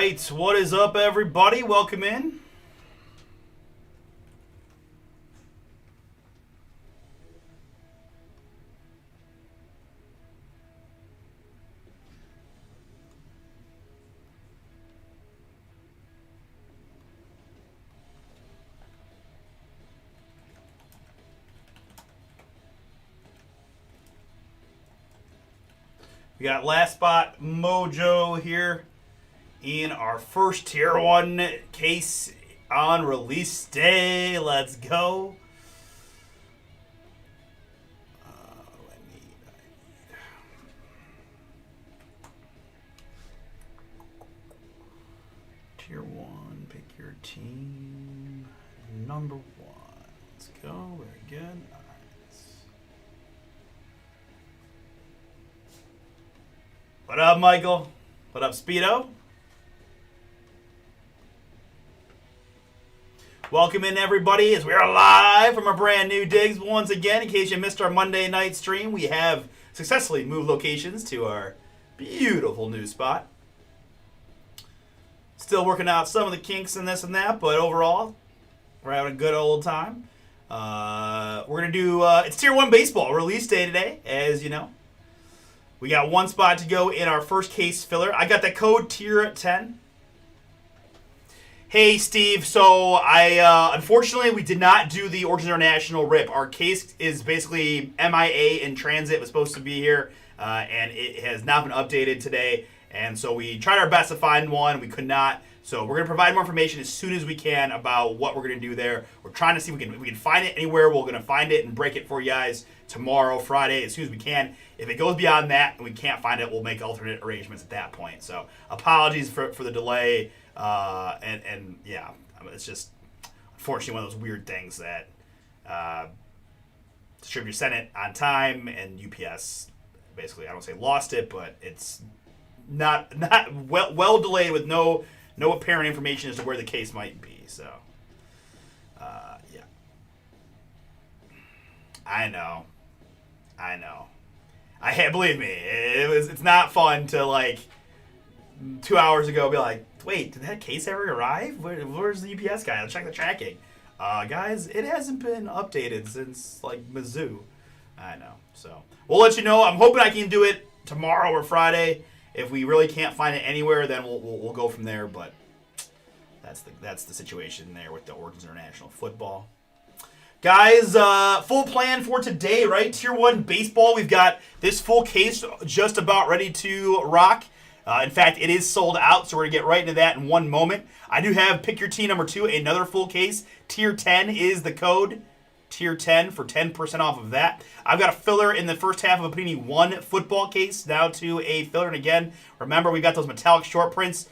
right, what is up, everybody? Welcome in. We got last spot mojo here in our first tier 1 case on release day. Let's go. Tier 1, pick your team. Number 1. Let's go. Very good. What up, Michael? What up, Speedo? Welcome in, everybody, as we are live from our brand new digs. Once again, in case you missed our Monday night stream, we have successfully moved locations to our beautiful new spot. Still working out some of the kinks and this and that, but overall, we're having a good old time. We're going to do, it's Tier 1 Baseball release day today, as you know. We got one spot to go in our first case filler. I got the code tier 10. Hey, Steve. So unfortunately, we did not do the Origins International rip. Our case is basically MIA in transit. It was supposed to be here, and it has not been updated today. And so we tried our best to find one. We could not. So we're going to provide more information as soon as we can about what we're going to do there. We're trying to see if we can find it anywhere. We're going to find it and break it for you guys tomorrow, Friday, as soon as we can. If it goes beyond that and we can't find it, we'll make alternate arrangements at that point. So apologies for the delay. And yeah, it's just unfortunately one of those weird things that distributor sent it on time and UPS basically, I don't say lost it, but it's not well delayed with no apparent information as to where the case might be. So yeah, I know. Believe me, it's not fun to like 2 hours ago be like, wait, did that case ever arrive? Where's the UPS guy? Let's check the tracking. Guys, it hasn't been updated since like Mizzou. I know. So we'll let you know. I'm hoping I can do it tomorrow or Friday. If we really can't find it anywhere, then we'll go from there. But that's the situation there with the Origins International Football. Guys, full plan for today, right? Tier 1 Baseball. We've got this full case just about ready to rock. In fact, it is sold out, so we're going to get right into that in one moment. I do have Pick Your Team number 2, another full case. Tier 10 is the code. Tier 10 for 10% off of that. I've got a filler in the first half of a Panini 1 football case, now to a filler. And again, remember, we've got those metallic short prints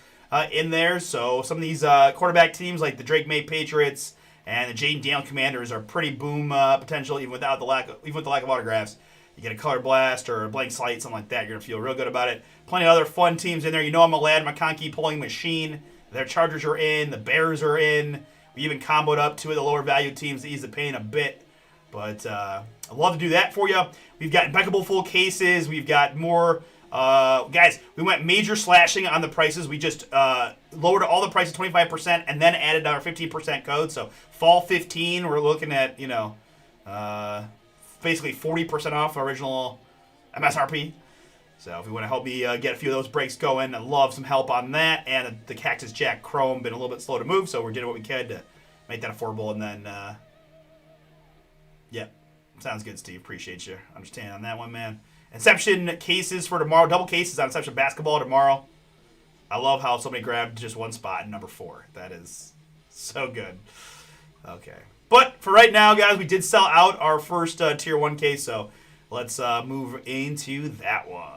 in there. So some of these quarterback teams like the Drake May Patriots and the Jaden Daniel Commanders are pretty boom potential, even with the lack of autographs. You get a color blast or a blank slate, something like that. You're going to feel real good about it. Plenty of other fun teams in there. You know I'm a Lad McConkey pulling machine. Their Chargers are in. The Bears are in. We even comboed up 2 of the lower value teams to ease the pain a bit. But I'd love to do that for you. We've got impeccable full cases. We've got more. Guys, we went major slashing on the prices. We just lowered all the prices 25% and then added our 15% code. So fall 15, we're looking at, basically 40% off our original MSRP. So if you want to help me get a few of those breaks going, I'd love some help on that. And the Cactus Jack Chrome been a little bit slow to move, so we're doing what we could to make that affordable. And then, yeah, sounds good, Steve. Appreciate you understanding on that one, man. Inception cases for tomorrow. Double cases on Inception basketball tomorrow. I love how somebody grabbed just one spot in number 4. That is so good. Okay. But for right now, guys, we did sell out our first Tier 1 case, so let's move into that one.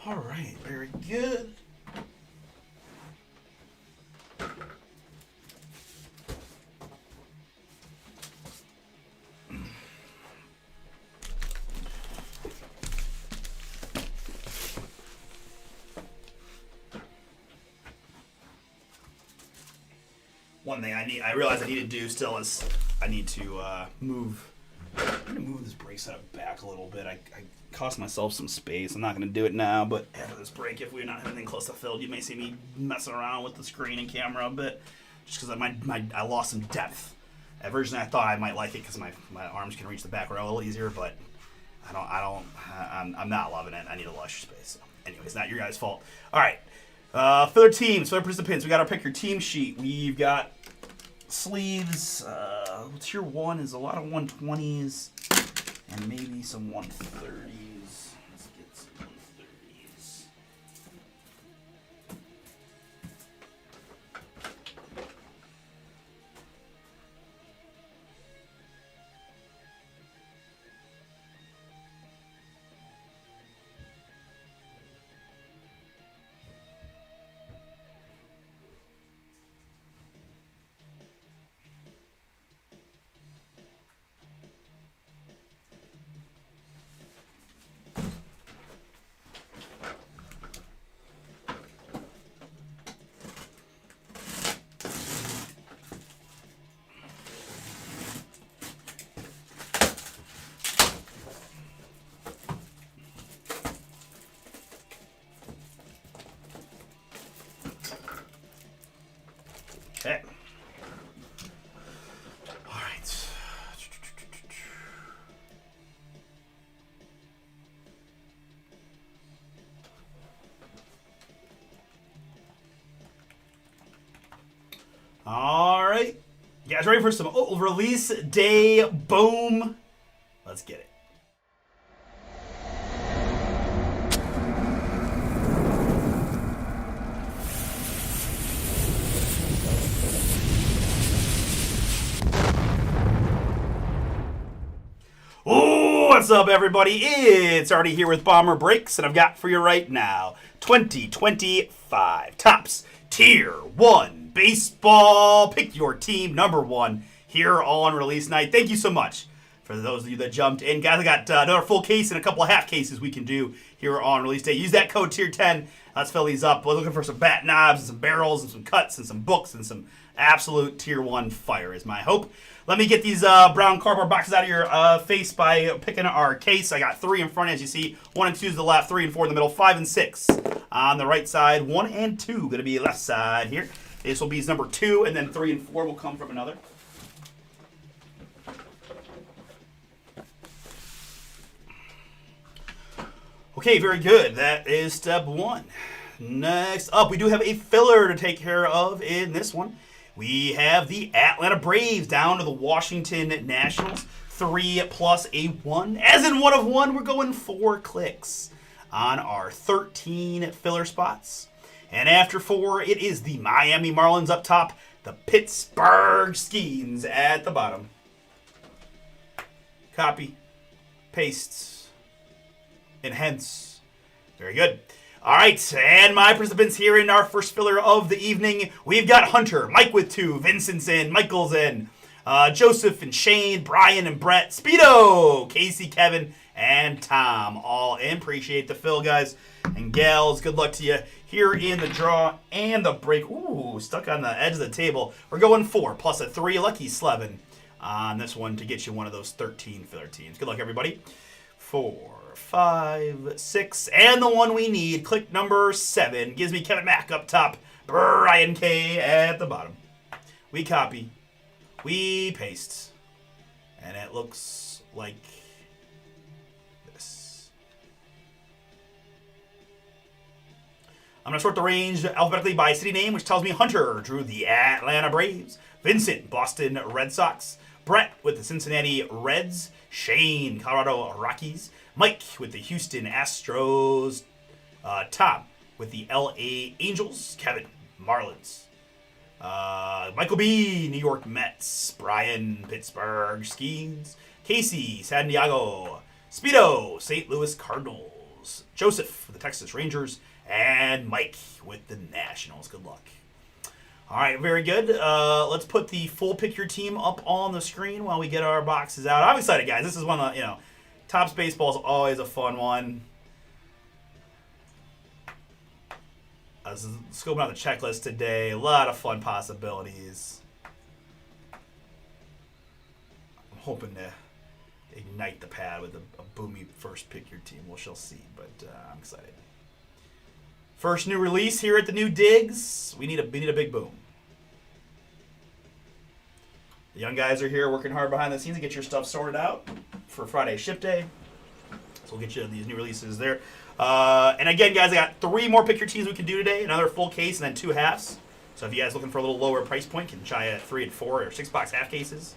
All right, very good. one thing I realize I need to do still is I need to move. I'm gonna move this break setup back a little bit. I cost myself some space. I'm not gonna do it now, but after this break, if we're not having anything close to filled, you may see me messing around with the screen and camera a bit, just because I lost some depth. Originally, I thought I might like it because my arms can reach the back row a little easier, but I'm not loving it. I need a lush space. So, anyways, not your guys' fault. All right, filler teams, filler participants. We got our pick your team sheet. We've got sleeves. Tier 1 is a lot of 120s and maybe some 130s. Let's get some 130s. Okay. All right. All right. You guys ready for some release day boom? Let's get it. What's up, everybody? It's Artie here with Bomber Breaks, and I've got for you right now 2025 Topps Tier 1 Baseball. Pick your team number 1 here on release night. Thank you so much for those of you that jumped in. Guys, I got another full case and a couple of half cases we can do here on release day. Use that code Tier 10. Let's fill these up. We're looking for some bat knobs and some barrels and some cuts and some books and some absolute Tier 1 fire is my hope. Let me get these brown cardboard boxes out of your face by picking our case. I got 3 in front, as you see. 1 and 2 to the left, 3 and 4 in the middle, 5 and 6 on the right side. 1 and 2 going to be left side here. This will be number 2, and then 3 and 4 will come from another. Okay, very good. That is step 1. Next up, we do have a filler to take care of in this one. We have the Atlanta Braves down to the Washington Nationals. 3 plus a 1. As in 1 of 1, we're going 4 clicks on our 13 filler spots. And after 4, it is the Miami Marlins up top, the Pittsburgh Skeens at the bottom. Copy, paste, and hence. Very good. All right, and my participants here in our first filler of the evening, we've got Hunter, Mike with 2, Vincent's in, Michael's in, Joseph and Shane, Brian and Brett, Speedo, Casey, Kevin, and Tom, all in. Appreciate the fill, guys and gals. Good luck to you here in the draw and the break. Ooh, stuck on the edge of the table. We're going 4 plus a 3, lucky Slevin on this one to get you one of those 13 filler teams. Good luck, everybody. 4, 5, 6, and the one we need, click number 7, gives me Kevin Mack up top, Brian K at the bottom. We copy, we paste, and it looks like this. I'm going to sort the range alphabetically by city name, which tells me Hunter drew the Atlanta Braves, Vincent, Boston Red Sox, Brett with the Cincinnati Reds, Shane, Colorado Rockies, Mike with the Houston Astros, Tom with the LA Angels, Kevin, Marlins, Michael B, New York Mets, Brian, Pittsburgh Skeens, Casey, San Diego, Speedo, St. Louis Cardinals, Joseph with the Texas Rangers, and Mike with the Nationals. Good luck. All right, very good. Let's put the full pick your team up on the screen while we get our boxes out. I'm excited, guys. This is one of the, Topps Baseball is always a fun one. I was scoping out the checklist today. A lot of fun possibilities. hoping to ignite the pad with a boomy first pick your team. We shall see, but I'm excited. First new release here at the new digs. We need a big boom. The young guys are here working hard behind the scenes to get your stuff sorted out for Friday ship day. So we'll get you these new releases there. And again, guys, I got 3 more pick your teams we can do today. Another full case and then 2 halves. So if you guys looking for a little lower price point, you can try at 3 and 4 or 6 box half cases.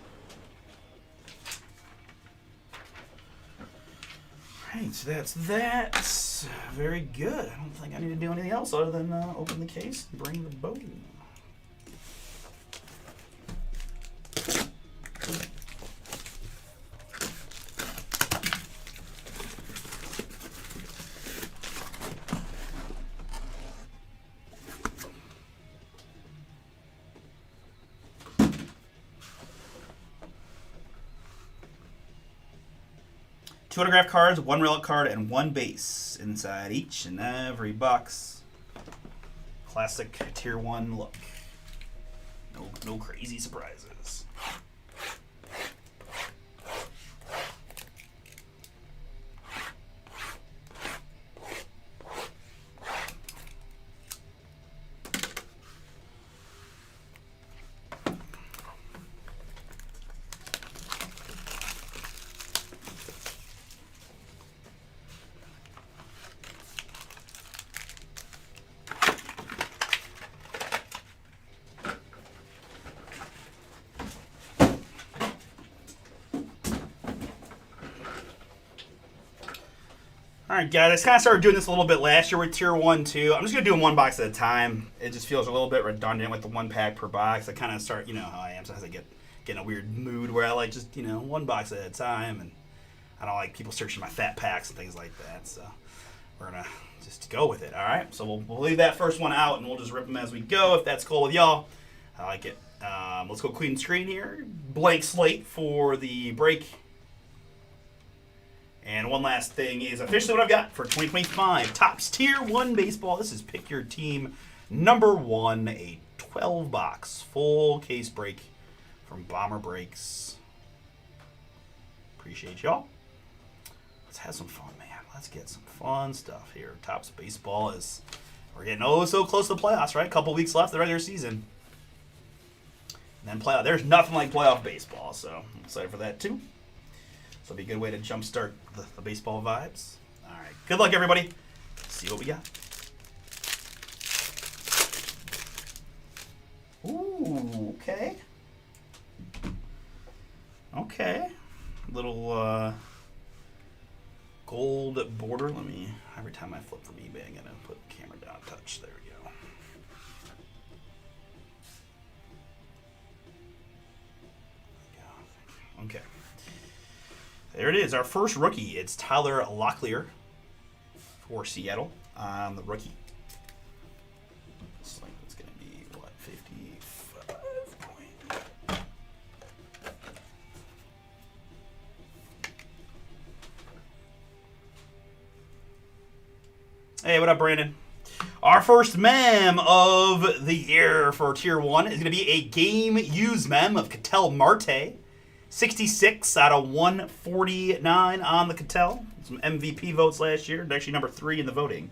All right, so that's that. Very good. I don't think I need to do anything else other than open the case and bring the boom. Two autograph cards, 1 relic card, and 1 base inside each and every box. Classic tier 1 look. No crazy surprises. Alright guys, I kind of started doing this a little bit last year with tier 1 too. I'm just going to do them 1 box at a time. It just feels a little bit redundant with the 1 pack per box. I kind of start, you know how I am, sometimes I get in a weird mood where I like just, 1 box at a time. And I don't like people searching my fat packs and things like that. So we're going to just go with it, alright? So we'll leave that first one out and we'll just rip them as we go if that's cool with y'all. I like it. Let's go clean screen here. Blank slate for the break. And one last thing is officially what I've got for 2025. Topps Tier 1 Baseball. This is Pick Your Team number 1, a 12-box full case break from Bomber Breaks. Appreciate y'all. Let's have some fun, man. Let's get some fun stuff here. Topps Baseball is, we're getting so close to the playoffs, right? A couple weeks left of the regular season. And then playoff. There's nothing like playoff baseball, so I'm excited for that too. So it'll be a good way to jumpstart the baseball vibes. All right. Good luck, everybody. See what we got. Ooh, okay. Okay. Little gold border. Let me, every time I flip from eBay, I'm going to put the camera down a touch. There we go. Okay. There it is, our first rookie. It's Tyler Locklear for Seattle on the rookie. Looks like it's going to be, what, 55 point. Hey, what up, Brandon? Our first mem of the year for Tier 1 is going to be a game used mem of Ketel Marte. 66 out of 149 on the Ketel. Some MVP votes last year. Actually, number 3 in the voting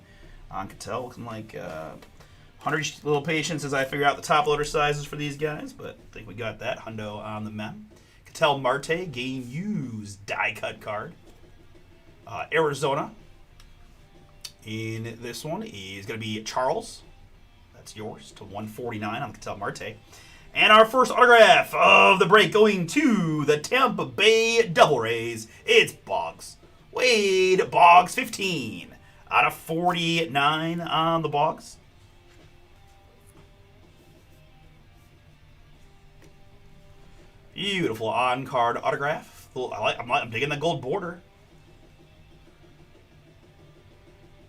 on Ketel. Looking like 100 little patience as I figure out the top loader sizes for these guys. But I think we got that. Hundo on the mem. Ketel Marte, game used die cut card. Arizona. In this one is going to be Charles. That's yours to 149 on the Ketel Marte. And our first autograph of the break going to the Tampa Bay Devil Rays. It's Boggs. Wade Boggs, 15 out of 49 on the Boggs. Beautiful on-card autograph. I'm digging the gold border.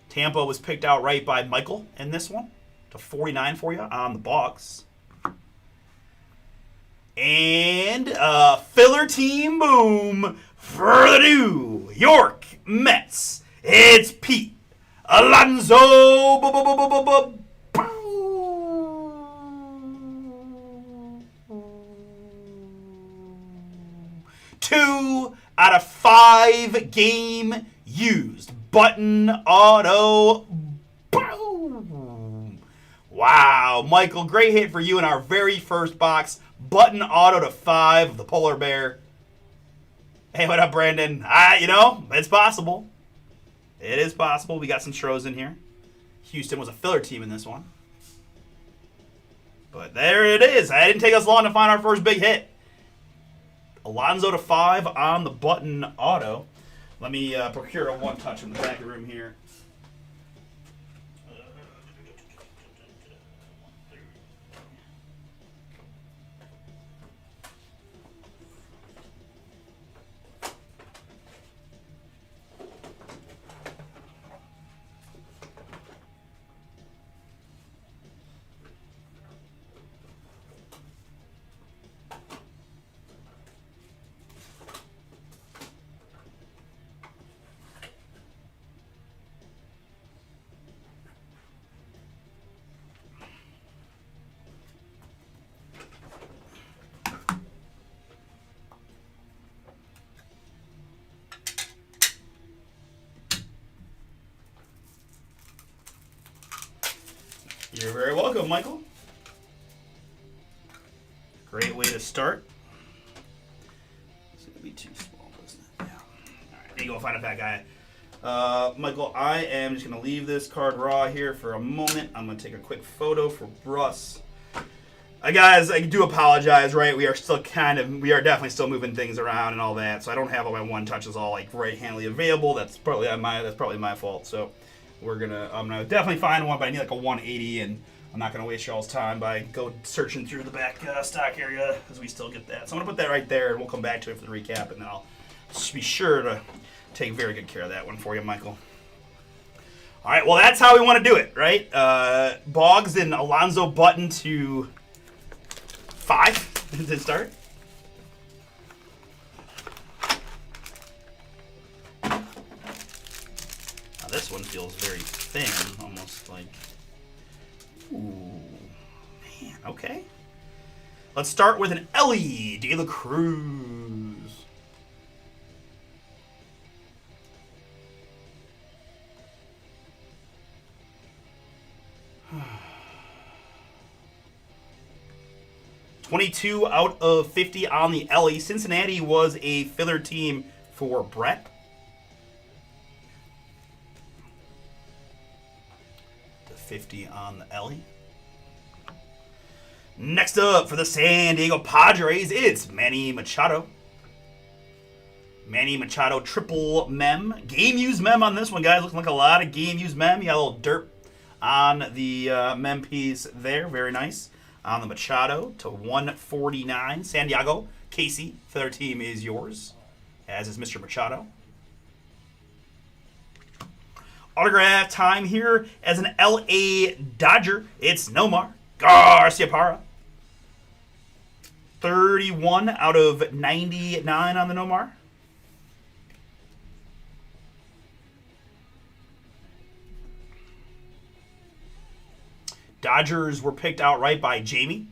Tampa was picked out right by Michael in this one to 49 for you on the Boggs. And filler team boom for the New York Mets. It's Pete Alonso. 2 out of 5 game used. Button auto. Boom. Wow, Michael, great hit for you in our very first box. Button auto to 5 of the polar bear. Hey, what up, Brandon? You know, it's possible. It is possible. We got some Stros in here. Houston was a filler team in this one. But there it is. It didn't take us long to find our first big hit. Alonso to 5 on the button auto. Let me procure a one-touch from the back of the room here. You're very welcome, Michael. Great way to start. It's going to be too small, isn't it? Yeah. All right, there you go, find a fat guy. Michael, I am just going to leave this card raw here for a moment. I'm going to take a quick photo for Russ. Guys, I do apologize, right? We are definitely still moving things around and all that, so I don't have all my one touches all like right-handedly available. That's probably my fault. So I'm gonna definitely find one, but I need like a 180, and I'm not gonna waste y'all's time by go searching through the back stock area because we still get that. So I'm gonna put that right there, and we'll come back to it for the recap, and then I'll just be sure to take very good care of that one for you, Michael. All right, well that's how we want to do it, right? Boggs and Alonso button to 5 to start. Now this one feels very thin, almost like, ooh, man, okay. Let's start with an Ellie De La Cruz. $22 out of 50 on the Ellie. Cincinnati was a filler team for Brett. The 50 on the Ellie. Next up for the San Diego Padres, it's Manny Machado. Manny Machado triple mem. Game used mem on this one, guys. Looking like a lot of game used mem. You got a little dirt on the mem piece there. Very nice. On the Machado to 149. San Diego, Casey, filler team is yours, as is Mr. Machado. Autograph time here as an LA Dodger. It's Nomar Garciaparra. 31 out of 99 on the Nomar. Dodgers were picked outright by Jamie.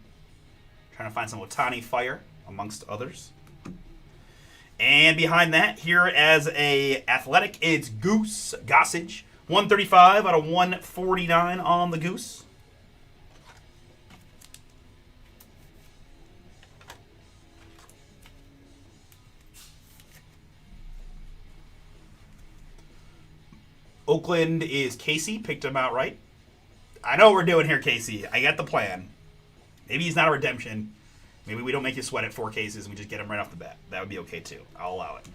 Trying to find some Ohtani fire, amongst others. And behind that, here as a Athletic, it's Goose Gossage. 135 out of 149 on the Goose. Oakland is Casey. Picked him outright. I know what we're doing here, Casey. I got the plan. Maybe he's not a redemption. Maybe we don't make you sweat at 4 cases and we just get him right off the bat. That would be okay, too. I'll allow it.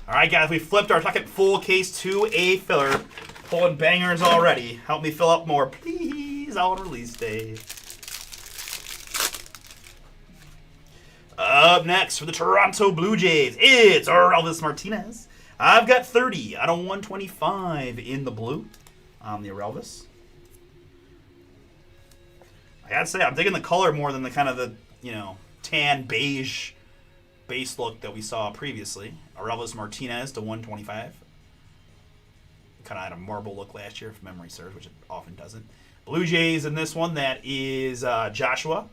All right, guys. We flipped our second full case to a filler. Pulling bangers already. Help me fill up more, please, on release day. Up next for the Toronto Blue Jays, it's Elvis Martinez. I've got 30 out of 125 in the blue on the Elvis. I gotta say, I'm digging the color more than the kind of the, tan beige base look that we saw previously. Elvis Martinez to 125. Kind of had a marble look last year, if memory serves, which it often doesn't. Blue Jays in this one, that is Joshua.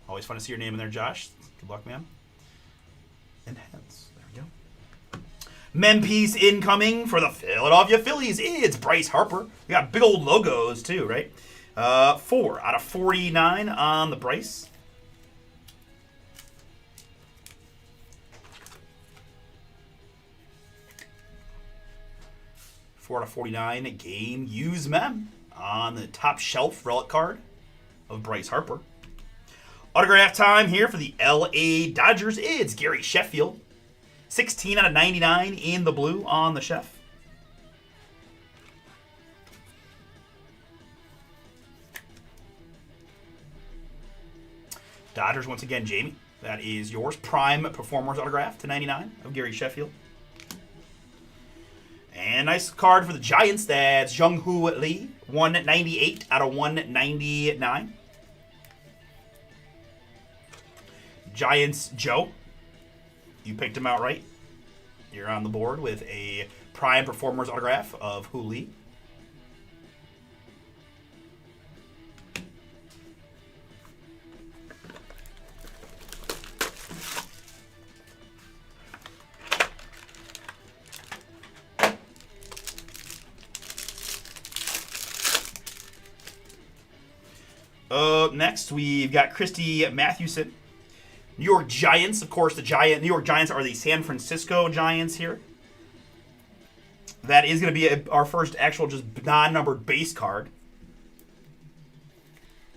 Always fun to see your name in there, Josh. Good luck, man. And hence, there we go. Mem piece incoming for the Philadelphia Phillies. It's Bryce Harper. We got big old logos too, right? 4 out of 49 on the Bryce. Four out of 49 game use mem on the top shelf relic card of Bryce Harper. Autograph time here for the LA Dodgers. It's Gary Sheffield. 16 out of 99 in the blue on the chef. Dodgers once again, Jamie. That is yours. Prime Performers autograph to 99 of Gary Sheffield. And nice card for the Giants. That's Jung-Hoo Lee. 198 out of 199. Giants Joe. You picked him out right. You're on the board with a Prime Performers autograph of Hoo Lee. Next, we've got Christy Mathewson. New York Giants, of course, New York Giants are the San Francisco Giants here. That is going to be our first actual just non-numbered base card.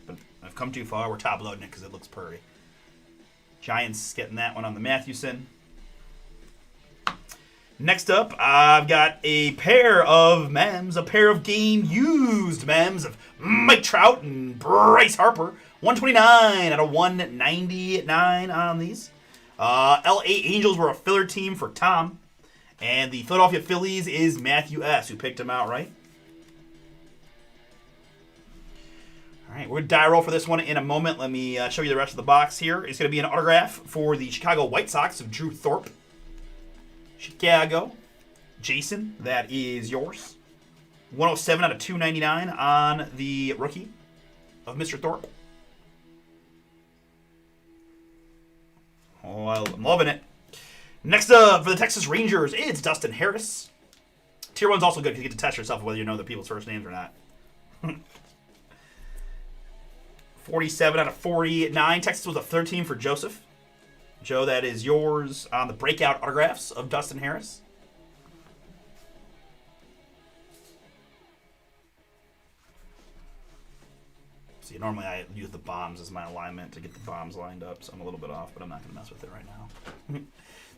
But I've come too far. We're top loading it because it looks pretty. Giants getting that one on the Mathewson. Next up, I've got a pair of mems, a pair of game-used mems of Mike Trout and Bryce Harper. 129 out of 199 on these. LA Angels were a filler team for Tom. And the Philadelphia Phillies is Matthew S., who picked him out, right? All right, we're going to die roll for this one in a moment. Let me show you the rest of the box here. It's going to be an autograph for the Chicago White Sox of Drew Thorpe. Chicago. Jason, that is yours. 107 out of 299 on the rookie of Mr. Thorpe. Oh, I'm loving it. Next up, for the Texas Rangers, it's Dustin Harris. Tier 1's also good because you get to test yourself whether you know the people's first names or not. 47 out of 49. Texas was a 13 for Joseph. Joe, that is yours on the breakout autographs of Dustin Harris. See, normally I use the bombs as my alignment to get the bombs lined up, so I'm a little bit off, but I'm not going to mess with it right now.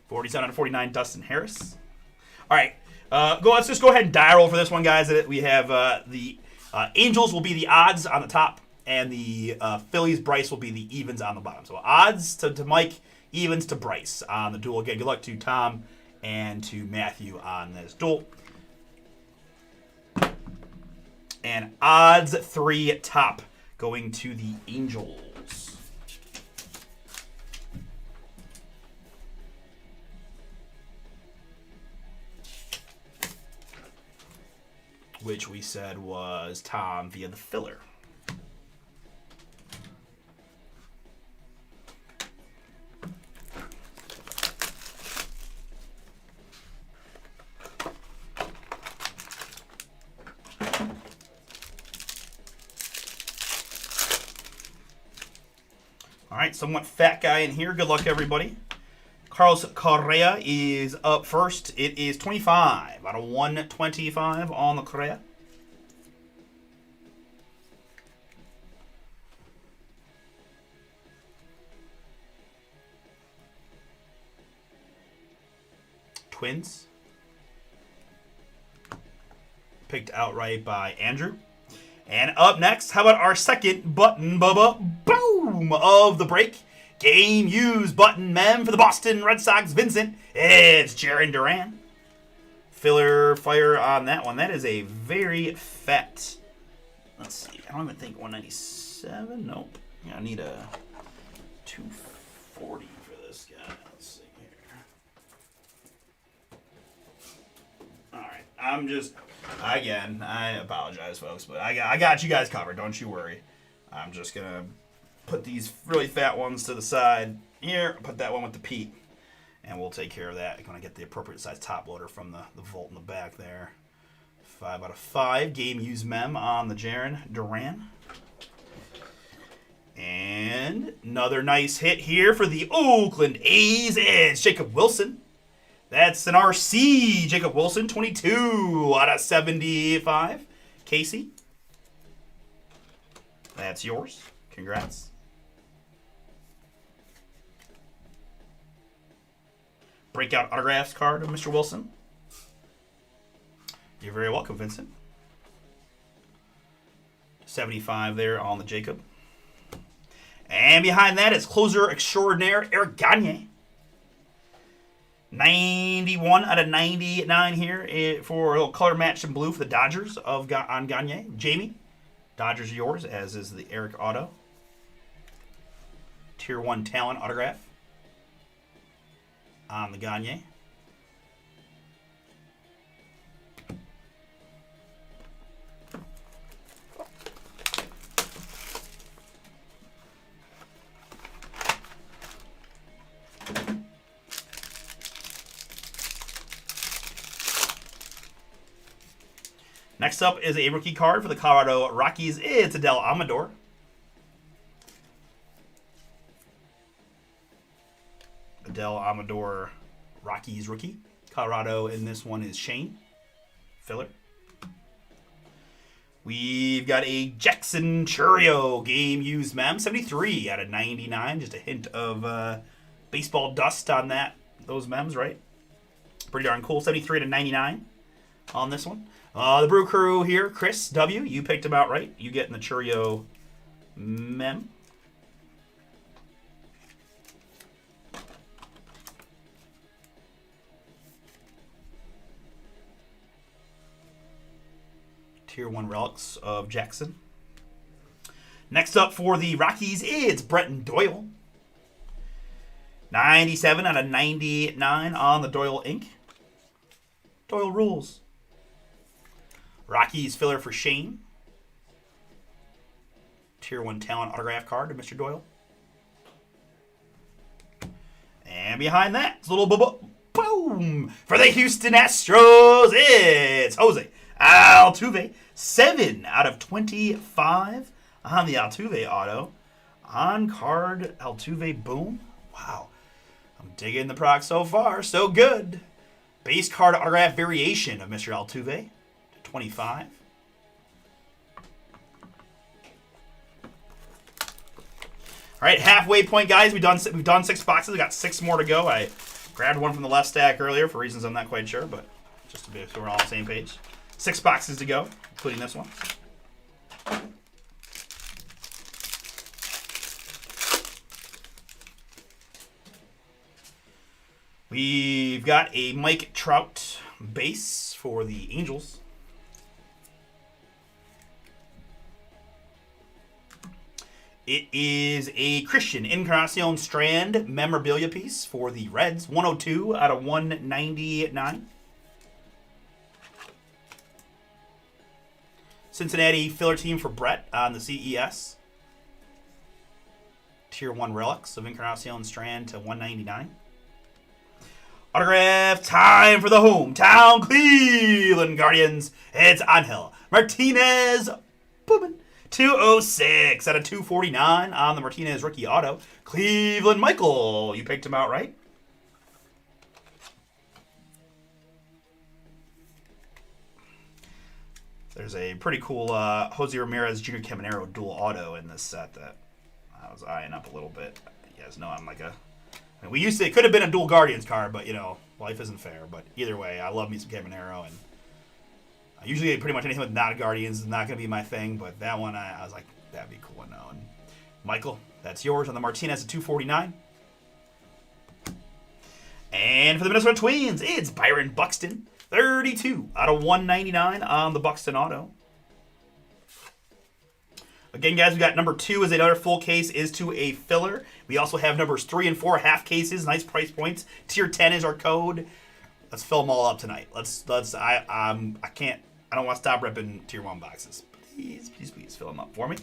47 out of 49, Dustin Harris. All right, let's just go ahead and die roll for this one, guys. We have the Angels will be the odds on the top, and the Phillies, Bryce, will be the evens on the bottom. So odds to Mike, evens to Bryce on the duel. Again, good luck to Tom and to Matthew on this duel. And odds 3 top going to the Angels. Which we said was Tom via the filler. All right, somewhat fat guy in here. Good luck, everybody. Carlos Correa is up first. It is 25 out of 125 on the Correa. Twins. Picked outright by Andrew. And up next, how about our second button, Bubba, boom, of the break. Game used button mem for the Boston Red Sox, Vincent. It's Jarren Duran. Filler fire on that one. That is a very fat. Let's see. I don't even think 197. Nope. Yeah, I need a 240 for this guy. Let's see here. All right. I'm just Again, I apologize, folks, but I got you guys covered. Don't you worry. I'm just going to put these really fat ones to the side here. Put that one with the Pete. And we'll take care of that. I'm going to get the appropriate size top loader from the Volt in the back there. 5 out of 5. Game used mem on the Jaron Duran. And another nice hit here for the Oakland A's. It's Jacob Wilson. That's an RC. Jacob Wilson, 22 out of 75. Casey. That's yours. Congrats. Breakout autographs card of Mr. Wilson. You're very welcome, Vincent. 75 there on the Jacob. And behind that is closer extraordinaire Eric Gagne. 91 out of 99 here for a little color match in blue for the Dodgers on Gagne. Jamie, Dodgers are yours, as is the Eric auto. Tier 1 talent autograph on the Gagne. Next up is a rookie card for the Colorado Rockies. It's Adel Amador. Adel Amador, Rockies rookie. Colorado in this one is Shane. Filler. We've got a Jackson Chourio game used mem. 73 out of 99. Just a hint of baseball dust on those mems, right? Pretty darn cool. 73 to 99 on this one. The Brew Crew here, Chris W. You picked him out right. You getting the Chourio mem. Tier 1 relics of Jackson. Next up for the Rockies, it's Brenton Doyle. 97 out of 99 on the Doyle ink. Doyle rules. Rockies filler for Shane. Tier 1 talent autograph card to Mr. Doyle. And behind that, it's a little boom for the Houston Astros. It's Jose Altuve. 7 out of 25 on the Altuve auto. On card Altuve boom. Wow. I'm digging the product so far. So good. Base card autograph variation of Mr. Altuve. 25. All right, halfway point, guys. We've done 6 boxes. We got 6 more to go. I grabbed one from the left stack earlier for reasons I'm not quite sure, but just to be so we're all on the same page. 6 boxes to go, including this one. We've got a Mike Trout base for the Angels. It is a Christian Encarnacion Strand memorabilia piece for the Reds. 102 out of 199. Cincinnati filler team for Brett on the CES. Tier 1 relics of Encarnacion Strand to 199. Autograph time for the hometown Cleveland Guardians. It's Angel Martinez. Booming. 206 out of 249 on the Martinez rookie auto. Cleveland Michael. You picked him out right. There's a pretty cool Jose Ramirez Jr. Caminero dual auto in this set that I was eyeing up a little bit. You guys know I'm like a... I mean, it could have been a dual Guardians card, but, you know, life isn't fair. But either way, I love me some Caminero, and usually pretty much anything with not Guardians is not going to be my thing, but that one, I was like, that'd be cool to know. And Michael, that's yours on the Martinez at 249. And for the Minnesota Twins, it's Byron Buxton. 32 out of 199 on the Buxton auto. Again, guys, we got number 2 is another full case, is to a filler. We also have numbers 3 and 4 half cases, nice price points. Tier 10 is our code. Let's fill them all up tonight. I can't I don't want to stop ripping Tier 1 boxes. Please, please, please fill them up for me.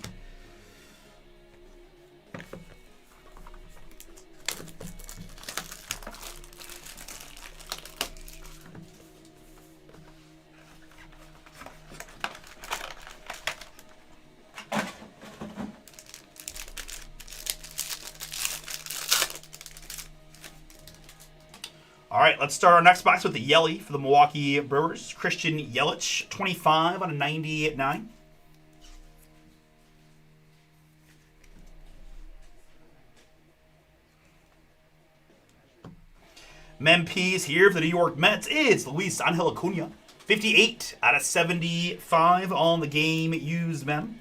All right, let's start our next box with the Yelly for the Milwaukee Brewers. Christian Yelich, 25 on a 99. Memphis here for the New York Mets. It's Luis Angel Acuna, 58 out of 75 on the game used mem.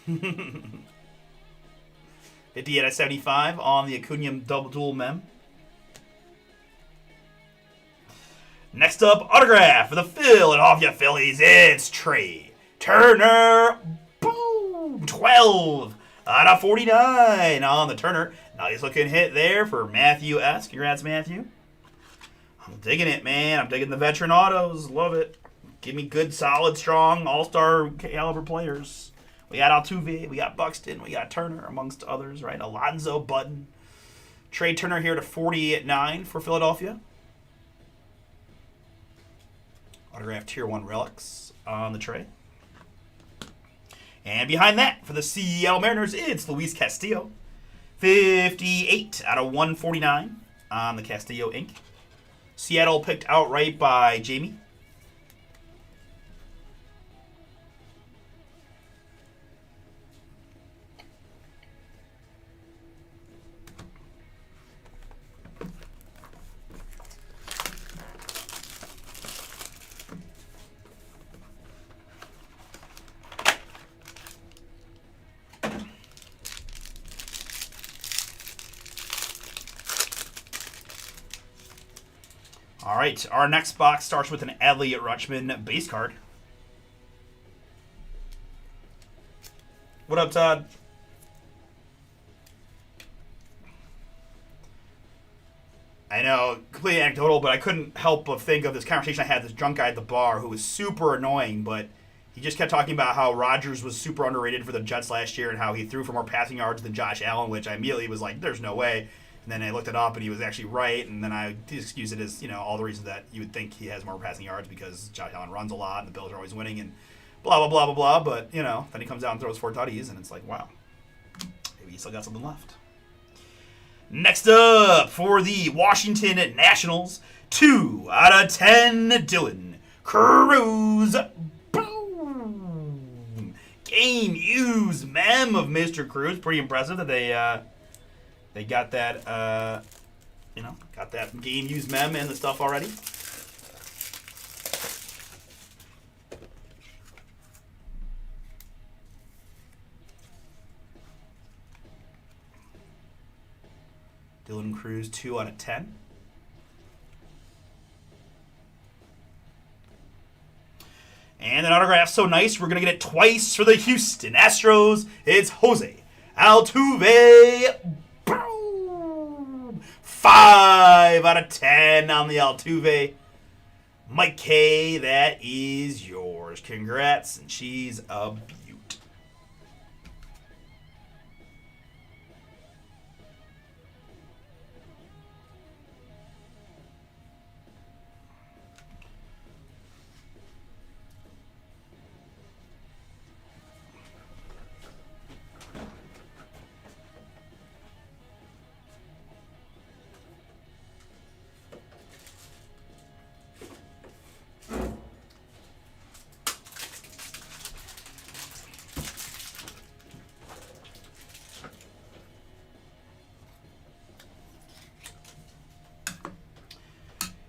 $58 out of 75 on the Acuna double dual mem. Next up, autograph for the Philadelphia Phillies. It's Trey Turner. Boom! 12 out of 49 on the Turner. Nice looking hit there for Matthew S. Congrats, Matthew. I'm digging it, man. I'm digging the veteran autos. Love it. Give me good, solid, strong, all-star caliber players. We got Altuve, we got Buxton, we got Turner, amongst others, right? Alonzo, Button. Trey Turner here to 49 for Philadelphia. Autographed Tier 1 relics on the tray. And behind that, for the Seattle Mariners, it's Luis Castillo. 58 out of 149 on the Castillo ink. Seattle picked outright by Jamie. All right, our next box starts with an Adley Rutschman base card. What up, Todd? I know, completely anecdotal, but I couldn't help but think of this conversation I had with this drunk guy at the bar who was super annoying, but he just kept talking about how Rodgers was super underrated for the Jets last year and how he threw for more passing yards than Josh Allen, which I immediately was like, there's no way. And then I looked it up, and he was actually right. And then I excused it as, all the reasons that you would think he has more passing yards because Josh Allen runs a lot, and the Bills are always winning, and blah, blah, blah, blah, blah. But, then he comes out and throws 4 tutties, and it's like, wow, maybe he still got something left. Next up, for the Washington Nationals, 2 out of 10, Dylan Cruz. Boom! Game used mem of Mr. Cruz. Pretty impressive that they got that, got that game used mem and the stuff already. Dylan Cruz, 2 out of 10. And an autograph so nice, we're going to get it twice for the Houston Astros. It's Jose Altuve. Boom! 5 out of 10 on the Altuve. Mike K, that is yours. Congrats, and she's a beaut.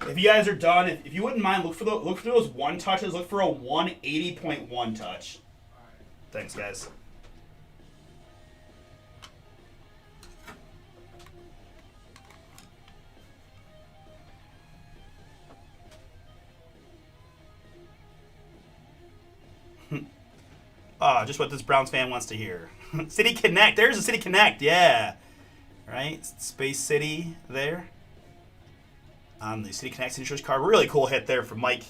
If you guys are done, if you wouldn't mind, look for those 1 touches. Look for a 180.1 touch. Thanks, guys. Just what this Browns fan wants to hear. City Connect. There's a City Connect. Yeah. Right? Space City there. On the City Connect Signatures card. Really cool hit there from Mike.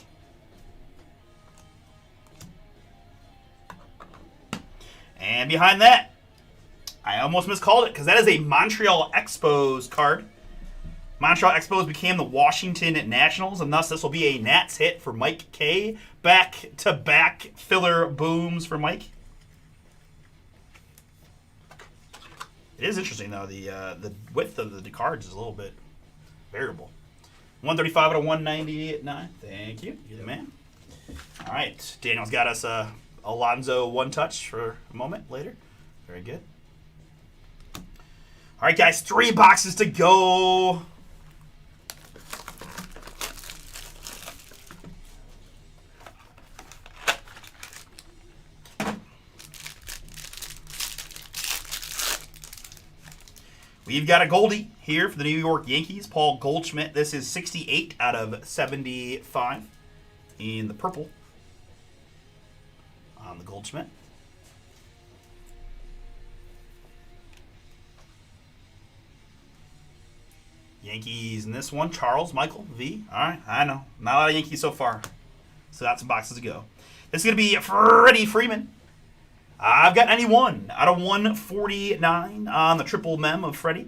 And behind that, I almost miscalled it because that is a Montreal Expos card. Montreal Expos became the Washington Nationals, and thus this will be a Nats hit for Mike K. Back-to-back filler booms for Mike. It is interesting, though. The width of the cards is a little bit variable. 135 out of 199. Thank you. You're the man. All right. Daniel's got us Alonzo one-touch for a moment later. Very good. All right, guys. 3 boxes to go. We've got a Goldie here for the New York Yankees, Paul Goldschmidt. This is 68 out of 75 in the purple on the Goldschmidt. Yankees in this one, Charles Michael V. All right, I know. Not a lot of Yankees so far. So that's some boxes to go. This is going to be Freddie Freeman. I've got 91 out of 149 on the triple mem of Freddie.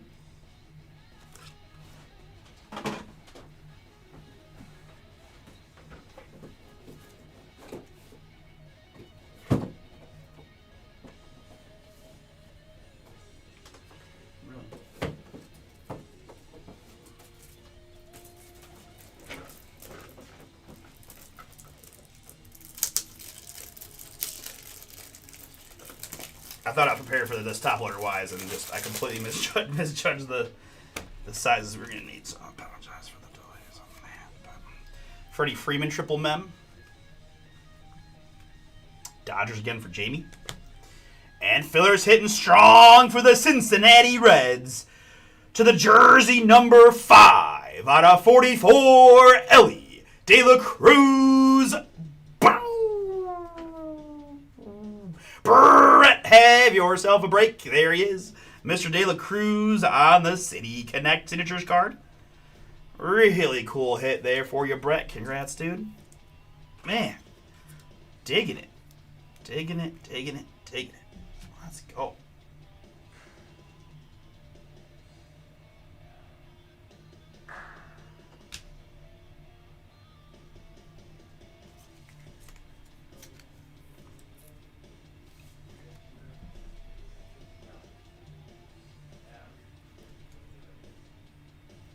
I thought I prepared for this top loader wise, and I completely misjudged the sizes we're gonna need. So I apologize for the delays on that. But Freddie Freeman triple mem. Dodgers again for Jamie. And fillers hitting strong for the Cincinnati Reds. To the jersey number 5 out of 44, Ellie De La Cruz. Brett, have yourself a break. There he is. Mr. De La Cruz on the City Connect Signatures card. Really cool hit there for you, Brett. Congrats, dude. Man, digging it. Digging it, digging it, digging it. Let's go.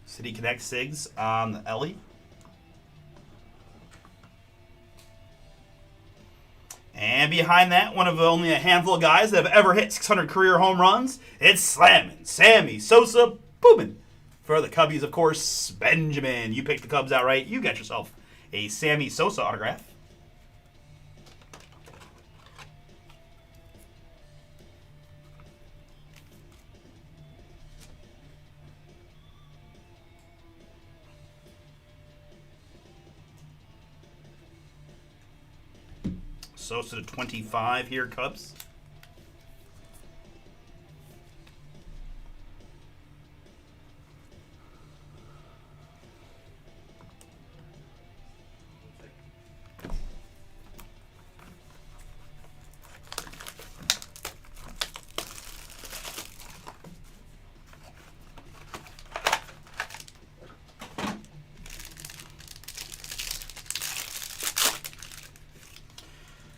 City Connect Sigs on the Ellie. And behind that, one of only a handful of guys that have ever hit 600 career home runs, it's slamming Sammy Sosa booming. For the Cubbies, of course, Benjamin. You picked the Cubs outright. You got yourself a Sammy Sosa autograph. Sosa to 25 here, Cubs.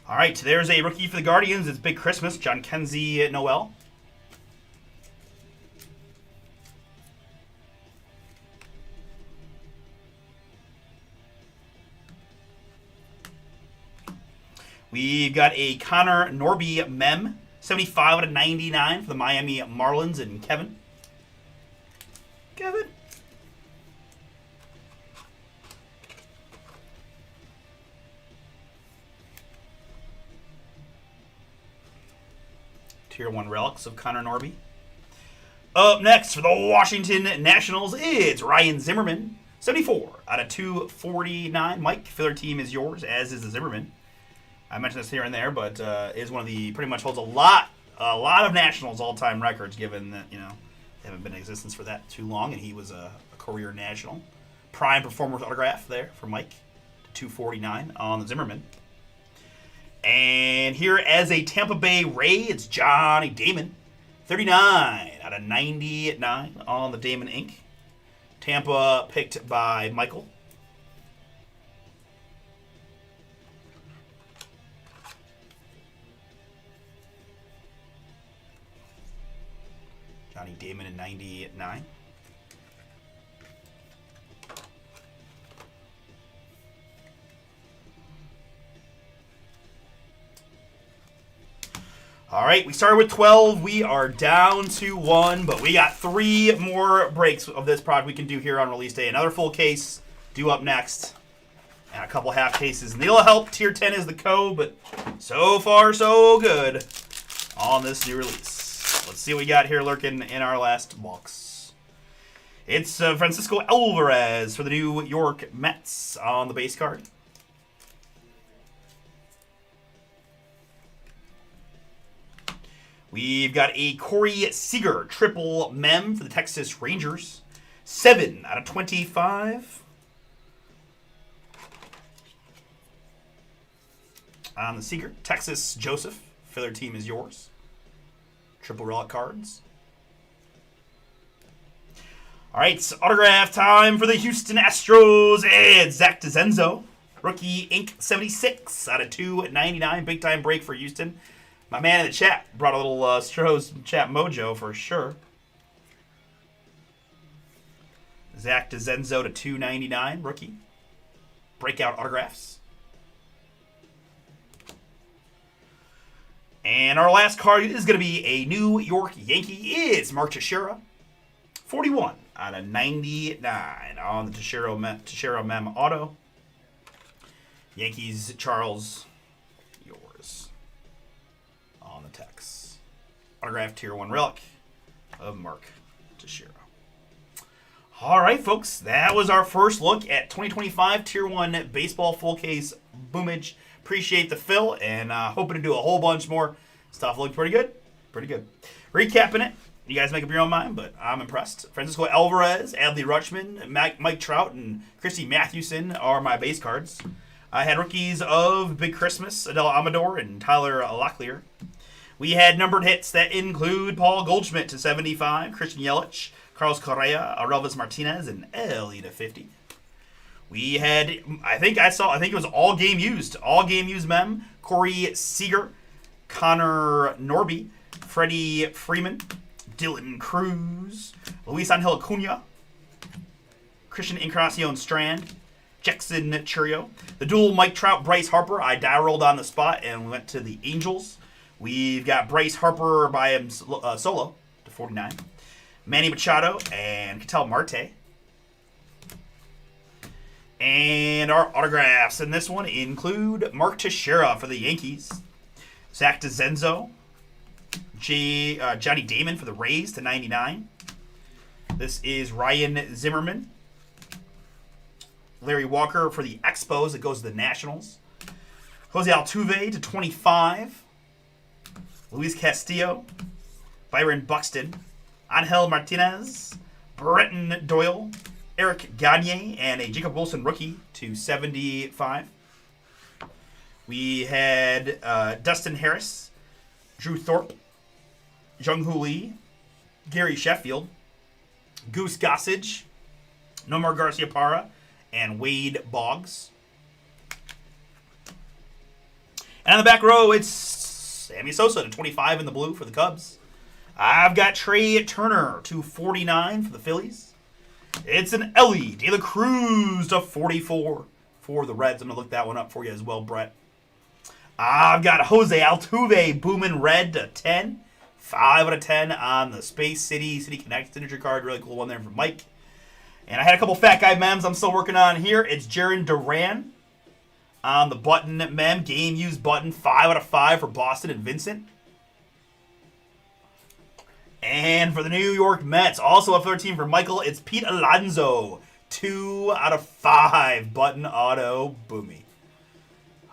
All right, there's a rookie for the Guardians. It's Big Christmas, John Kenzie Noel. We've got a Connor Norby mem, 75 out of 99 for the Miami Marlins and Kevin. Kevin. Tier 1 relics of Connor Norby. Up next for the Washington Nationals, it's Ryan Zimmerman. 74 out of 249. Mike, filler team is yours, as is the Zimmerman. I mentioned this here and there, but is one of the, pretty much holds a lot A lot of Nationals all-time records, given that, they haven't been in existence for that too long, and he was a career National. Prime Performers autograph there for Mike, to 249 on the Zimmerman. And here as a Tampa Bay Ray, it's Johnny Damon, 39 out of 99 on the Damon ink. Tampa picked by Michael. Johnny Damon in 99. All right, we started with 12. We are down to 1, but we got 3 more breaks of this product we can do here on release day. Another full case due up next, and a couple half cases. And it'll help. Tier 10 is the code, but so far so good on this new release. Let's see what we got here lurking in our last box. It's Francisco Alvarez for the New York Mets on the base card. We've got a Corey Seager triple mem for the Texas Rangers. 7 out of 25. On the Seager, Texas Joseph. Filler team is yours. Triple relic cards. All right, autograph time for the Houston Astros. And Zach DeZenzo. Rookie ink 76 out of 299. Big time break for Houston. My man in the chat brought a little Stros chat mojo for sure. Zach DeZenzo to 299, rookie. Breakout autographs. And our last card is going to be a New York Yankee. It's Mark Teixeira. 41 out of 99 on the Teixeira Mem auto. Yankees, Charles, yours. On the text. Autographed Tier 1 relic of Mark Teixeira. All right, folks. That was our first look at 2025 Tier 1 Baseball Full Case Boomage. Appreciate the fill, and hoping to do a whole bunch more. Stuff looked pretty good. Pretty good. Recapping it. You guys make up your own mind, but I'm impressed. Francisco Alvarez, Adley Rutschman, Mike Trout, and Christy Mathewson are my base cards. I had rookies of Big Christmas, Adele Amador, and Tyler Locklear. We had numbered hits that include Paul Goldschmidt to 75, Christian Yelich, Carlos Correa, Aurelvis Martinez, and Ellie to 50. We had, I think it was all game used mem, Corey Seager, Connor Norby, Freddie Freeman, Dylan Cruz, Luis Angel Acuna, Christian Encarnacion Strand, Jackson Churio. The dual Mike Trout, Bryce Harper, I die rolled on the spot and went to the Angels. We've got Bryce Harper by him solo to 49. Manny Machado and Ketel Marte. And our autographs in this one include Mark Teixeira for the Yankees, Zach DeZenzo, Johnny Damon for the Rays to 99. This is Ryan Zimmerman. Larry Walker for the Expos. It goes to the Nationals. Jose Altuve to 25. Luis Castillo. Byron Buxton. Angel Martinez. Bretton Doyle. Eric Gagne, and a Jacob Wilson rookie to 75. We had Dustin Harris, Drew Thorpe, Jung-Hoo Lee, Gary Sheffield, Goose Gossage, Nomar Garciaparra, and Wade Boggs. And on the back row, it's Sammy Sosa to 25 in the blue for the Cubs. I've got Trey Turner to 49 for the Phillies. It's an Ellie De La Cruz to 44 for the Reds. I'm going to look that one up for you as well, Brett. I've got Jose Altuve Boomin' Red to 10. 5 out of 10 on the Space City Connect signature card. Really cool one there from Mike. And I had a couple Fat Guy mems I'm still working on here. It's Jaron Duran on the button mem. Game used button. 5 out of 5 for Boston and Vincent. And for the New York Mets, also a 13 for Michael, it's Pete Alonso. 2 out of 5 button auto boomy.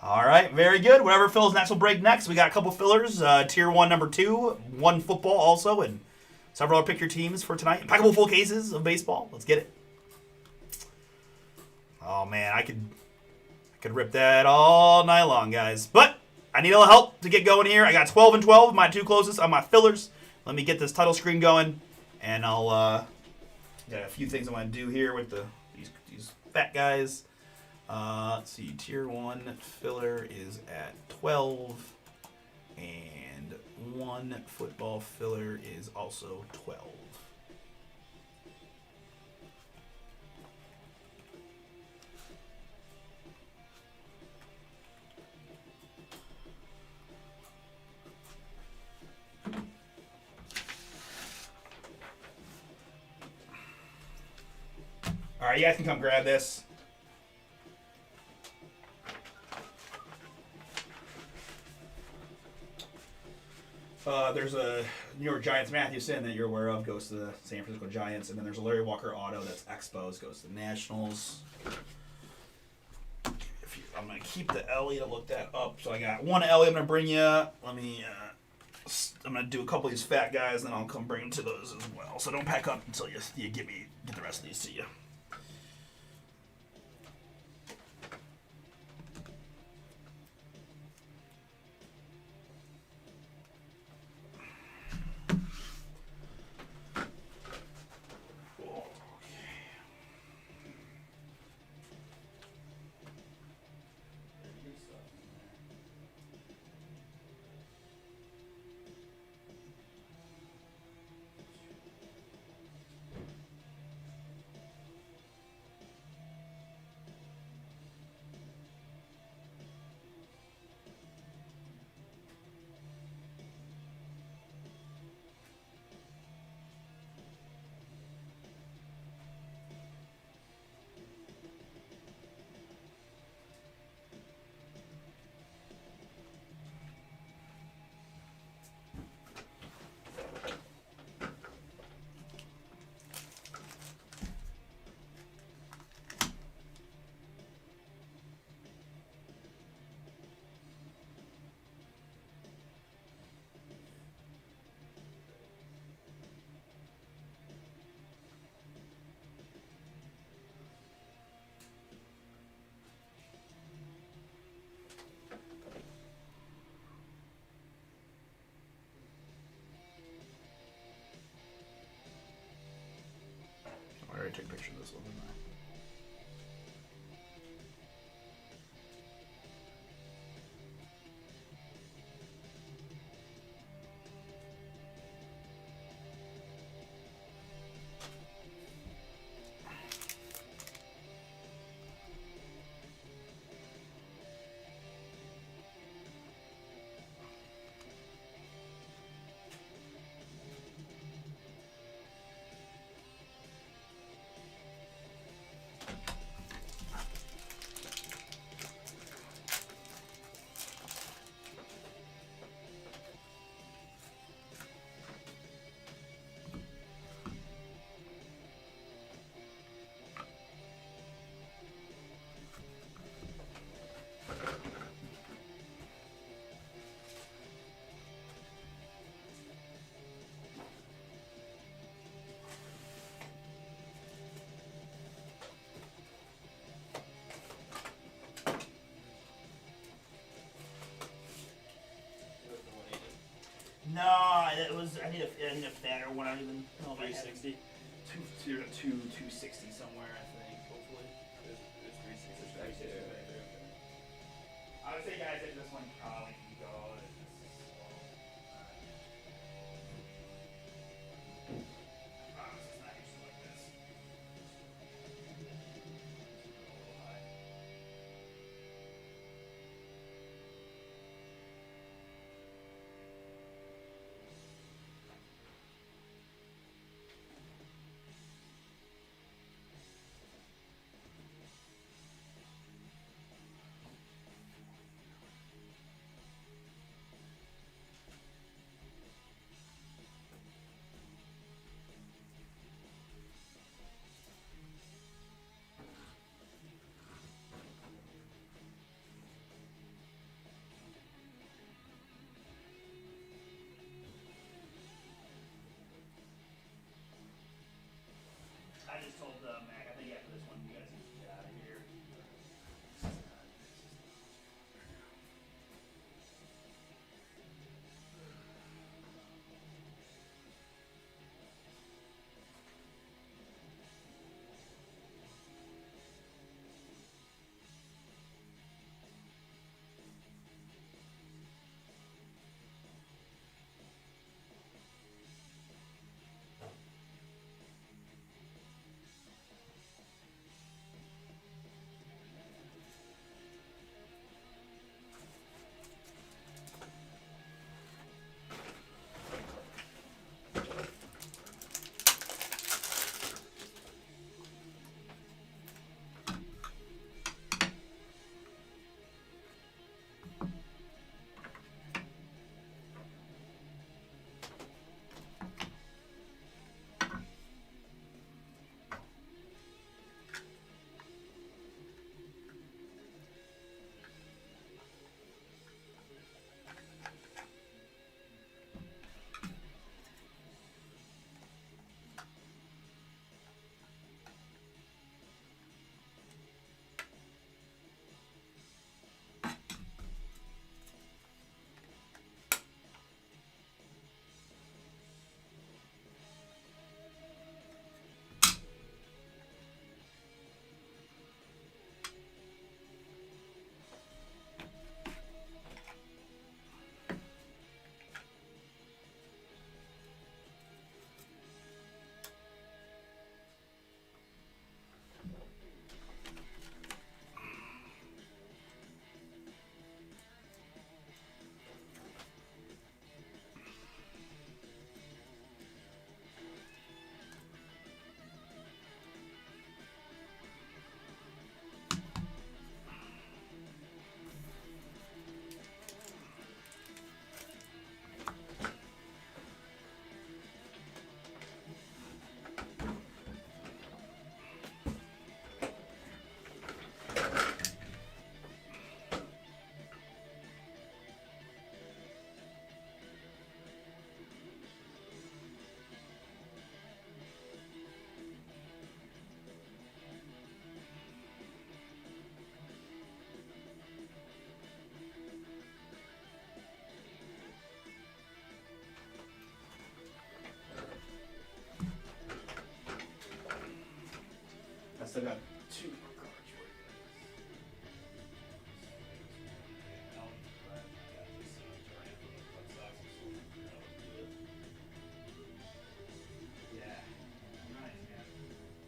All right, very good. Whatever fills next will break next. We got a couple fillers. Tier 1, number 2, one football also, and several other pick your teams for tonight. Impeccable full cases of baseball. Let's get it. Oh man, I could rip that all night long, guys. But I need a little help to get going here. I got 12 and 12, my two closest on my fillers. Let me get this title screen going, and I'll got a few things I want to do here with these fat guys. Let's see, tier 1 filler is at 12, and one football filler is also 12. All right, you guys can come grab this. There's a New York Giants Matthew Sin that you're aware of, goes to the San Francisco Giants, and then there's a Larry Walker auto that's Expos, goes to the Nationals. I'm gonna keep the Ellie to look that up. So I got one Ellie I'm gonna bring you. Let me. I'm gonna do a couple of these fat guys, then I'll come bring them to those as well. So don't pack up until you get the rest of these to you. I already took a picture of this one, didn't I? No, it was. I need a fatter one. I don't even know if I had 360. 260 somewhere. I think. Hopefully. It's 360. I would say, guys, that this one probably can go. I promise it's not usually like this. still got 2 more cards for you. Yeah. Nice, man.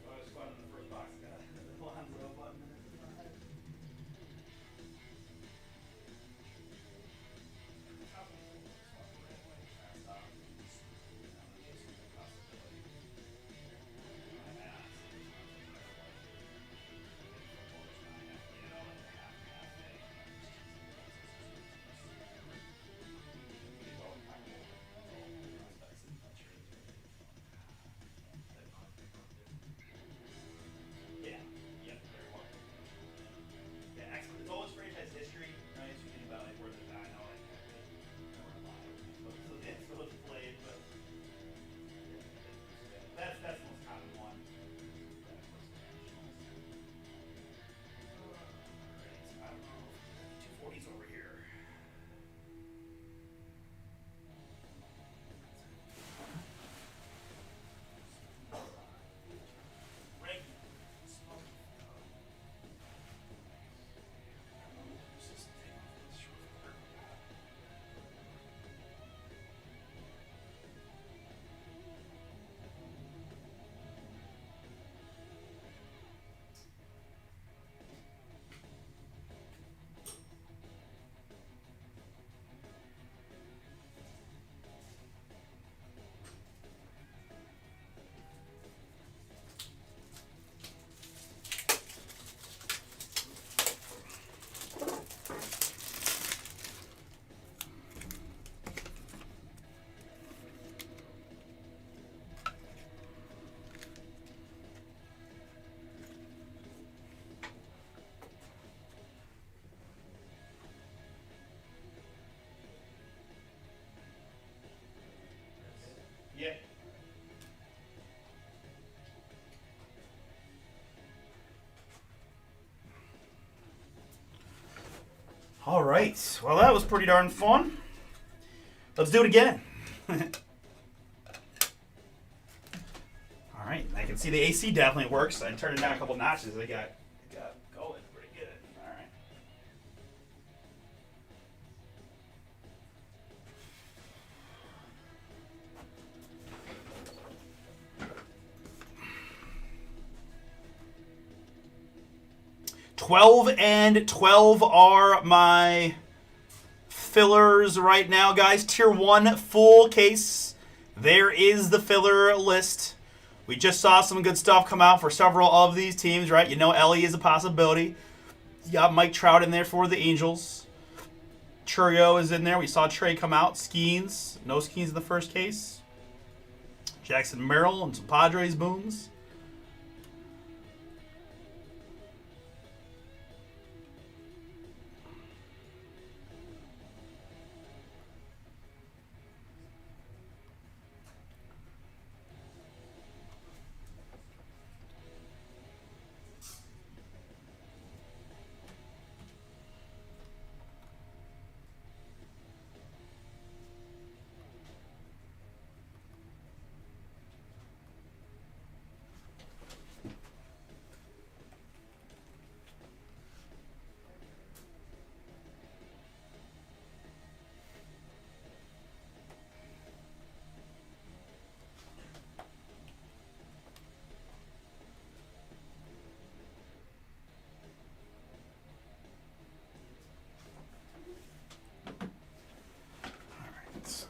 I was fun in the first box. Got the Lonzo button in it. Yeah, yeah, very well. Yeah, excellent. It's always franchise history, right? So you think about like where the I know like so it's played, but that's the most common one. I don't know. 240s over here. Reggie. Yeah. All right. Well, that was pretty darn fun. Let's do it again. All right. I can see the AC definitely works. I turned it down a couple notches. I got going pretty good. All right. $12 and $12 are my fillers right now, guys. Tier 1 full case. There is the filler list. We just saw some good stuff come out for several of these teams, right? You know Ellie is a possibility. You got Mike Trout in there for the Angels. Churio is in there. We saw Trey come out. Skeens. No Skeens in the first case. Jackson Merrill and some Padres booms.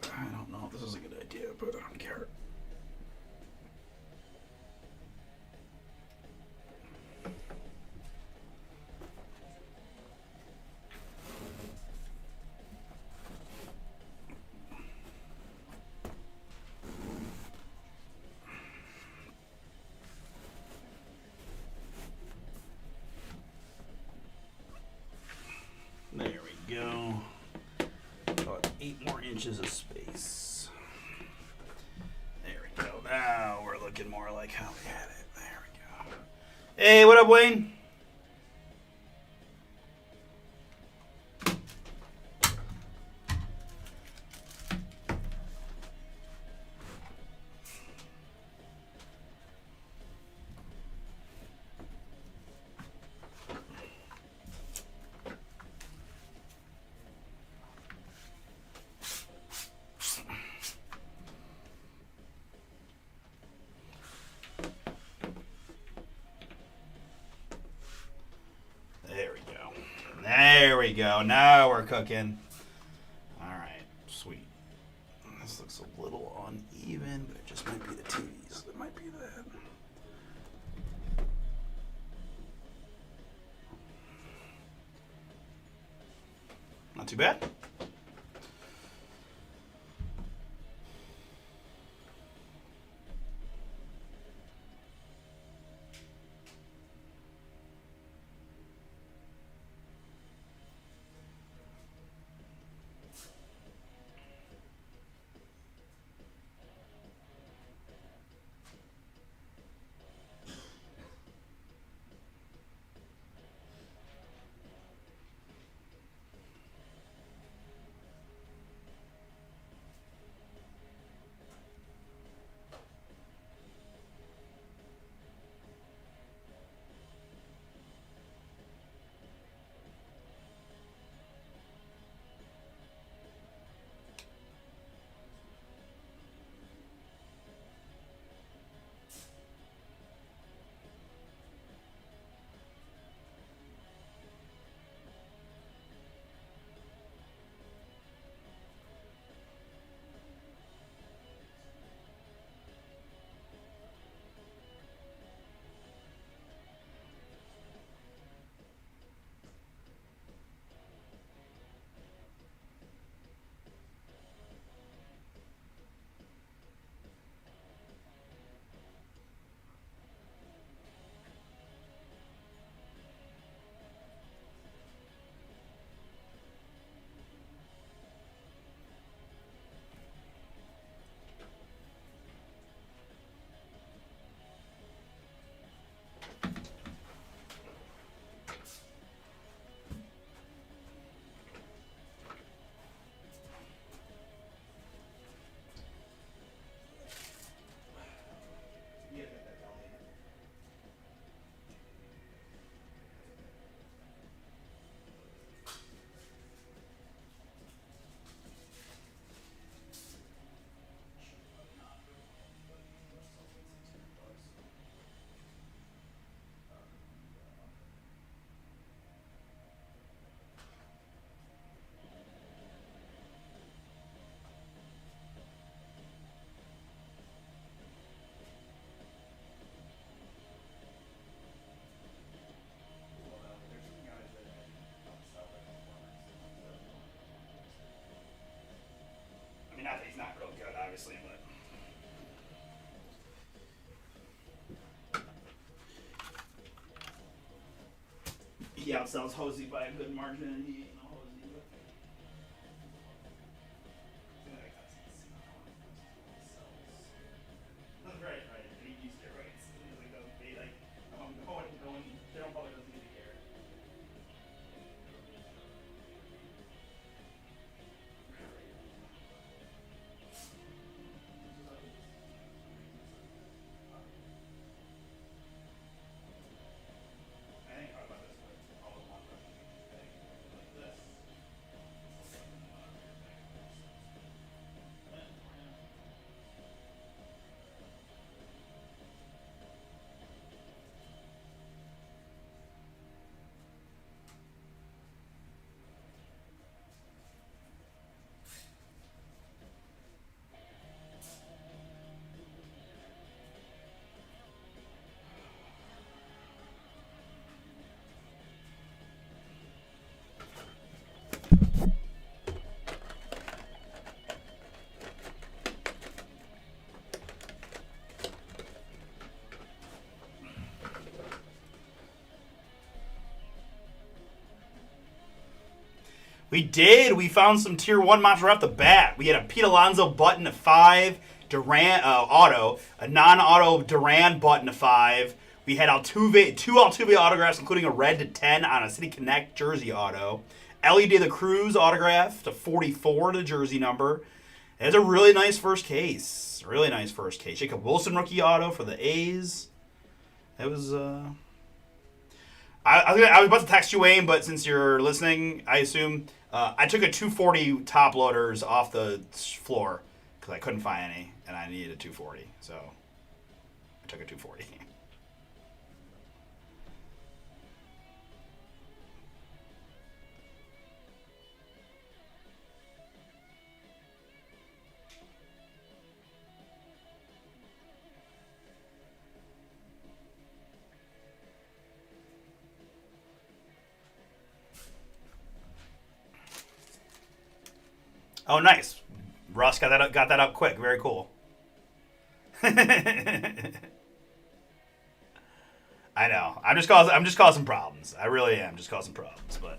I don't know if this is a good idea, but I don't care. There we go. About 8 more inches of space. There we go. Now we're looking more like how we had it. There we go. Hey, what up, Wayne? go. Now we're cooking. All right, sweet. This looks a little uneven, but it just might be the TVs. It might be that. Not too bad. Not that he's not real good, obviously, but he outsells Hosey by a good margin, and he ain't no Hosey. But right. He used steroids. They like, no one, general public doesn't need to care. We did. We found some tier 1 monsters right off the bat. We had a Pete Alonso button to 5, Duran auto, a non-auto Duran button to 5. We had Altuve, 2 Altuve autographs, including a red to 10 on a City Connect jersey auto. Ellie De La Cruz autograph to 44 to jersey number. It's a really nice first case. Really nice first case. Jacob Wilson rookie auto for the A's. It was... I was about to text you, Wayne, but since you're listening, I assume I took a 240 top loaders off the floor because I couldn't find any, and I needed a 240, so I took a 240. Oh, nice. Russ got that up quick. Very cool. I know. I'm just causing problems. I really am just causing problems, but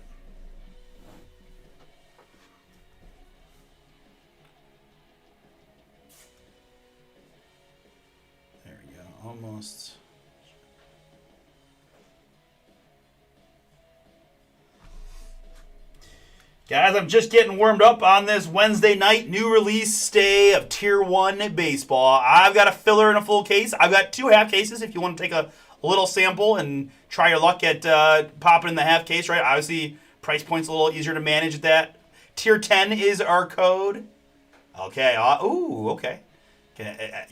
there we go. Almost. Guys, I'm just getting warmed up on this Wednesday night new release day of Tier 1 baseball. I've got a filler and a full case. I've got 2 half cases if you want to take a little sample and try your luck at popping in the half case, right? Obviously, price point's a little easier to manage at that. Tier 10 is our code. Okay. Okay.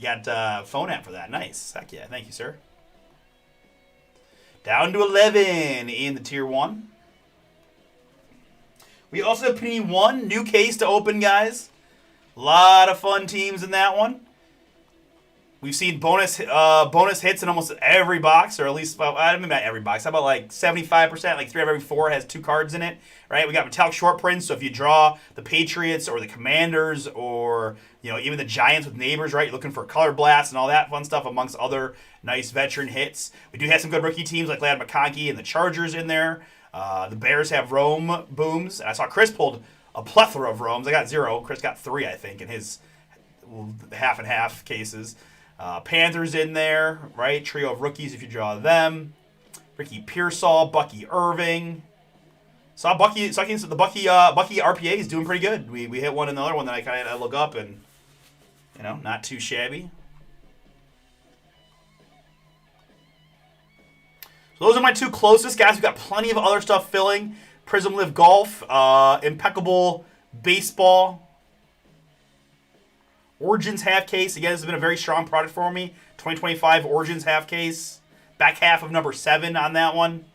Got phone app for that. Nice. Heck yeah. Thank you, sir. Down to 11 in the Tier 1. We also have Panini 1, new case to open, guys. A lot of fun teams in that one. We've seen bonus hits in almost every box, or at least, well, I don't mean not every box. How about like 75%, like 3 out of every 4 has 2 cards in it, right? We got metallic short prints, so if you draw the Patriots or the Commanders or, even the Giants with neighbors, right? You're looking for color blasts and all that fun stuff amongst other nice veteran hits. We do have some good rookie teams like Ladd McConkey and the Chargers in there. The Bears have Rome booms. I saw Chris pulled a plethora of Romes. I got 0. Chris got 3, I think, in his half and half cases. Panthers in there, right? Trio of rookies if you draw them. Ricky Pearsall, Bucky Irving. Saw the Bucky RPA is doing pretty good. We hit one another one that I kind of look up and not too shabby. So those are my 2 closest guys. We've got plenty of other stuff filling. Prism Live Golf, Impeccable Baseball. Origins half case. Again, this has been a very strong product for me. 2025 Origins half case. Back half of number 7 on that one.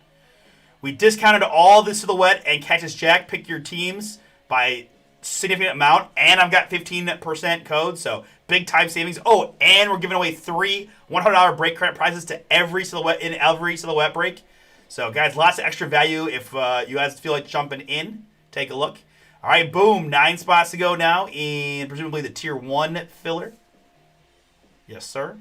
We discounted all the Silhouette and Cactus Jack. Pick your teams by significant amount. And I've got 15% code, so big time savings. Oh, and we're giving away 3 $100 break credit prizes to every Silhouette break. So, guys, lots of extra value if you guys feel like jumping in. Take a look. All right, boom. 9 spots to go now in presumably the Tier 1 filler. Yes, sir.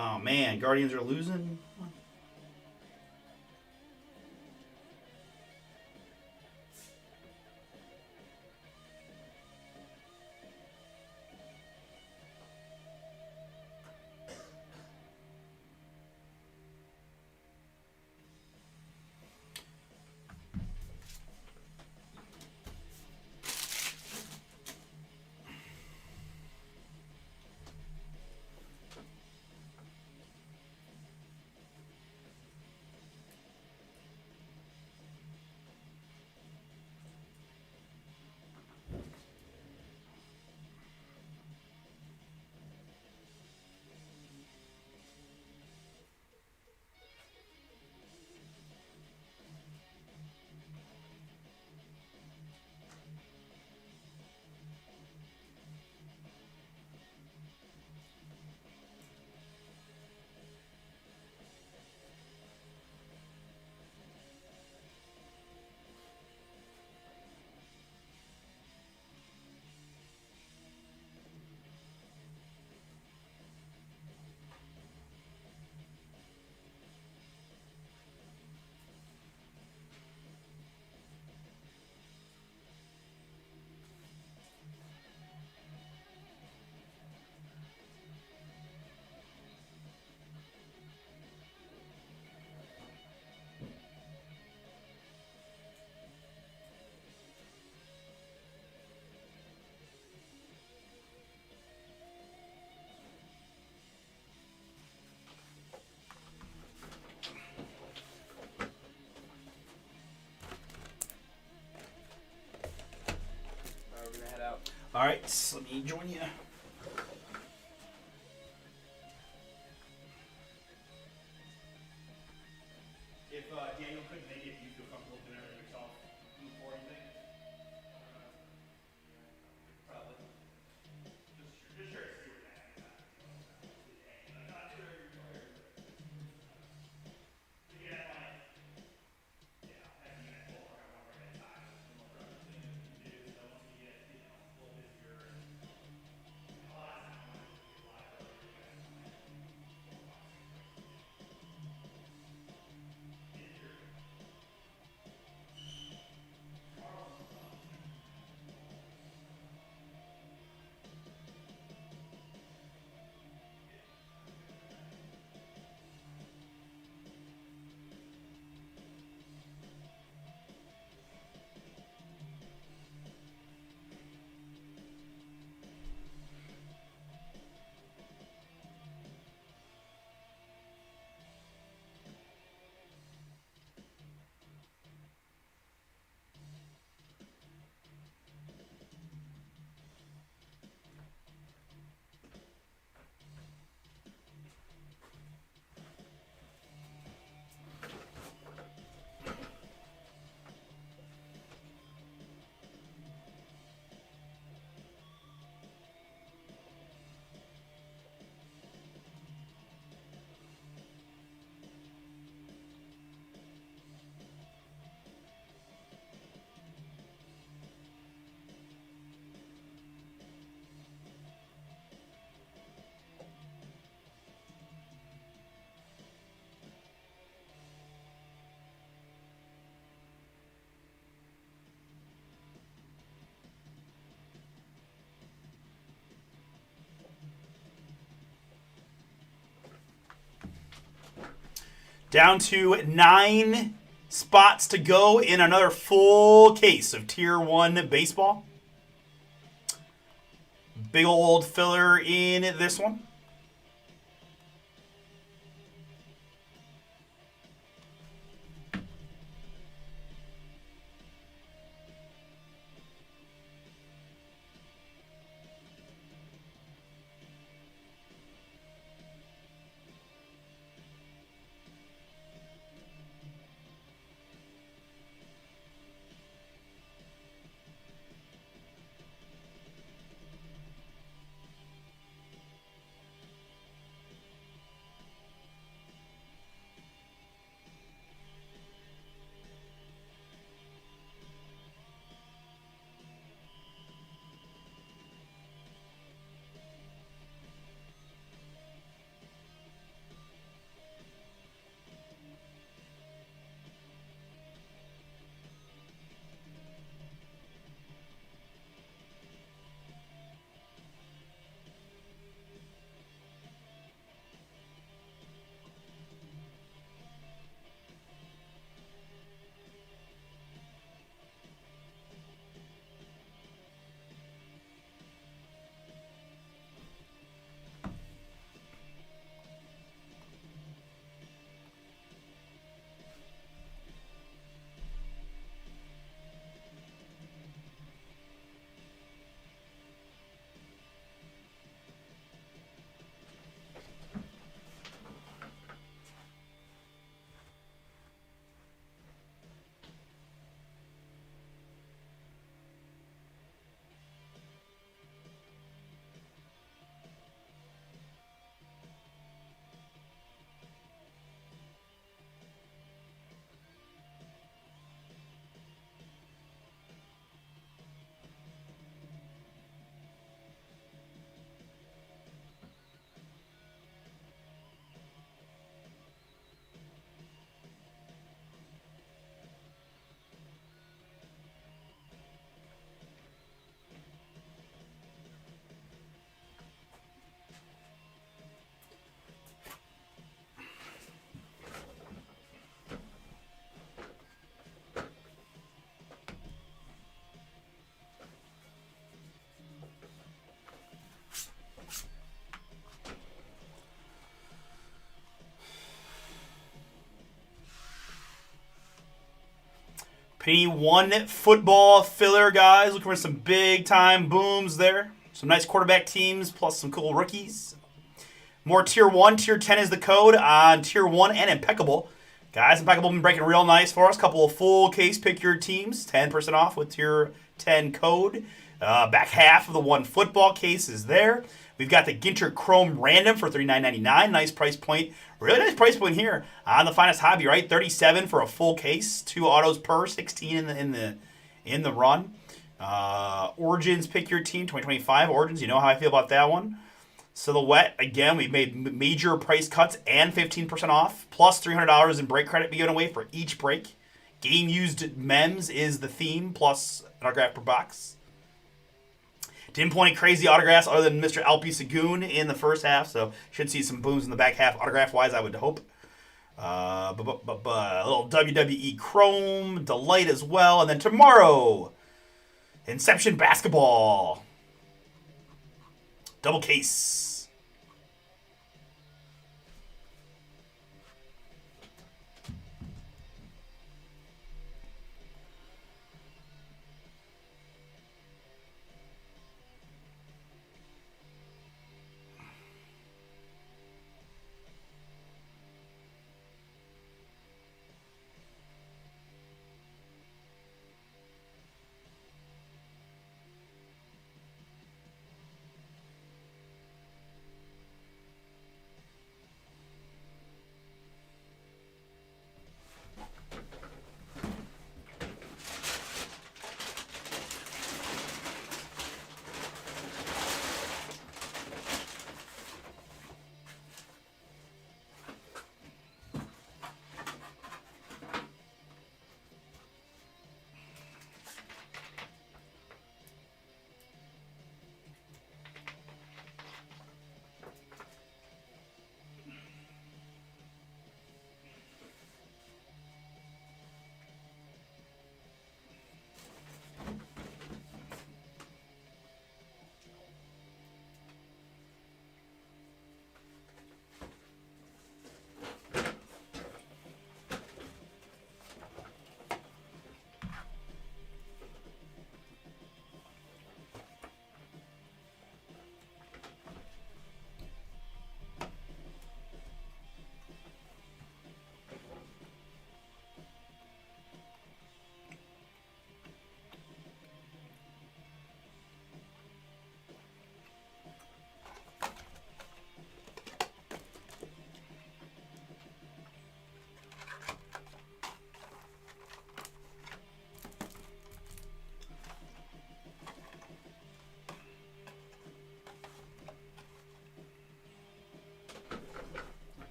Oh, man. Guardians are losing. All right, so let me join you. Down to 9 spots to go in another full case of Tier 1 baseball. Big old filler in this one. Penny 1 football filler, guys. Looking for some big time booms there. Some nice quarterback teams plus some cool rookies. More Tier 1. Tier 10 is the code on Tier 1 and Impeccable. Guys, Impeccable been breaking real nice for us. Couple of full case pick your teams. 10% off with Tier 10 code. Back half of the 1 football case is there. We've got the Ginter Chrome Random for $39.99. Nice price point. Really nice price point here on the Finest Hobby, right? $37 for a full case. 2 autos per, 16 in the run. Origins, pick your team. 2025 Origins. You know how I feel about that one. Silhouette, again, we've made major price cuts and 15% off. Plus $300 in break credit be given away for each break. Game used mems is the theme, plus an autograph per box. Didn't pull any crazy autographs other than Mr. Alpi Sagoon in the first half, so should see some booms in the back half autograph-wise, I would hope. A little WWE Chrome, Delight as well. And then tomorrow, Inception Basketball. Double case.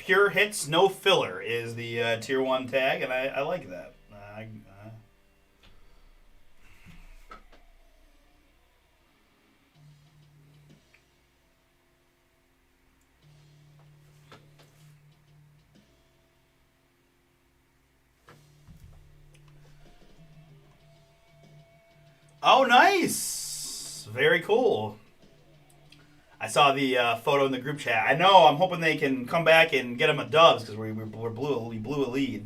Pure hits, no filler is the tier 1 tag, and I like that. Oh, nice! Very cool. I saw the photo in the group chat. I know. I'm hoping they can come back and get them a dubs because we blew a lead.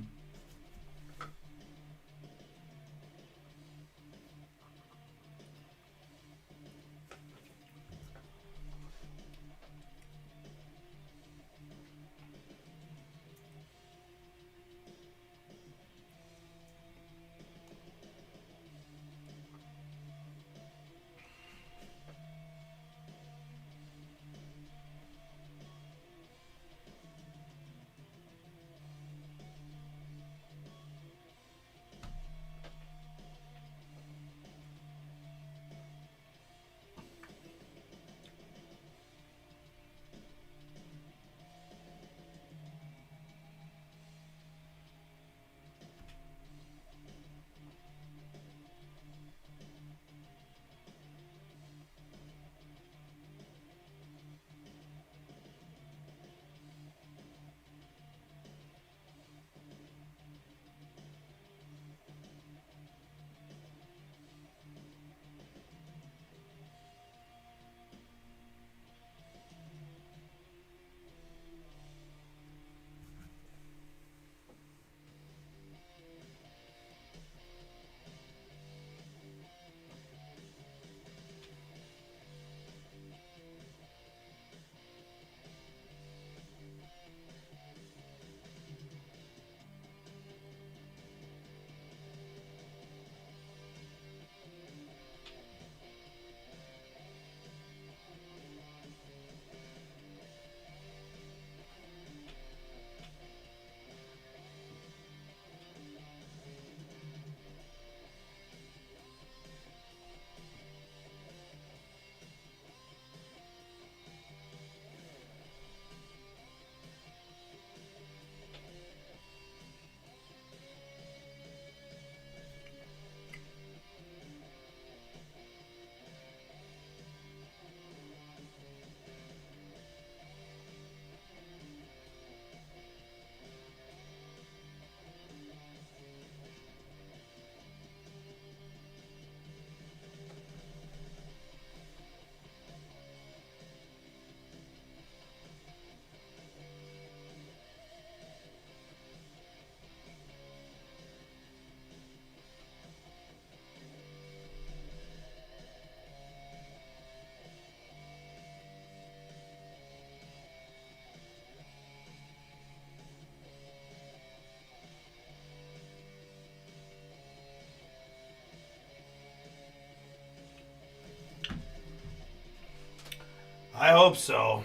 I hope so.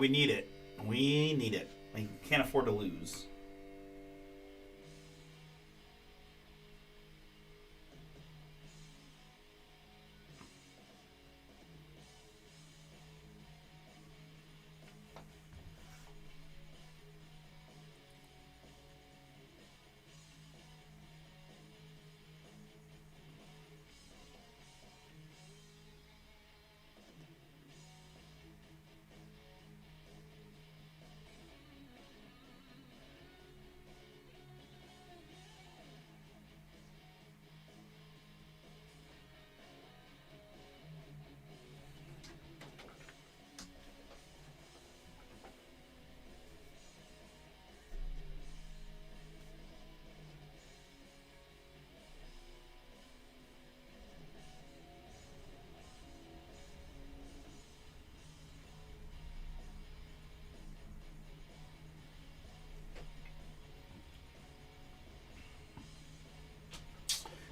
We need it. We need it. We can't afford to lose.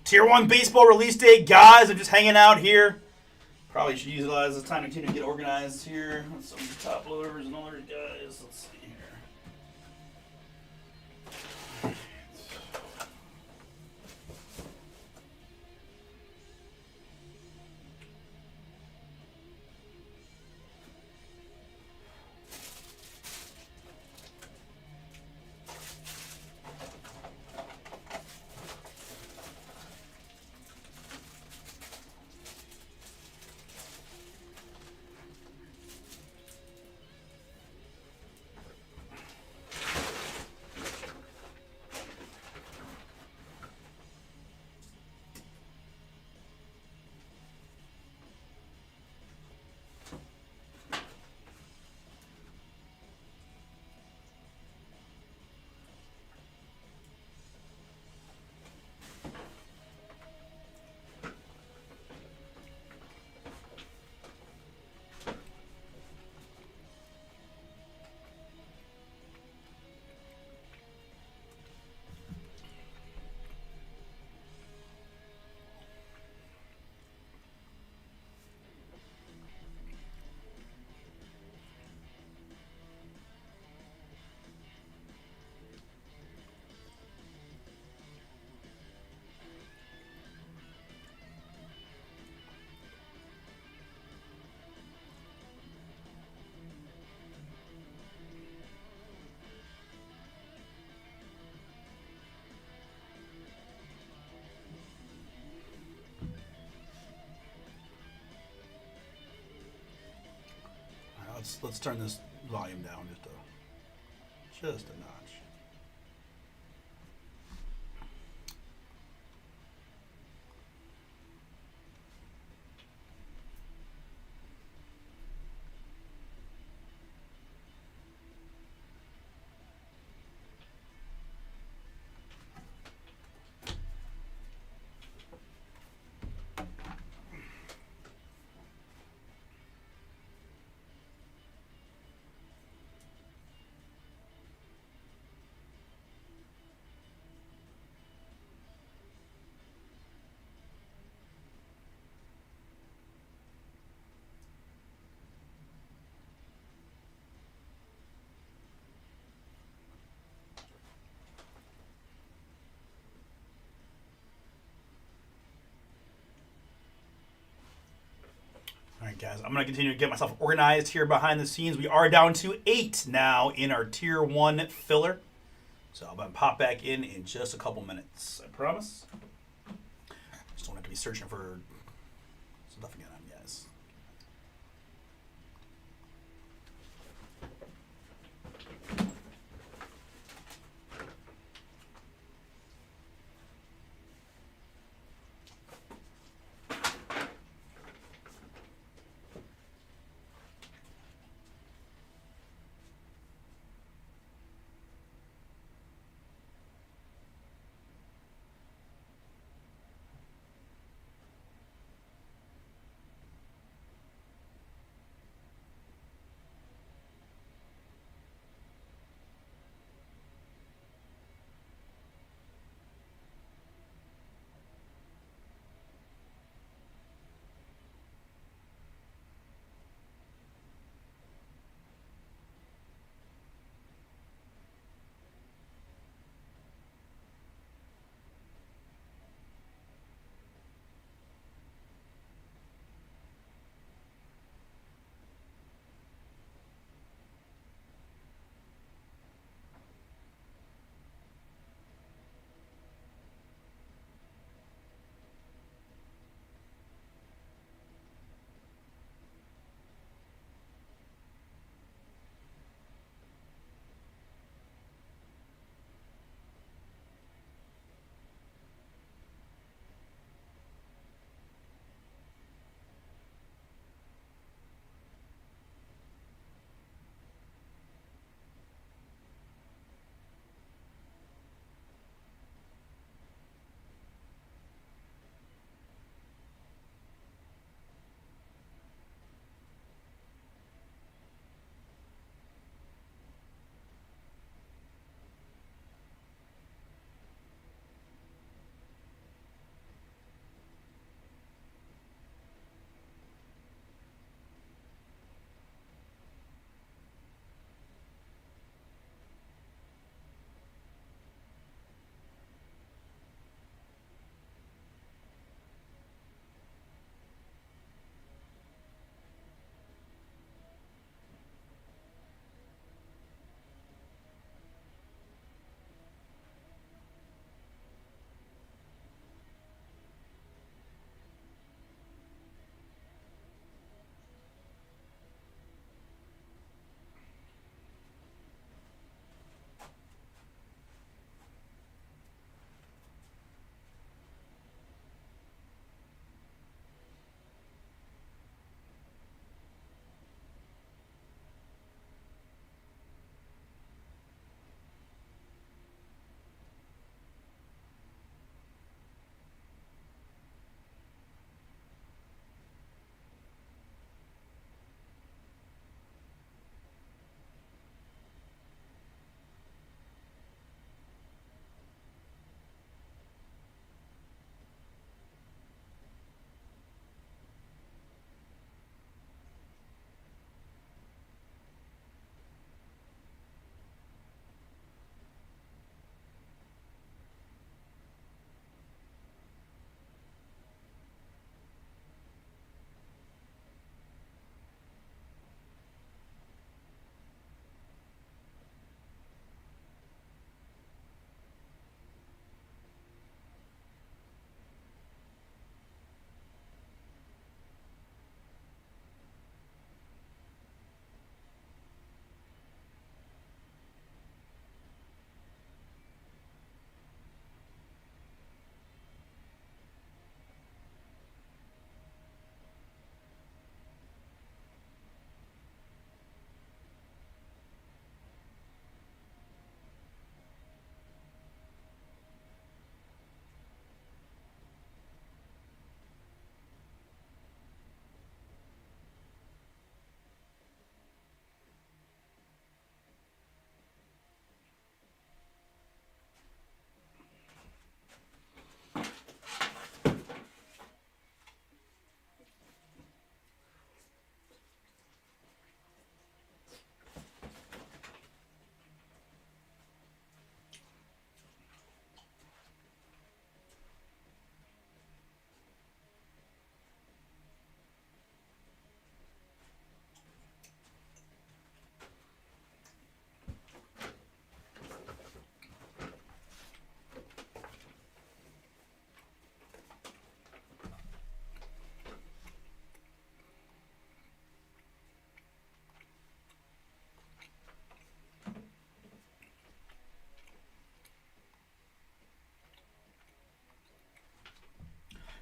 Tier 1 baseball release date, guys. I'm just hanging out here. Probably should utilize this time to continue to get organized here with some top loaders and other guys. Let's see here. let's turn this volume down just a notch. All right, guys, I'm going to continue to get myself organized here behind the scenes. We are down to 8 now in our Tier 1 filler. So I'm going to pop back in just a couple minutes. I promise. Just don't have to be searching for stuff again on you guys.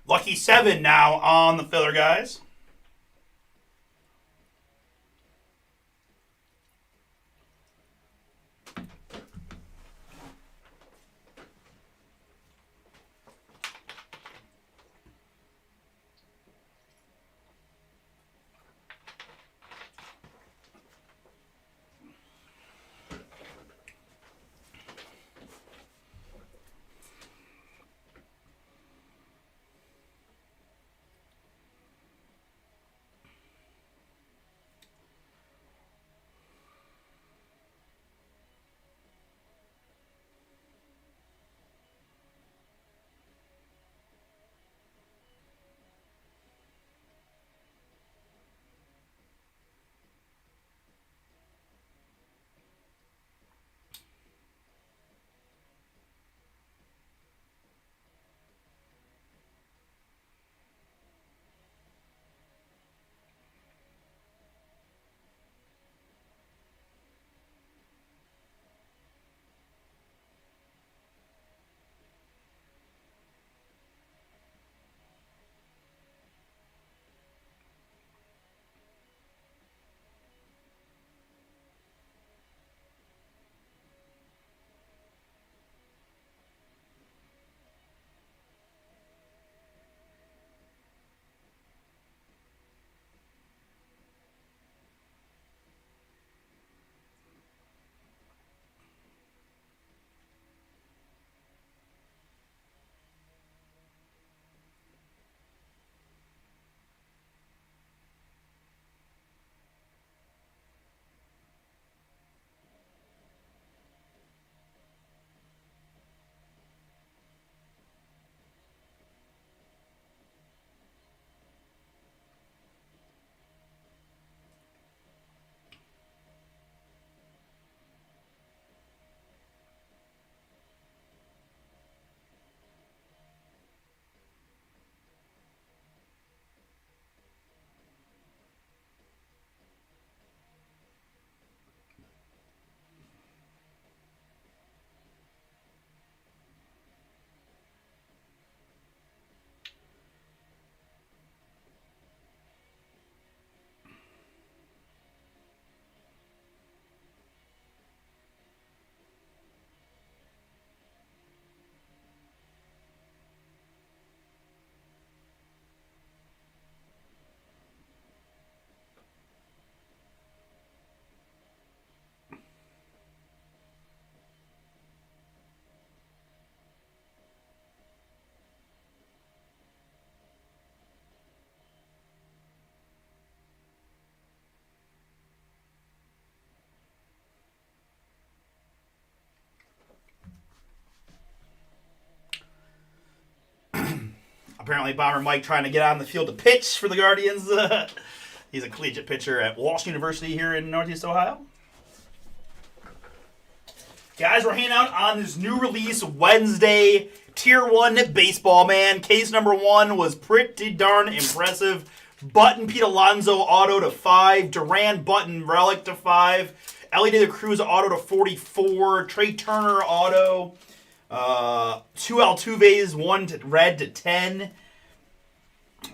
Lucky 7 now on the filler, guys. Apparently, Bomber Mike trying to get on the field to pitch for the Guardians. He's a collegiate pitcher at Walsh University here in Northeast Ohio. Guys, we're hanging out on this new release Wednesday Tier 1 Baseball, man. Case number 1 was pretty darn impressive. Button Pete Alonso auto to 5. Duran Button relic to 5. Ellie De La Cruz auto to 44. Trey Turner auto. 2 Altuve's, 1 red to 10.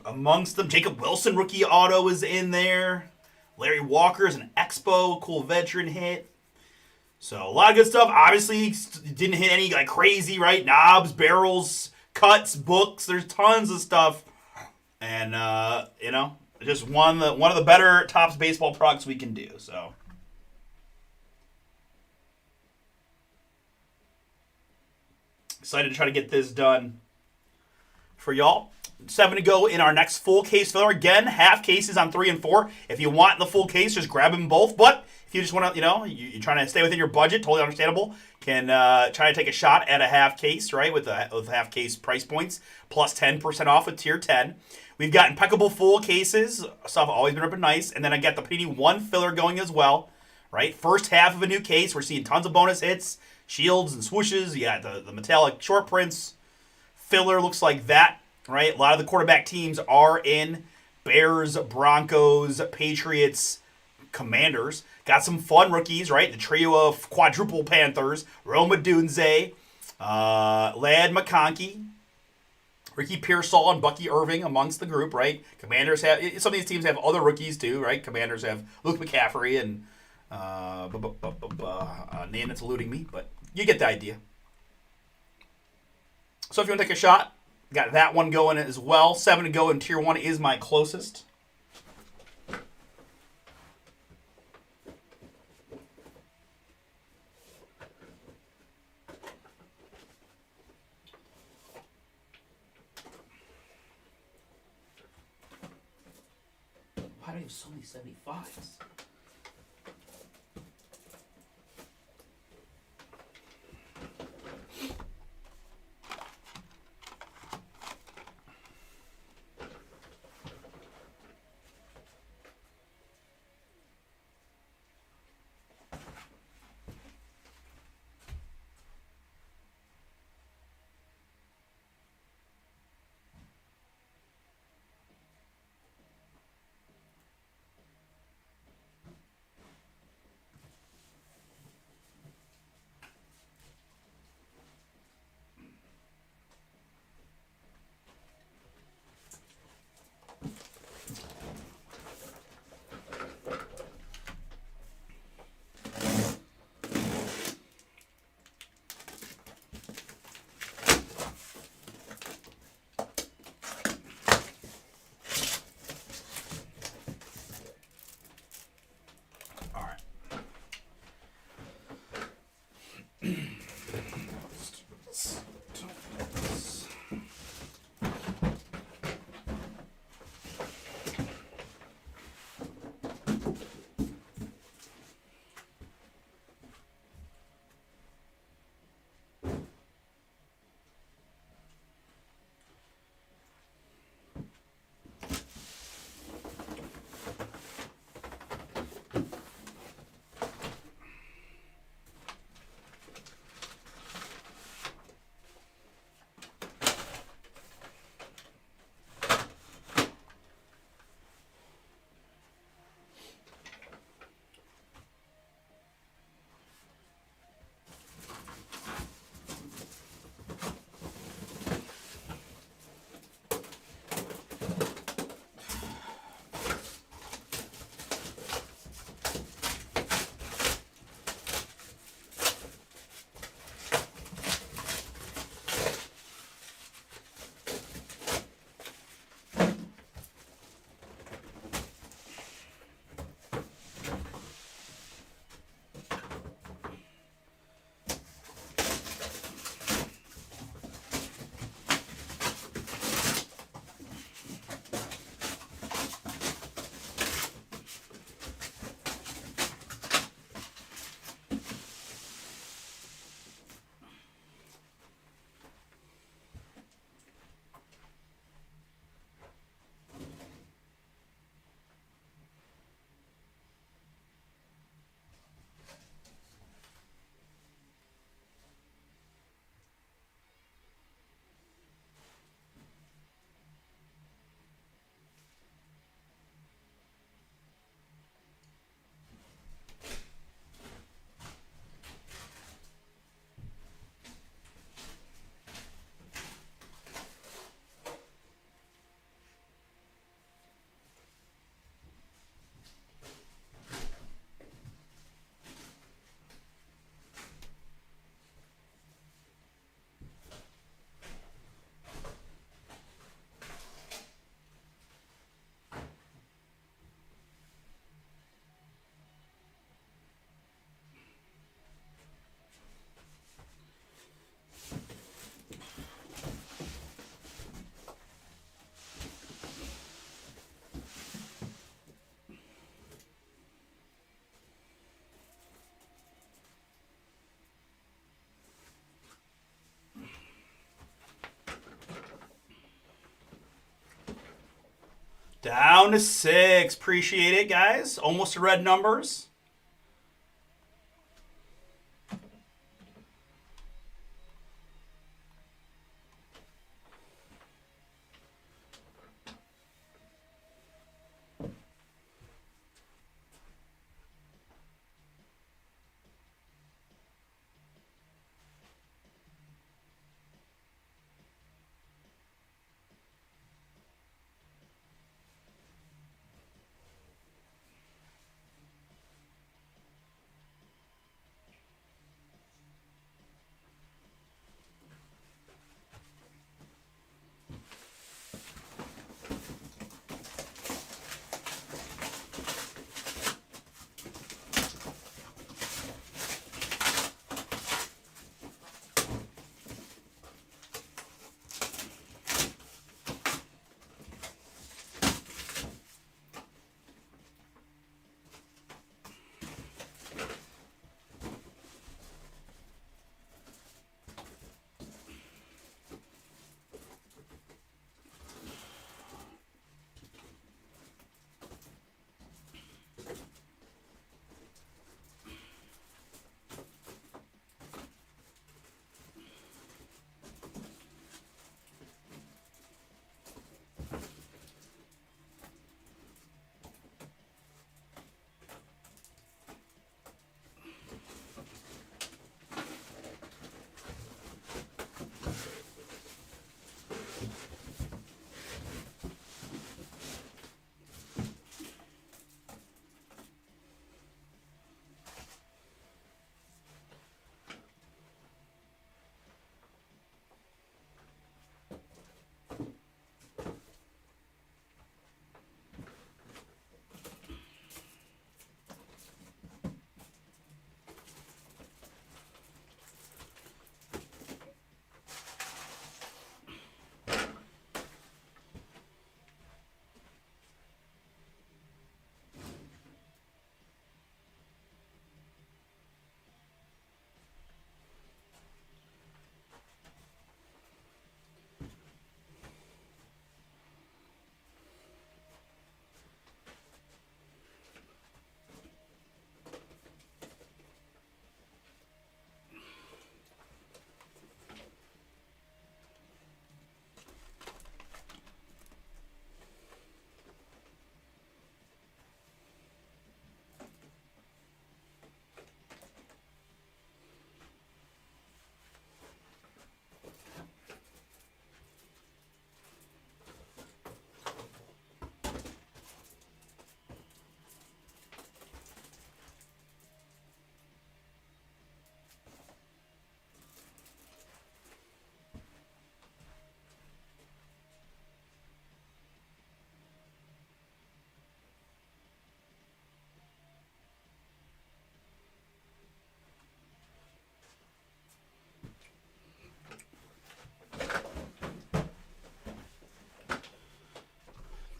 Amongst them, Jacob Wilson rookie auto is in there. Larry Walker's an Expo, cool veteran hit. So a lot of good stuff. Obviously, didn't hit any like crazy, right? Knobs, barrels, cuts, books. There's tons of stuff, and just one of the better Topps baseball products we can do. So excited to try to get this done for y'all. 7 to go in our next full case filler. Again, half cases on 3 and 4. If you want the full case, just grab them both. But if you just want to, you're trying to stay within your budget, totally understandable. Can try to take a shot at a half case, right, with half case price points, plus 10% off with tier 10. We've got impeccable full cases. Stuff always been up and nice. And then I got the Panini 1 filler going as well, right? First half of a new case. We're seeing tons of bonus hits, shields and swooshes. You got the metallic short prints. Filler looks like that. Right, a lot of the quarterback teams are in. Bears, Broncos, Patriots, Commanders. Got some fun rookies, right? The trio of quadruple Panthers. Rome Odunze, Ladd McConkey, Ricky Pearsall and Bucky Irving amongst the group, right? Commanders have some of these teams have other rookies too, right? Commanders have Luke McCaffrey and name that's eluding me, but you get the idea. So if you want to take a shot, got that one going as well. 7 to go in Tier 1 is my closest. Why do I have so many 75s? Down to 6. Appreciate it, guys. Almost to red numbers.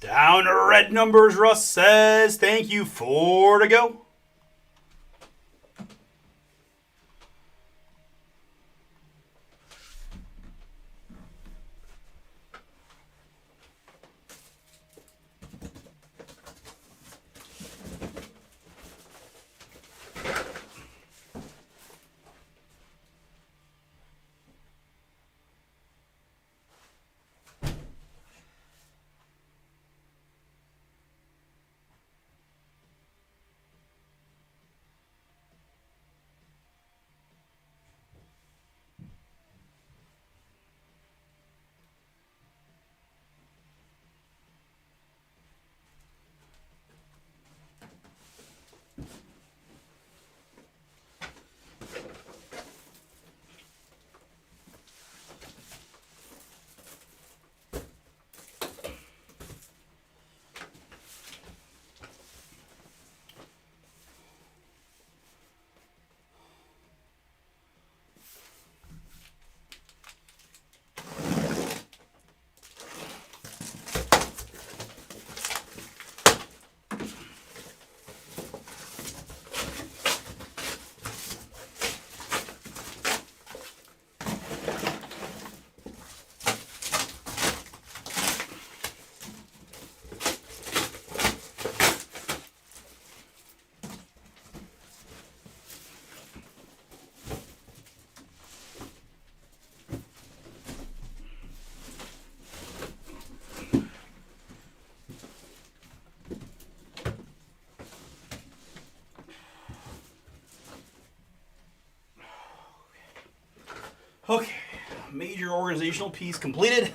Down to red numbers, Russ says. Thank you. 4 to go. Okay, major organizational piece completed.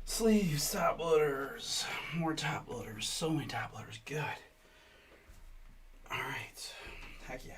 Sleeves, top loaders, more top loaders, so many top loaders, good. All right, heck yeah.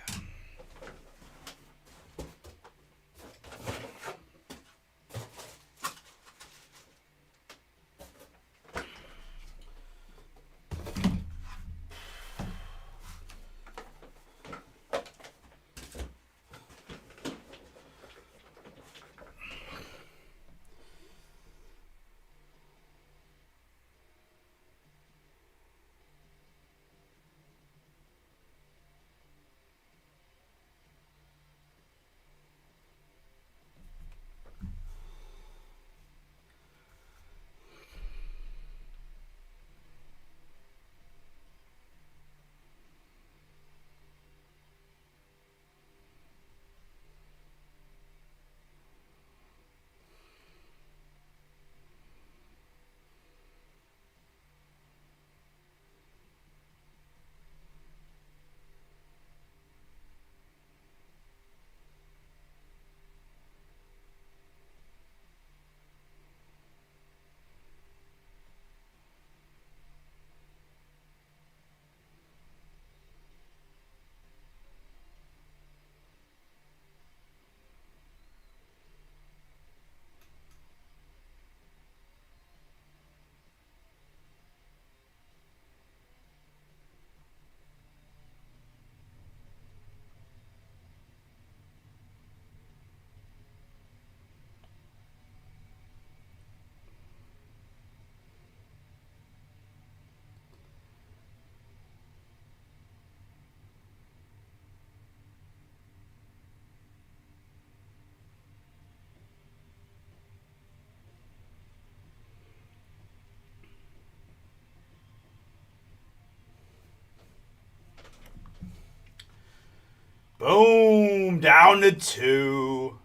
Boom, down to 2.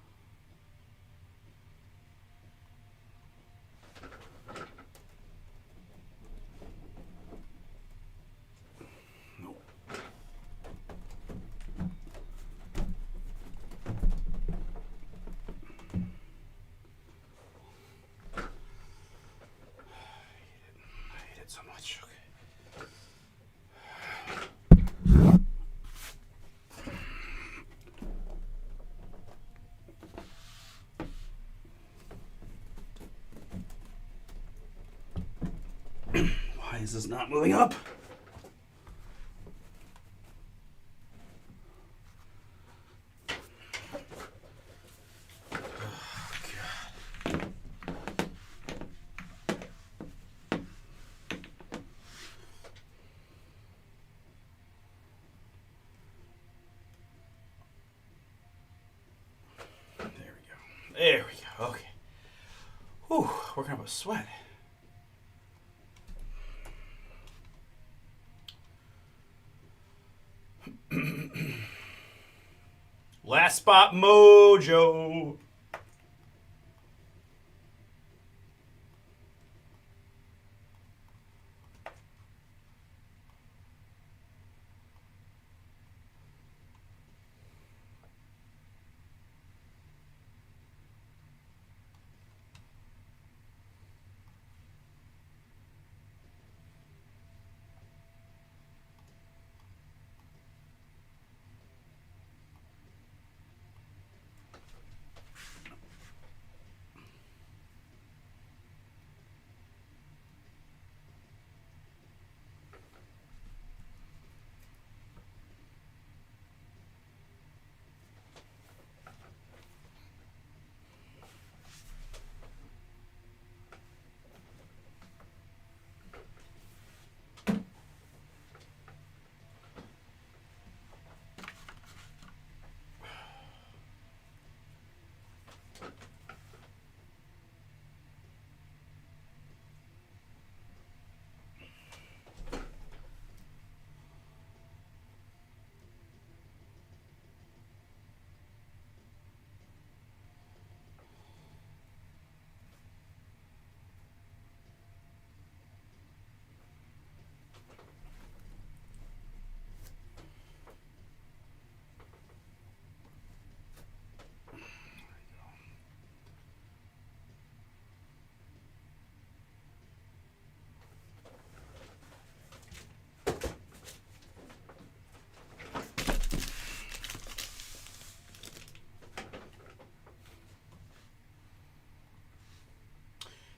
Nope. I hate it so much. Okay. Why is this not moving up? Oh, God. Whew, working up a sweat. Last spot mojo.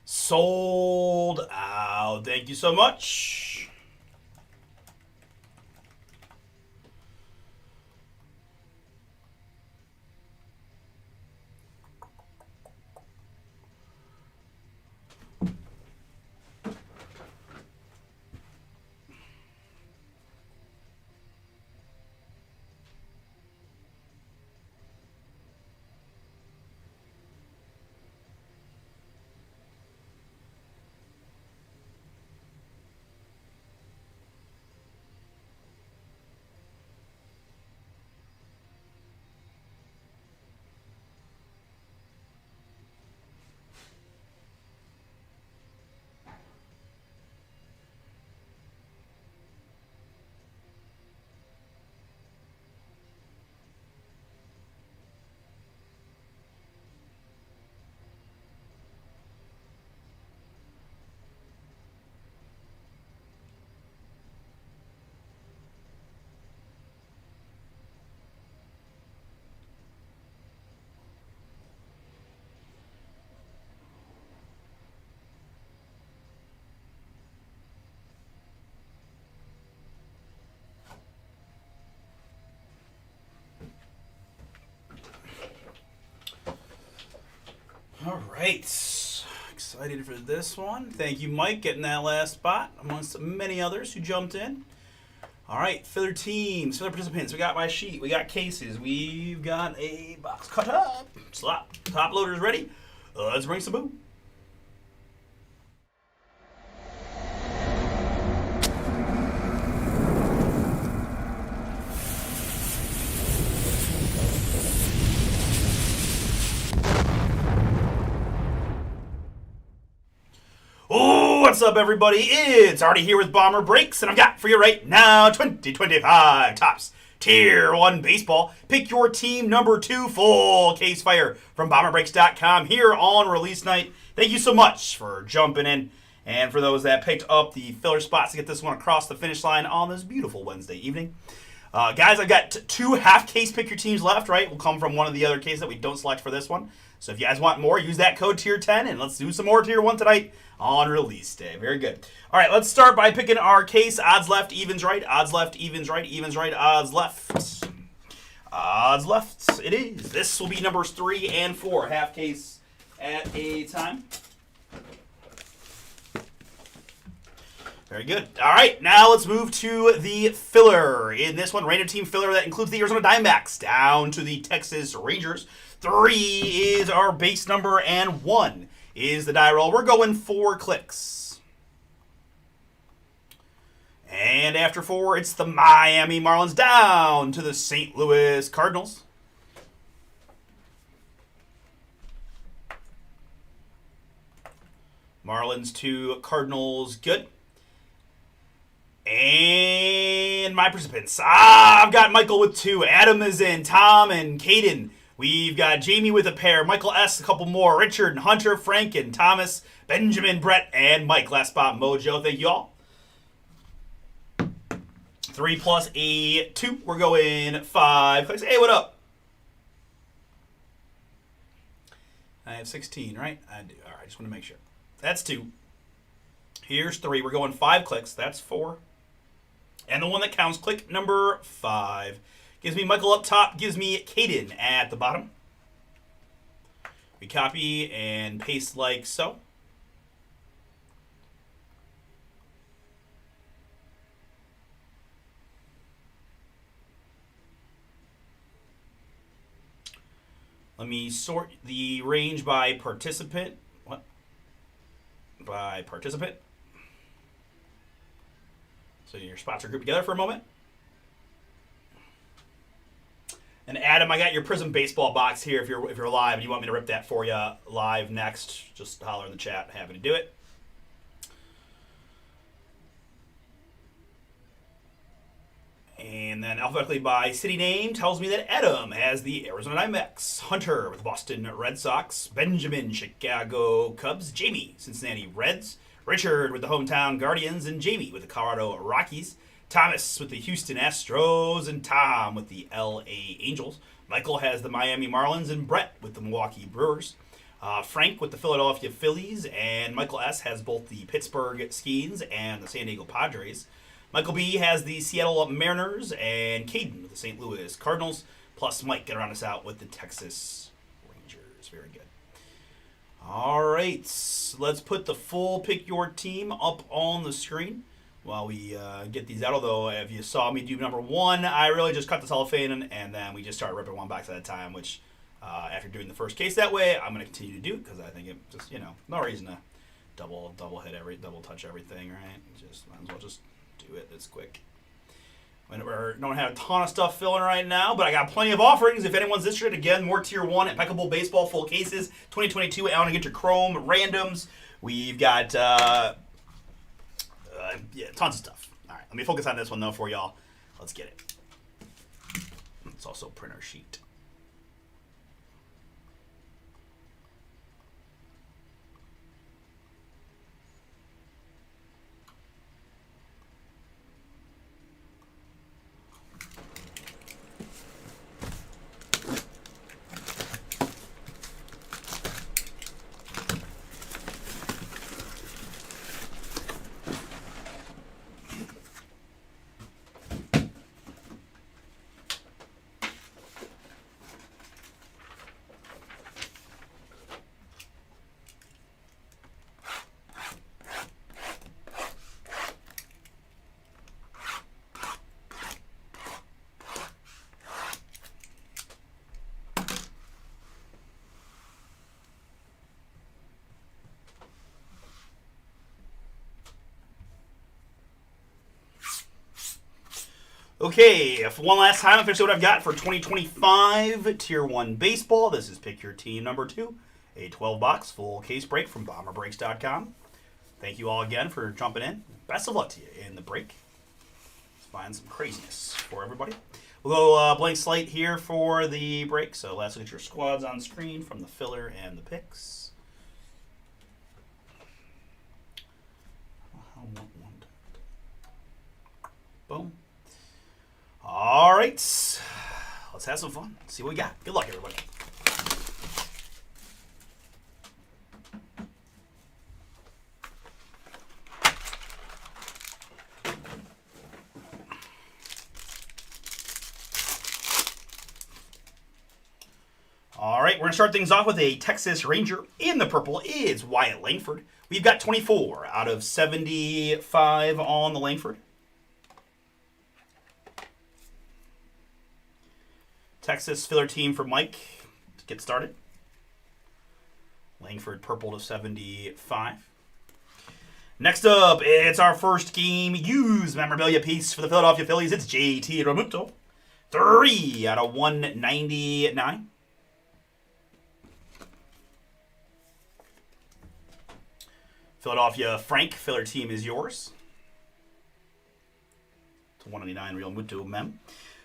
Sold out. Thank you so much. All right. Excited for this one. Thank you, Mike, getting that last spot amongst many others who jumped in. All right, filler teams, filler participants. We got my sheet. We got cases. We've got a box cut up. Slot. Top loaders ready. Let's bring some boom. Oh, what's up, everybody? It's Artie here with Bomber Breaks, and I've got for you right now 2025 Topps Tier 1 Baseball. Pick your team number 2 full case fire from BomberBreaks.com here on release night. Thank you so much for jumping in, and for those that picked up the filler spots to get this one across the finish line on this beautiful Wednesday evening. Guys, I've got 2 half-case pick your teams left, right? Will come from one of the other cases that we don't select for this one. So if you guys want more, use that code Tier 10, and let's do some more Tier 1 tonight on release day. Very good. All right, let's start by picking our case. Odds left, evens right. Odds left, evens right. Evens right, odds left. Odds left, it is. This will be numbers 3 and 4, half case at a time. Very good. All right, now let's move to the filler. In this one, random team filler that includes the Arizona Diamondbacks down to the Texas Rangers. 3 is our base number, and 1 is the die roll. We're going 4 clicks. And after 4, it's the Miami Marlins down to the St. Louis Cardinals. Marlins to Cardinals, good. And my participants. I've got Michael with 2. Adam is in. Tom and Caden. We've got Jamie with a pair. Michael S. a couple more. Richard and Hunter, Frank and Thomas, Benjamin, Brett, and Mike. Last spot, Mojo. Thank you all. 3 plus a 2. We're going 5 clicks. Hey, what up? I have 16, right? I do. All right, I just want to make sure. That's 2. Here's 3. We're going 5 clicks. That's 4. And the one that counts, click number 5. Gives me Michael up top, gives me Caden at the bottom. We copy and paste like so. Let me sort the range by participant. What? By participant. So your spots are grouped together for a moment. And Adam, I got your Prism baseball box here. If you're live and you want me to rip that for you live next, just holler in the chat. Happy to do it. And then alphabetically by city name tells me that Adam has the Arizona Diamondbacks, Hunter with Boston Red Sox, Benjamin, Chicago Cubs, Jamie, Cincinnati Reds, Richard with the hometown Guardians, and Jamie with the Colorado Rockies, Thomas with the Houston Astros, and Tom with the LA Angels. Michael has the Miami Marlins, and Brett with the Milwaukee Brewers. Frank with the Philadelphia Phillies, and Michael S. has both the Pittsburgh Skeens and the San Diego Padres. Michael B. has the Seattle Mariners, and Caden with the St. Louis Cardinals, plus Mike can round us out with the Texas Rangers. Very good. All right, let's put the full pick your team up on the screen while we get these out. Although, if you saw me do number 1, I really just cut the cellophane and then we just started ripping one box at a time, which after doing the first case that way, I'm going to continue to do because I think it just, no reason to double touch everything, right? Just might as well just do it. It's quick. We don't have a ton of stuff filling right now, but I got plenty of offerings. If anyone's interested, again, more Tier 1 Impeccable Baseball full cases, 2022 Allen and Get Your Chrome randoms. We've got tons of stuff. All right, let me focus on this one, though, for y'all. Let's get it. It's also a printer sheet. Okay, for one last time, officially what I've got for 2025 Tier 1 Baseball. This is Pick Your Team number 2, a 12-box full case break from BomberBreaks.com. Thank you all again for jumping in. Best of luck to you in the break. Let's find some craziness for everybody. We'll go blank slate here for the break. So let's look at your squads on screen from the filler and the picks. Boom. All right, let's have some fun. See what we got. Good luck, everybody. All right, we're going to start things off with a Texas Ranger. In the purple is Wyatt Langford. We've got 24 out of 75 on the Langford. Texas filler team for Mike to get started. Langford purple to 75. Next up, it's our first game used memorabilia piece for the Philadelphia Phillies. It's JT Realmuto. 3 out of 199. Philadelphia Frank, filler team is yours. It's a 199 Realmuto mem.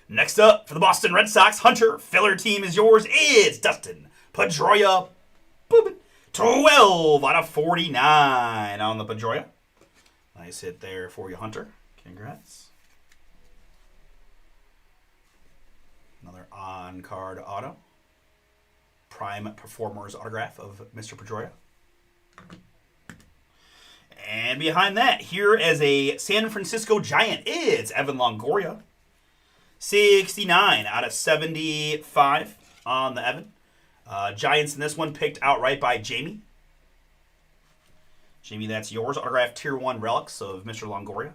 Next up, for the Boston Red Sox, Hunter, filler team is yours. It's Dustin Pedroia. Boop. 12 out of 49 on the Pedroia. Nice hit there for you, Hunter. Congrats. Another on-card auto. Prime Performers autograph of Mr. Pedroia. And behind that, here as a San Francisco Giant, it's Evan Longoria. 69 out of 75 on the Evan. Giants in this one picked outright by Jamie. Jamie, that's yours. Autographed Tier 1 relics of Mr. Longoria.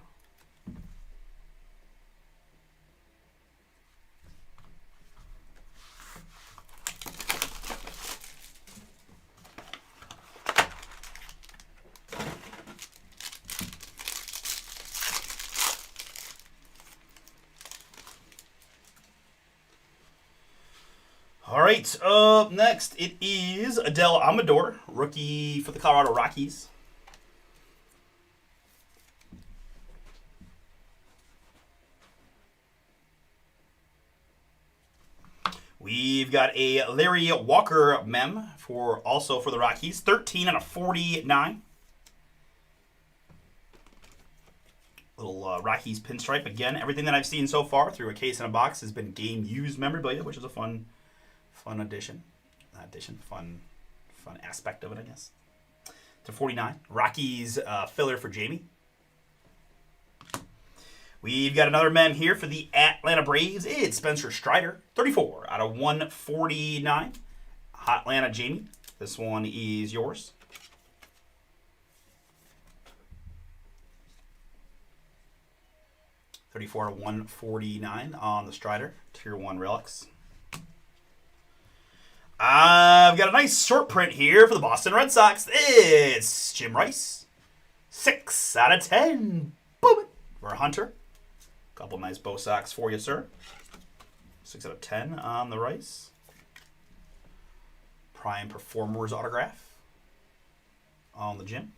All right, up next, it is Adele Amador, rookie for the Colorado Rockies. We've got a Larry Walker mem also for the Rockies, 13 out of 49. Little Rockies pinstripe. Again, everything that I've seen so far through a case and a box has been game-used memorabilia, which is a fun addition. Not addition, fun aspect of it, I guess. To 49. Rockies filler for Jamie. We've got another mem here for the Atlanta Braves. It's Spencer Strider. 34 out of 149. Atlanta Jamie. This one is yours. $34 out of 149 on the Strider. Tier 1 relics. I've got a nice short print here for the Boston Red Sox. It's Jim Rice. 6 out of 10. Boom. For Hunter. Couple nice Bo Sox for you, sir. 6 out of 10 on the Rice. Prime Performers autograph on the Jim.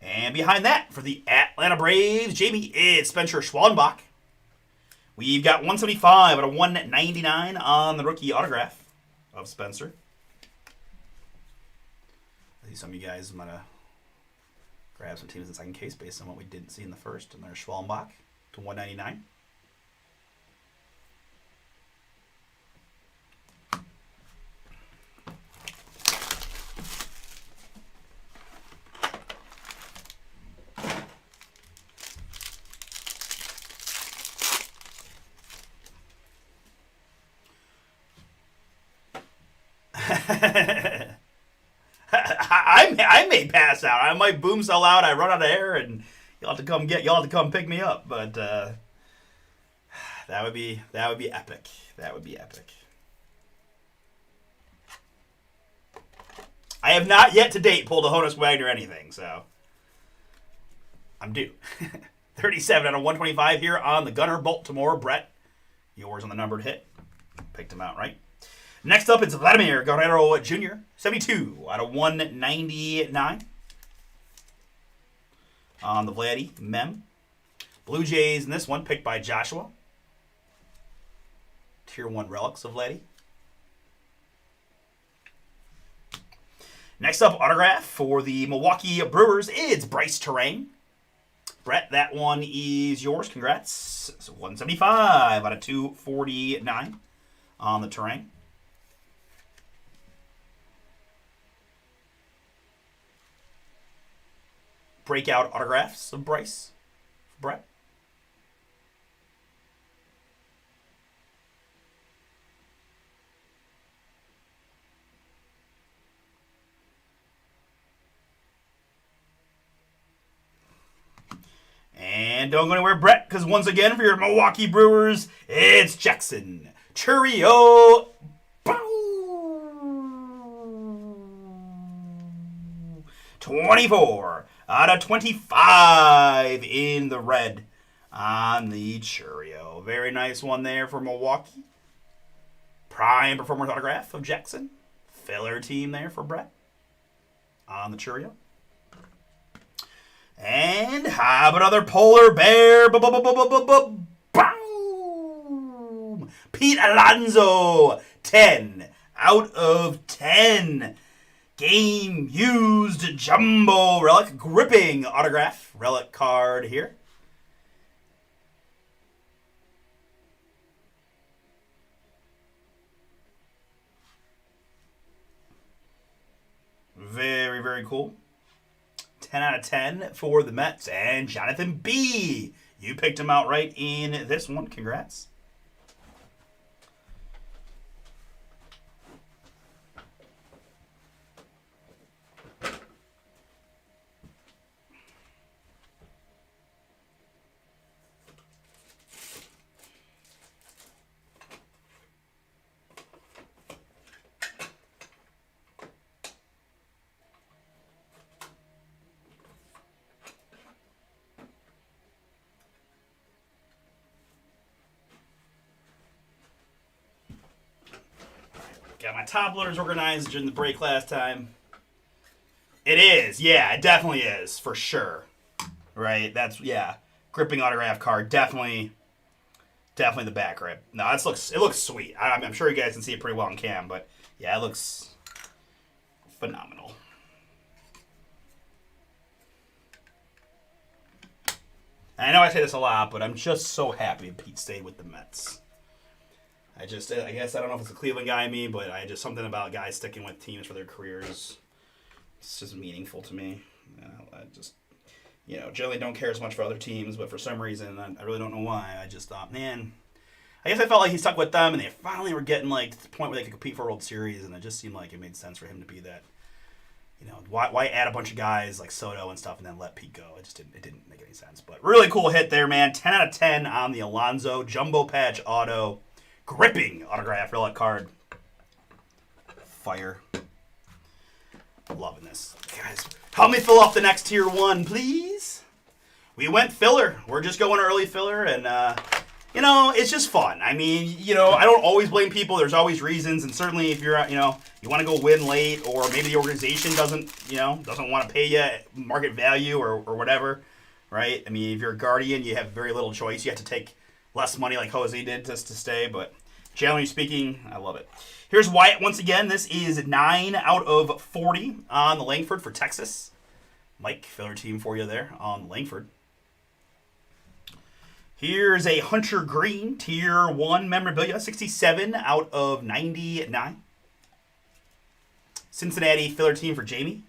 And behind that, for the Atlanta Braves, Jamie, it's Spencer Schwallenbach. We've got 175 out of 199 on the rookie autograph of Spencer. I think some of you guys might have grabbed some teams in the second case based on what we didn't see in the first. And there's Schwallenbach to 199. I may pass out. I might boom so loud I run out of air, and you'll have to come pick me up. But that would be epic. That would be epic. I have not yet to date pulled a Honus Wagner or anything, so I'm due. 37 out of 125 here on the Gunner Baltimore. Brett, yours on the numbered hit. Picked him out right. Next up, it's Vladimir Guerrero Jr., 72 out of 199 on the Vladdy mem. Blue Jays in this one, picked by Joshua. Tier 1 relics of Vladdy. Next up, autograph for the Milwaukee Brewers. It's Bryce Terang. Brett, that one is yours. Congrats. So 175 out of 249 on the Terang. Breakout autographs of Bryce. Brett. And don't go anywhere, Brett, because once again, for your Milwaukee Brewers, it's Jackson Chourio. Boom! 24 out of 25 in the red on the Churio. Very nice one there for Milwaukee. Prime Performance autograph of Jackson. Filler team there for Brett on the Churio. And how about another polar bear? Boom! Pete Alonso. 10 out of 10. Game used jumbo relic gripping autograph relic card here. Very, very cool. 10 out of 10 for the Mets. And Jonathan B. You picked him out right in this one. Congrats. Got my top loaders organized during the break last time. It is. Yeah, it definitely is. For sure. Right? That's, yeah. Gripping autograph card. Definitely the back grip. No, it looks sweet. I'm sure you guys can see it pretty well on cam, but yeah, it looks phenomenal. I know I say this a lot, but I'm just so happy Pete stayed with the Mets. I guess, I don't know if it's a Cleveland guy in me, but something about guys sticking with teams for their careers, it's just meaningful to me. I just, generally don't care as much for other teams, but for some reason, I really don't know why. I just thought, man, I guess I felt like he stuck with them, and they finally were getting, to the point where they could compete for a World Series, and it just seemed like it made sense for him to be that, why add a bunch of guys like Soto and stuff and then let Pete go? It didn't make any sense. But really cool hit there, man. 10 out of 10 on the Alonso Jumbo Patch Auto. Gripping autograph relic card. Fire. Loving this. Guys, help me fill off the next tier 1, please. We went filler. We're just going early filler, and, it's just fun. I mean, I don't always blame people. There's always reasons, and certainly if you're, you want to go win late, or maybe the organization doesn't want to pay you market value or whatever, right? I mean, if you're a Guardian, you have very little choice. You have to take less money like Jose did just to stay, but generally speaking, I love it. Here's Wyatt once again. This is 9 out of 40 on the Langford for Texas. Mike, filler team for you there on Langford. Here's a Hunter Green Tier 1 memorabilia, 67 out of 99. Cincinnati filler team for Jamie.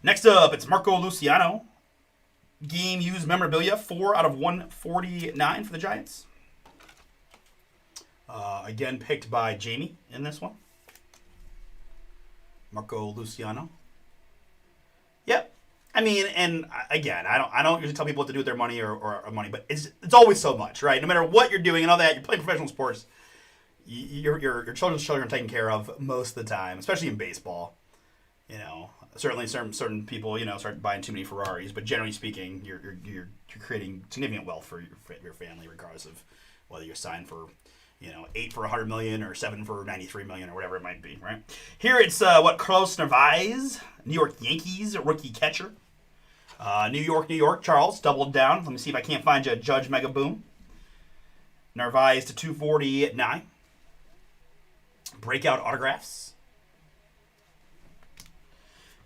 Next up, it's Marco Luciano. Game used memorabilia, 4 out of 149 for the Giants. Again, picked by Jamie in this one. Marco Luciano. Yep. I mean, and again, I don't usually tell people what to do with their money or money, but it's always so much, right? No matter what you're doing and all that, you're playing professional sports. Your children's children are taken care of most of the time, especially in baseball. Certainly certain people, start buying too many Ferraris, but generally speaking, you're creating significant wealth for your family, regardless of whether you're signed for, 8 for $100 million or 7 for $93 million or whatever it might be, right? Here it's Carlos Narvaez, New York Yankees rookie catcher. New York, Charles doubled down. Let me see if I can't find you a Judge Mega Boom. Narvaez to 249. Breakout autographs.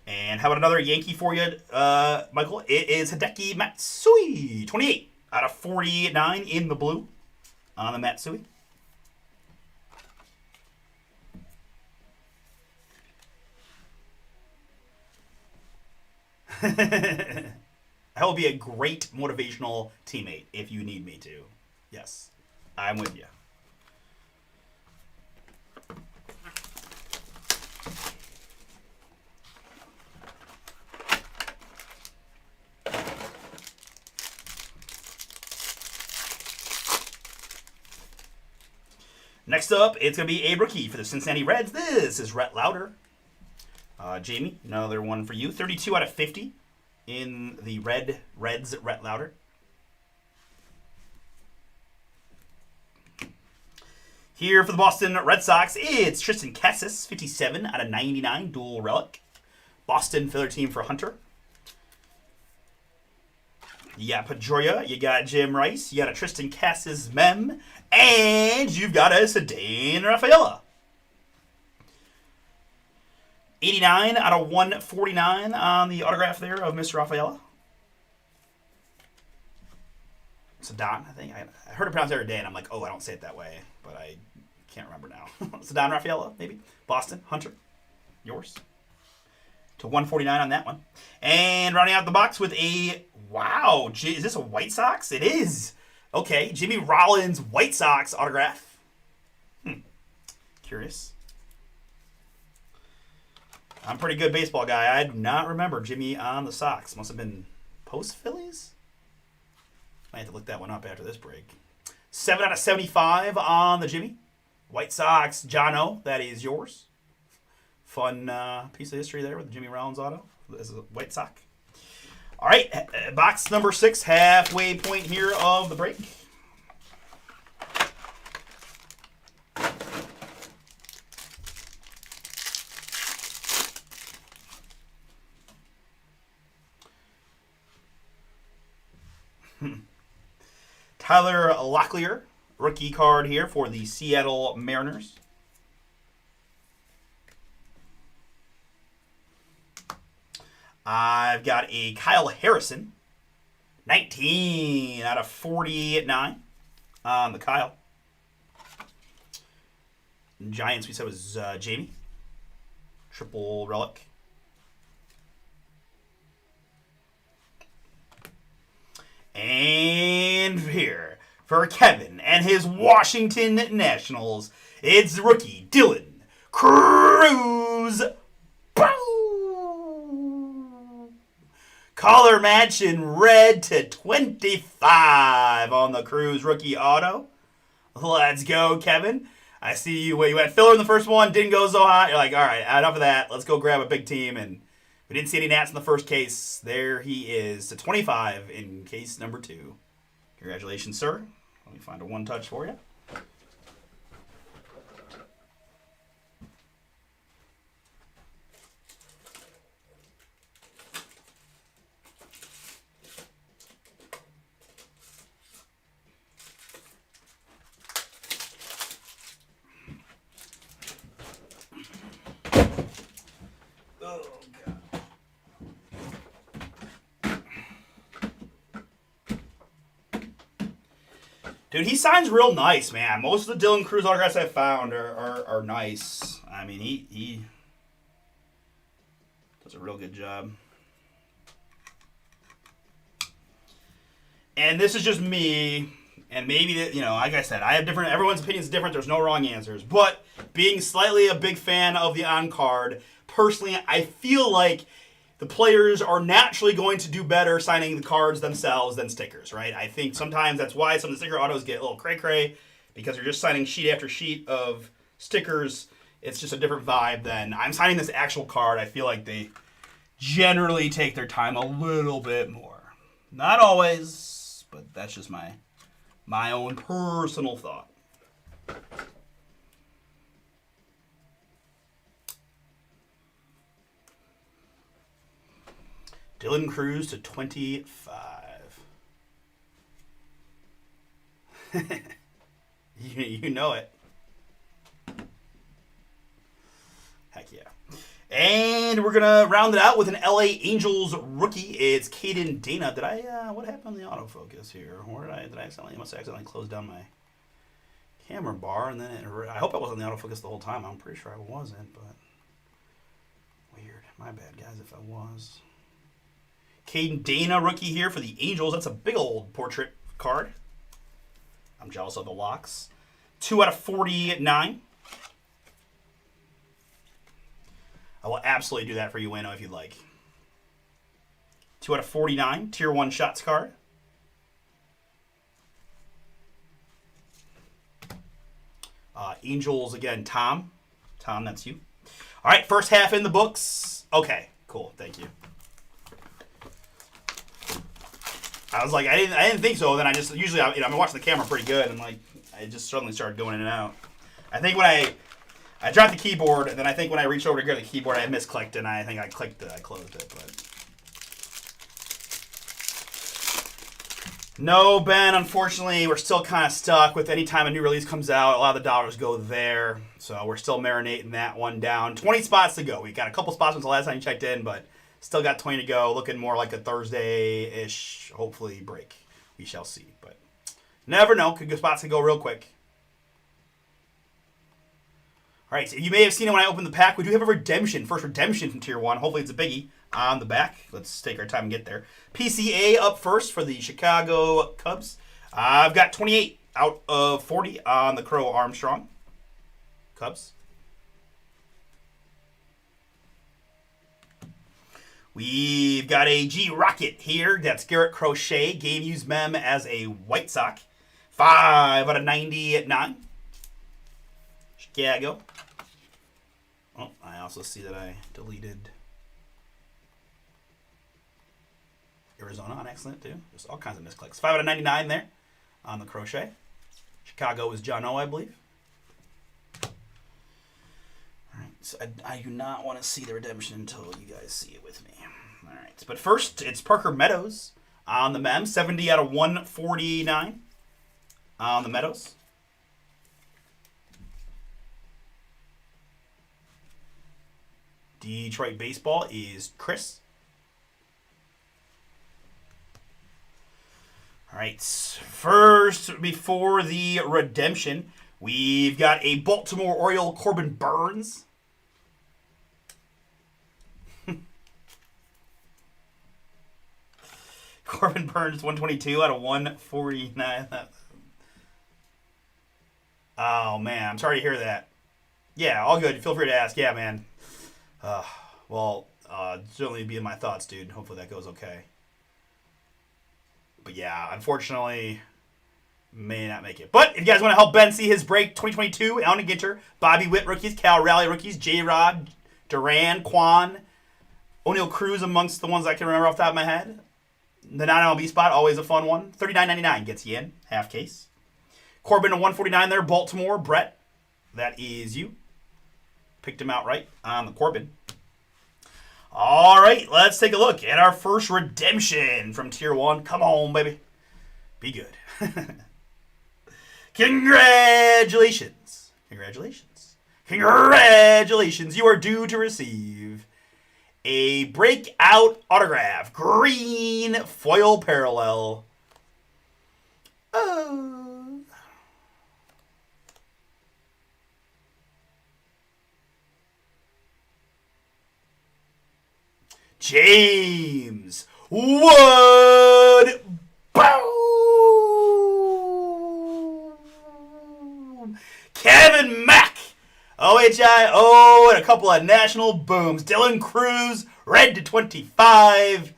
And how about another Yankee for you, Michael? It is Hideki Matsui. 28 out of 49 in the blue on the Matsui. I will be a great motivational teammate if you need me to. Yes, I'm with you. Next up, it's going to be a rookie for the Cincinnati Reds. This is Rhett Lauder. Jamie, another one for you. 32 out of 50 in the Reds, Rhett Lauder. Here for the Boston Red Sox, it's Tristan Cassis, 57 out of 99, dual relic. Boston filler team for Hunter. You got Pedroia, you got Jim Rice, you got a Tristan Cassis mem, and you've got a Ceddanne Rafaela. 89 out of 149 on the autograph there of Mr. Rafaela. Ceddanne, I think. I heard it pronounced every day, and I'm like, oh, I don't say it that way, but I can't remember now. Ceddanne Rafaela, maybe. Boston, Hunter, yours. To 149 on that one. And rounding out the box with a, wow, is this a White Sox? It is. Okay, Jimmy Rollins White Sox autograph. Curious. I'm a pretty good baseball guy. I do not remember Jimmy on the Sox. Must have been post-Phillies? I have to look that one up after this break. 7 out of 75 on the Jimmy. White Sox, John O. That is yours. Fun piece of history there with the Jimmy Rollins auto. This is a White Sox. All right, box number 6, halfway point here of the break. Tyler Locklear, rookie card here for the Seattle Mariners. I've got a Kyle Harrison, 19 out of 49 on the Kyle. Giants, we said, was Jamie. Triple relic. And here, for Kevin and his Washington Nationals, it's rookie Dylan Cruz. Color match in red to 25 on the Cruz rookie auto. Let's go, Kevin. I see you. You went filler in the first one, didn't go so hot. You're like, all right, enough of that. Let's go grab a big team. And we didn't see any Nats in the first case. There he is to 25 in case number 2. Congratulations, sir. Let me find a one touch for you. Oh, God. Dude, he signs real nice, man. Most of the Dylan Cruz autographs I've found are nice. I mean, he does a real good job. And this is just me, and maybe, like I said, I have different, everyone's opinion is different. There's no wrong answers. But being slightly a big fan of the on-card, personally, I feel like the players are naturally going to do better signing the cards themselves than stickers, right? I think sometimes that's why some of the sticker autos get a little cray-cray, because you're just signing sheet after sheet of stickers. It's just a different vibe than I'm signing this actual card. I feel like they generally take their time a little bit more. Not always, but that's just my own personal thought. Dylan Cruz to 25. you know it. Heck yeah. And we're going to round it out with an LA Angels rookie. It's Caden Dana. Did I, what happened on the autofocus here? Or I must have accidentally closed down my camera bar. And then I hope I was on the autofocus the whole time. I'm pretty sure I wasn't, but weird. My bad, guys, if I was. Caden Dana, rookie here for the Angels. That's a big old portrait card. I'm jealous of the locks. 2 out of 49. I will absolutely do that for you, Wayno, if you'd like. 2 out of 49. Tier 1 shots card. Angels, again, Tom. Tom, that's you. All right, first half in the books. Okay, cool. Thank you. I was like, I didn't think so. Then I just usually, I'm watching the camera pretty good, and like, I just suddenly started going in and out. I think when I dropped the keyboard, and then I think when I reached over to grab the keyboard, I had misclicked, and I think I clicked it. I closed it, but no, Ben. Unfortunately, we're still kind of stuck with any time a new release comes out. A lot of the dollars go there, so we're still marinating that one down. 20 spots to go. We got a couple spots since the last time you checked in, but still got 20 to go. Looking more like a Thursday-ish, hopefully, break. We shall see, but never know. Could go spots to go real quick. All right, so you may have seen it when I opened the pack. We do have a redemption, first redemption from Tier 1. Hopefully it's a biggie on the back. Let's take our time and get there. PCA up first for the Chicago Cubs. I've got 28 out of 40 on the Crow Armstrong Cubs. We've got a G Rocket here. That's Garrett Crochet. Game used mem as a White Sox. 5 out of 99. Chicago. Oh, I also see that I deleted Arizona on accident too. There's all kinds of misclicks. 5 out of 99 there on the Crochet. Chicago is John O, I believe. All right, so I do not want to see the redemption until you guys see it with me. All right, but first it's Parker Meadows on the mem. 70 out of 149 on the Meadows. Detroit Baseball is Chris. All right, first, before the redemption, we've got a Baltimore Oriole, Corbin Burns. Corbin Burns, 122 out of 149. Oh, man, I'm sorry to hear that. Yeah, all good. Feel free to ask. Yeah, man. Certainly be in my thoughts, dude. Hopefully that goes okay. But yeah, unfortunately, may not make it. But if you guys want to help Ben see his break, 2022, Alan Ginter, Bobby Witt rookies, Cal Raleigh rookies, J-Rod, Duran, Quan, O'Neal Cruz amongst the ones I can remember off the top of my head. The non-MLB spot, always a fun one. $39.99 gets you in, half case. Corbin to 149 there, Baltimore, Brett, that is you. Picked him out right on the Corbin. All right, let's take a look at our first redemption from Tier 1. Come on, baby. Be good. Congratulations. Congratulations. Congratulations. You are due to receive a breakout autograph. Green foil parallel. Oh. James Wood. Boom. Kevin Mack. OHIO and a couple of national booms. Dylan Cruz, red to 25.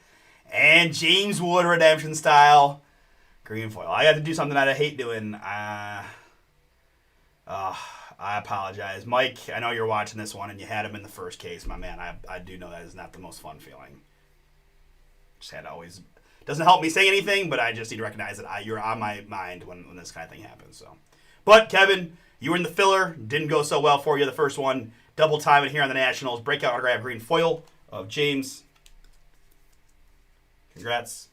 And James Wood, redemption style. Green foil. I got to do something that I hate doing. I apologize. Mike, I know you're watching this one and you had him in the first case. My man, I do know that is not the most fun feeling. Just had to always... Doesn't help me say anything, but I just need to recognize that you're on my mind when this kind of thing happens. So, but Kevin, you were in the filler. Didn't go so well for you the first one. Double time it here on the Nationals. Breakout autograph green foil of James. Congrats.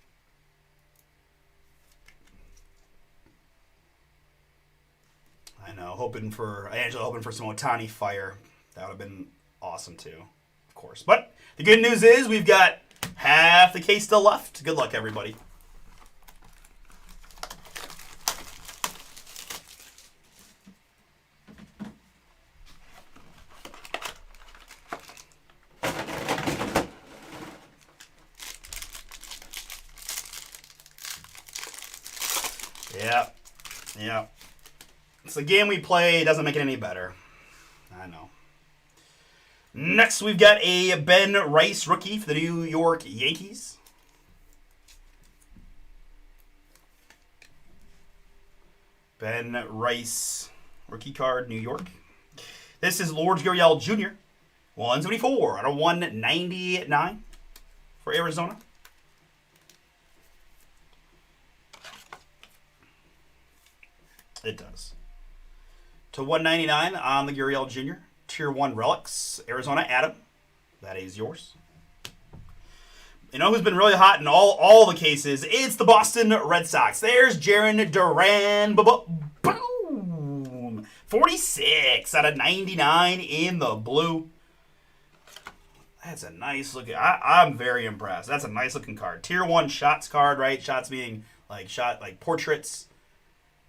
I know, Angela hoping for some Ohtani fire. That would have been awesome too, of course. But the good news is we've got half the case still left. Good luck, everybody. Yeah. It's the game we play. It doesn't make it any better. I know. Next, we've got a Ben Rice rookie for the New York Yankees. Ben Rice Rookie card, New York. This is Lord Gurriel Jr. 174 out of 199 for Arizona. It does. To 199 on the Gurriel Jr. Tier 1 Relics, Arizona, Adam. That is yours. You know who's been really hot in all the cases? It's the Boston Red Sox. There's Jarren Duran. Boom! 46 out of 99 in the blue. That's a nice looking. I'm very impressed. That's a nice looking card. Tier 1 shots card, right? Shots being like portraits.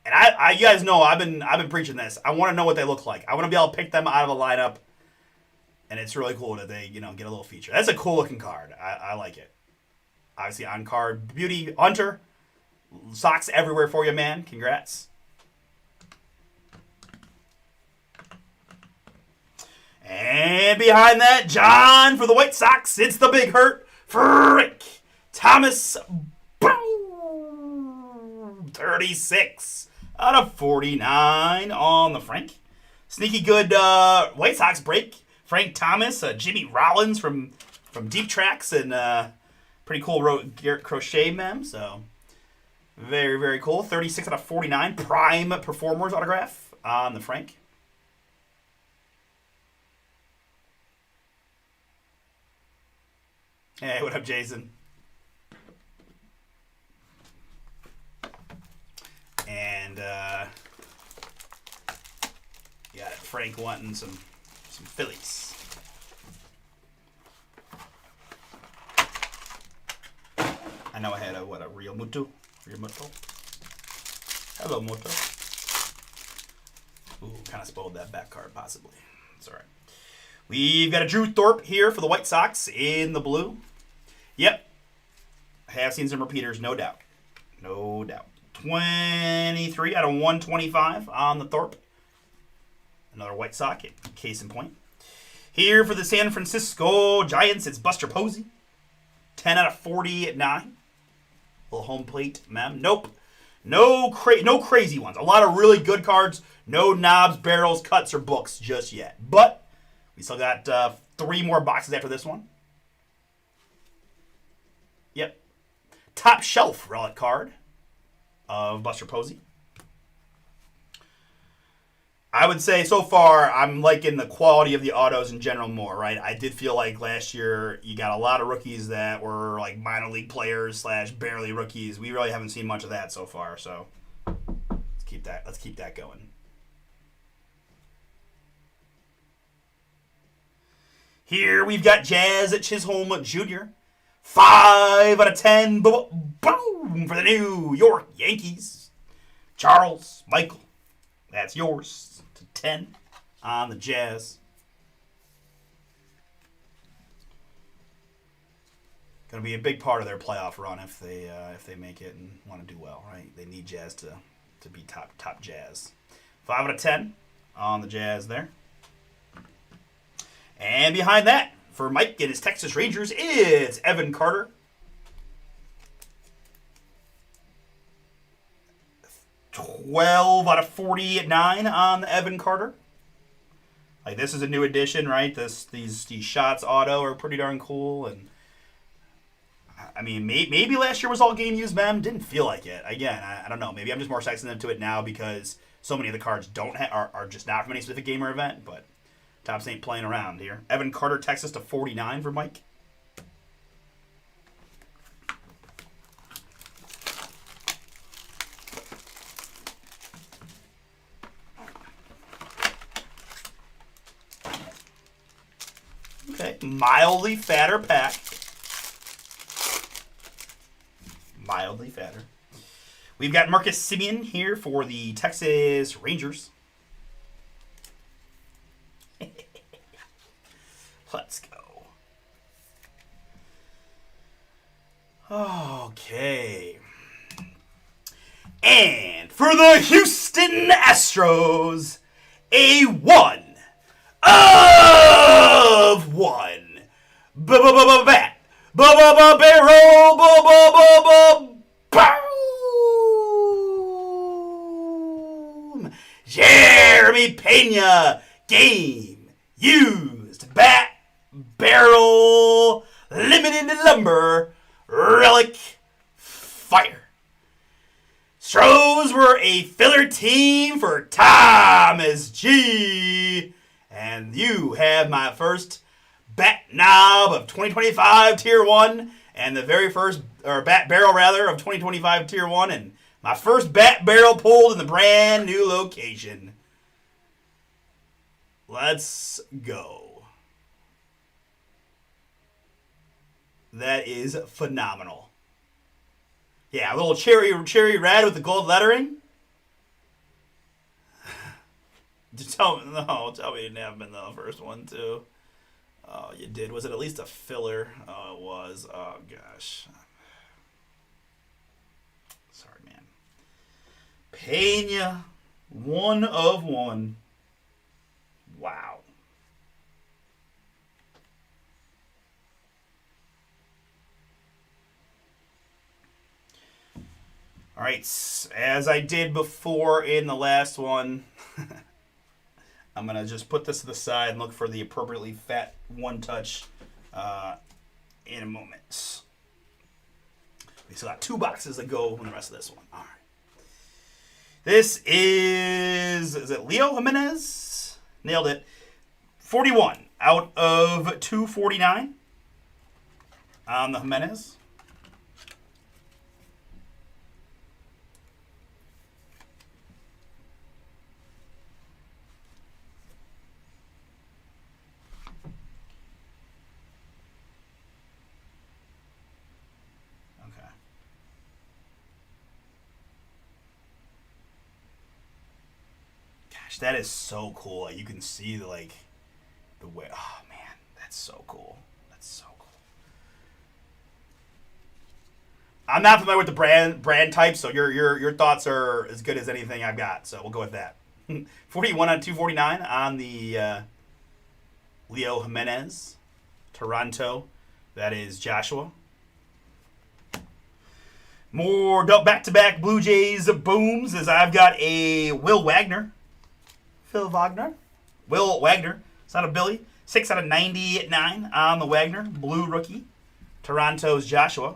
And you guys know I've been preaching this. I want to know what they look like. I want to be able to pick them out of a lineup. And it's really cool that they, get a little feature. That's a cool looking card. I like it. Obviously on card beauty, Hunter. Socks everywhere for you, man. Congrats. And behind that, John for the White Sox. It's the big hurt. Frank Thomas. Boom. 36 out of 49 on the Frank. Sneaky good White Sox break. Frank Thomas, Jimmy Rollins from Deep Tracks, and pretty cool Garrett Crochet mem. So very, very cool. 36 out of 49. Prime Performers autograph on the Frank. Hey, what up, Jason? And got Frank wanting some Phillies. I know I had a Real Muto. Hello, Muto. Ooh, kind of spoiled that back card, possibly. It's all right. We've got a Drew Thorpe here for the White Sox in the blue. Yep. I have seen some repeaters, no doubt. No doubt. 23 out of 125 on the Thorpe. Another White Sox, case in point. Here for the San Francisco Giants, it's Buster Posey. 10 out of 49. Little home plate, ma'am. Nope. No crazy ones. A lot of really good cards. No knobs, barrels, cuts, or books just yet. But we still got 3 more boxes after this one. Yep. Top shelf relic card of Buster Posey. I would say so far I'm liking the quality of the autos in general more, right? I did feel like last year you got a lot of rookies that were like minor league players / barely rookies. We really haven't seen much of that so far, so let's keep that going. Here we've got Jazz at Chisholm Jr. 5 out of 10. Boom for the New York Yankees. Charles Michael. That's yours. To 10 on the Jazz. Going to be a big part of their playoff run if they make it and want to do well, right? They need Jazz to be top Jazz. 5 out of 10 on the Jazz there. And behind that, for Mike and his Texas Rangers, it's Evan Carter. 12 out of 49 on Evan Carter. Like, this is a new addition, right? These shots auto are pretty darn cool. And I mean, maybe last year was all game used, man. Didn't feel like it. Again, I don't know. Maybe I'm just more sensitive to it now because so many of the cards are just not from any specific game or event. But Tops ain't playing around here. Evan Carter, Texas to 49 for Mike. Okay, mildly fatter pack. Mildly fatter. We've got Marcus Semien here for the Texas Rangers. Let's go. Okay. And for the Houston Astros, a 1 of 1. Bat. Barrel. boom. Jeremy Pena. Game used. Bat barrel. Limited lumber. Relic. Fire. Stros were a filler team for Thomas G. And you have my first bat knob of 2025 Tier 1. And the very first, or bat barrel rather, of 2025 Tier 1. And my first bat barrel pulled in the brand new location. Let's go. That is phenomenal. Yeah, a little cherry red with the gold lettering. Tell me you didn't have them in the first one too. Oh, you did. Was it at least a filler? Oh, it was. Oh gosh. Sorry, man. Pena, 1 of 1. Wow. All right, as I did before in the last one, I'm going to just put this to the side and look for the appropriately fat one touch in a moment. We still got 2 boxes to go in the rest of this one. All right. This is it Leo Jimenez? Nailed it. 41 out of 249 on the Jimenez. That is so cool. You can see the way. Oh man, that's so cool. That's so cool. I'm not familiar with the brand type, so your thoughts are as good as anything I've got. So we'll go with that. 41 out of 249 on the Leo Jimenez, Toronto. That is Joshua. More back-to-back Blue Jays booms as I've got a Will Wagner. Will Wagner, son of Billy. 6 out of 99 on the Wagner. Blue rookie. Toronto's Joshua.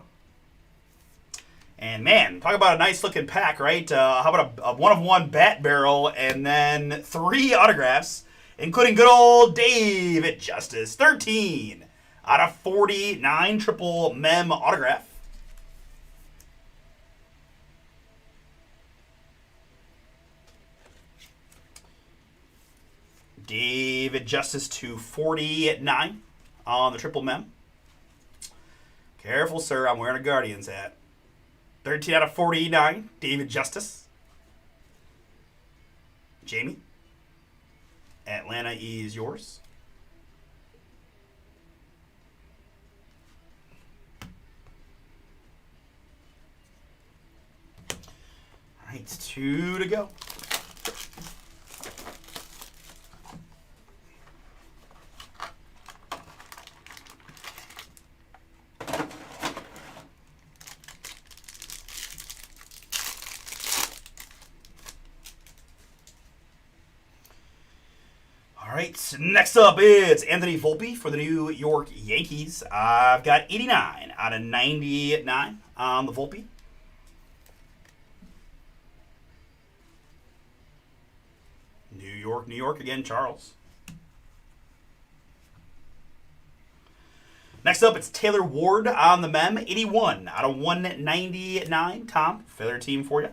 And man, talk about a nice looking pack, right? How about a 1 of 1 bat barrel and then 3 autographs, including good old David Justice. 13 out of 49 triple mem autograph. David Justice to 49 on the triple mem. Careful, sir. I'm wearing a Guardians hat. 13 out of 49. David Justice. Jamie. Atlanta is yours. All right, 2 to go. All right, next up it's Anthony Volpe for the New York Yankees. I've got 89 out of 99 on the Volpe. New York again, Charles. Next up, it's Taylor Ward on the mem. 81 out of 199. Tom, filler team for you.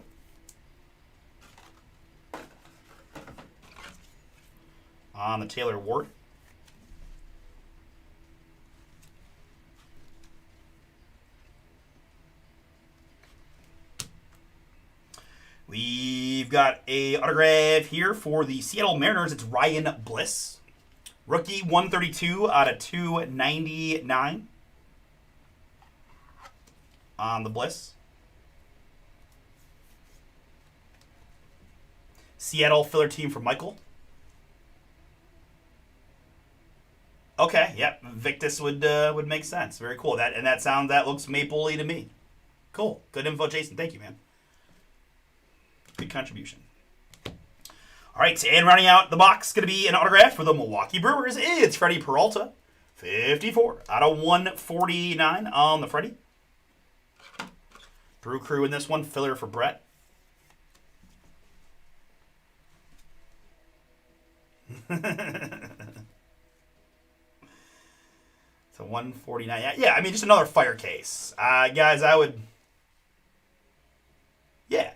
On the Taylor Ward. We've got a autograph here for the Seattle Mariners. It's Ryan Bliss. Rookie 132 out of 299 on the Bliss. Seattle filler team for Michael. Okay, yep. Victus would make sense. Very cool. That looks maple-y to me. Cool. Good info, Jason. Thank you, man. Good contribution. All right, and rounding out the box, going to be an autograph for the Milwaukee Brewers. It's Freddie Peralta, 54 out of 149 on the Freddie. Brew Crew in this one, filler for Brett. So 149. Yeah, I mean, just another fire case. Guys, I would...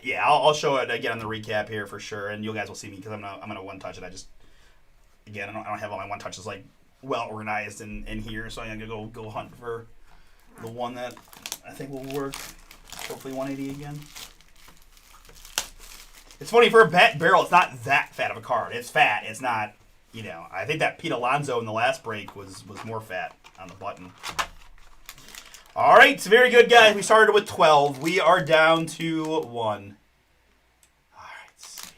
Yeah, I'll show it again on the recap here for sure, and you guys will see me because I'm gonna one touch it. I don't have all my one touches like well organized in here, so I'm gonna go hunt for the one that I think will work. Hopefully 180 again. It's funny for a barrel. It's not that fat of a card. It's fat. It's not. I think that Pete Alonso in the last break was more fat on the button. All right, very good, guys. We started with 12. We are down to 1. All right, let's see.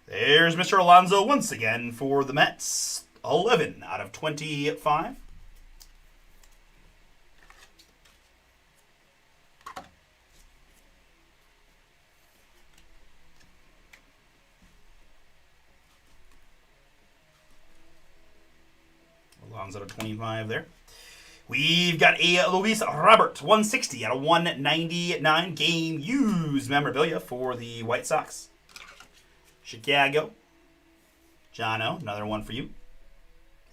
There's Mr. Alonso once again for the Mets. 11 out of 25. Alonso to 25 there. We've got a Luis Robert, 160 out of 199 game used memorabilia for the White Sox. Chicago. Jono, another one for you.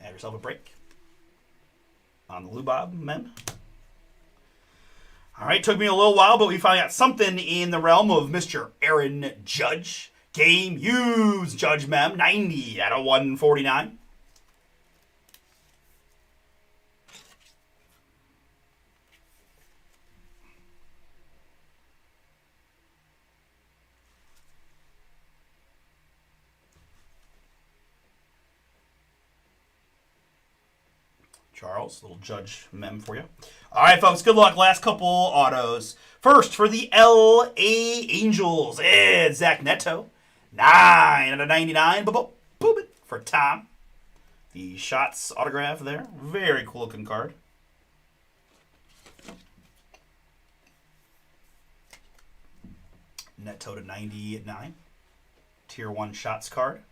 Have yourself a break. On the Lubob mem. All right, took me a little while, but we finally got something in the realm of Mr. Aaron Judge. Game used Judge mem, 90 out of 149. Charles, little Judge mem for you. All right, folks, good luck. Last couple autos. First, for the LA Angels, it's Zach Neto. 9 out of 99. Boop it for Tom. The Shots autograph there. Very cool looking card. Neto to 99. Tier 1 Shots card.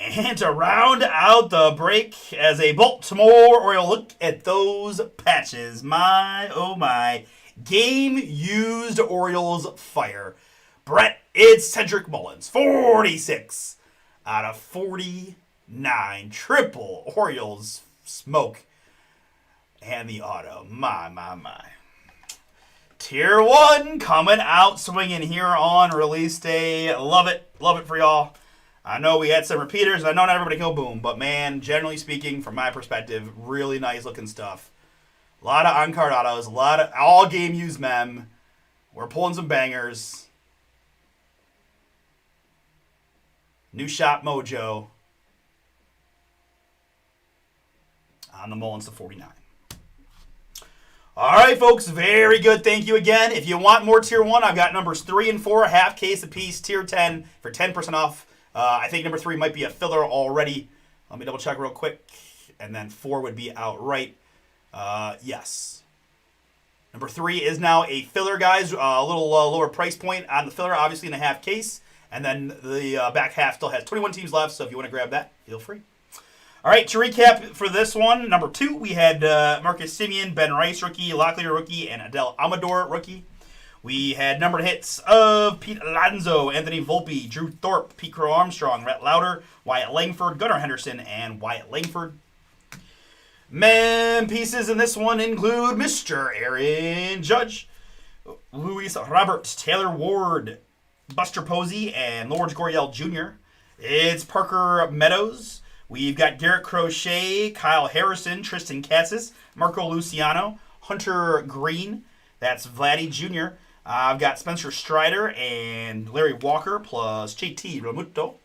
And to round out the break as a Baltimore Oriole, look at those patches. My, oh my. Game used Orioles fire. Brett, it's Cedric Mullins. 46 out of 49. Triple Orioles smoke. And the auto. My. Tier 1 coming out swinging here on release day. Love it. Love it for y'all. I know we had some repeaters, and I know not everybody can go boom, but man, generally speaking, from my perspective, really nice looking stuff. A lot of on-card autos, a lot of all-game used mem. We're pulling some bangers. New shop mojo on the Mullins to 49. All right, folks, very good. Thank you again. If you want more Tier 1, I've got numbers 3 and 4, half case apiece, Tier 10 for 10% off. I think number 3 might be a filler already. Let me double check real quick. And then 4 would be outright. Yes. Number 3 is now a filler, guys. A little lower price point on the filler, obviously in a half case. And then the back half still has 21 teams left, so if you want to grab that, feel free. All right, to recap for this one, number 2, we had Marcus Semien, Ben Rice rookie, Locklear rookie, and Adel Amador rookie. We had numbered hits of Pete Alonso, Anthony Volpe, Drew Thorpe, Pete Crow Armstrong, Rhett Lauder, Wyatt Langford, Gunnar Henderson, and Wyatt Langford. Mem pieces in this one include Mr. Aaron Judge, Luis Robert, Taylor Ward, Buster Posey, and Lourdes Gurriel Jr. It's Parker Meadows. We've got Garrett Crochet, Kyle Harrison, Tristan Cassis, Marco Luciano, Hunter Green. That's Vladdy Jr. I've got Spencer Strider and Larry Walker plus JT Realmuto.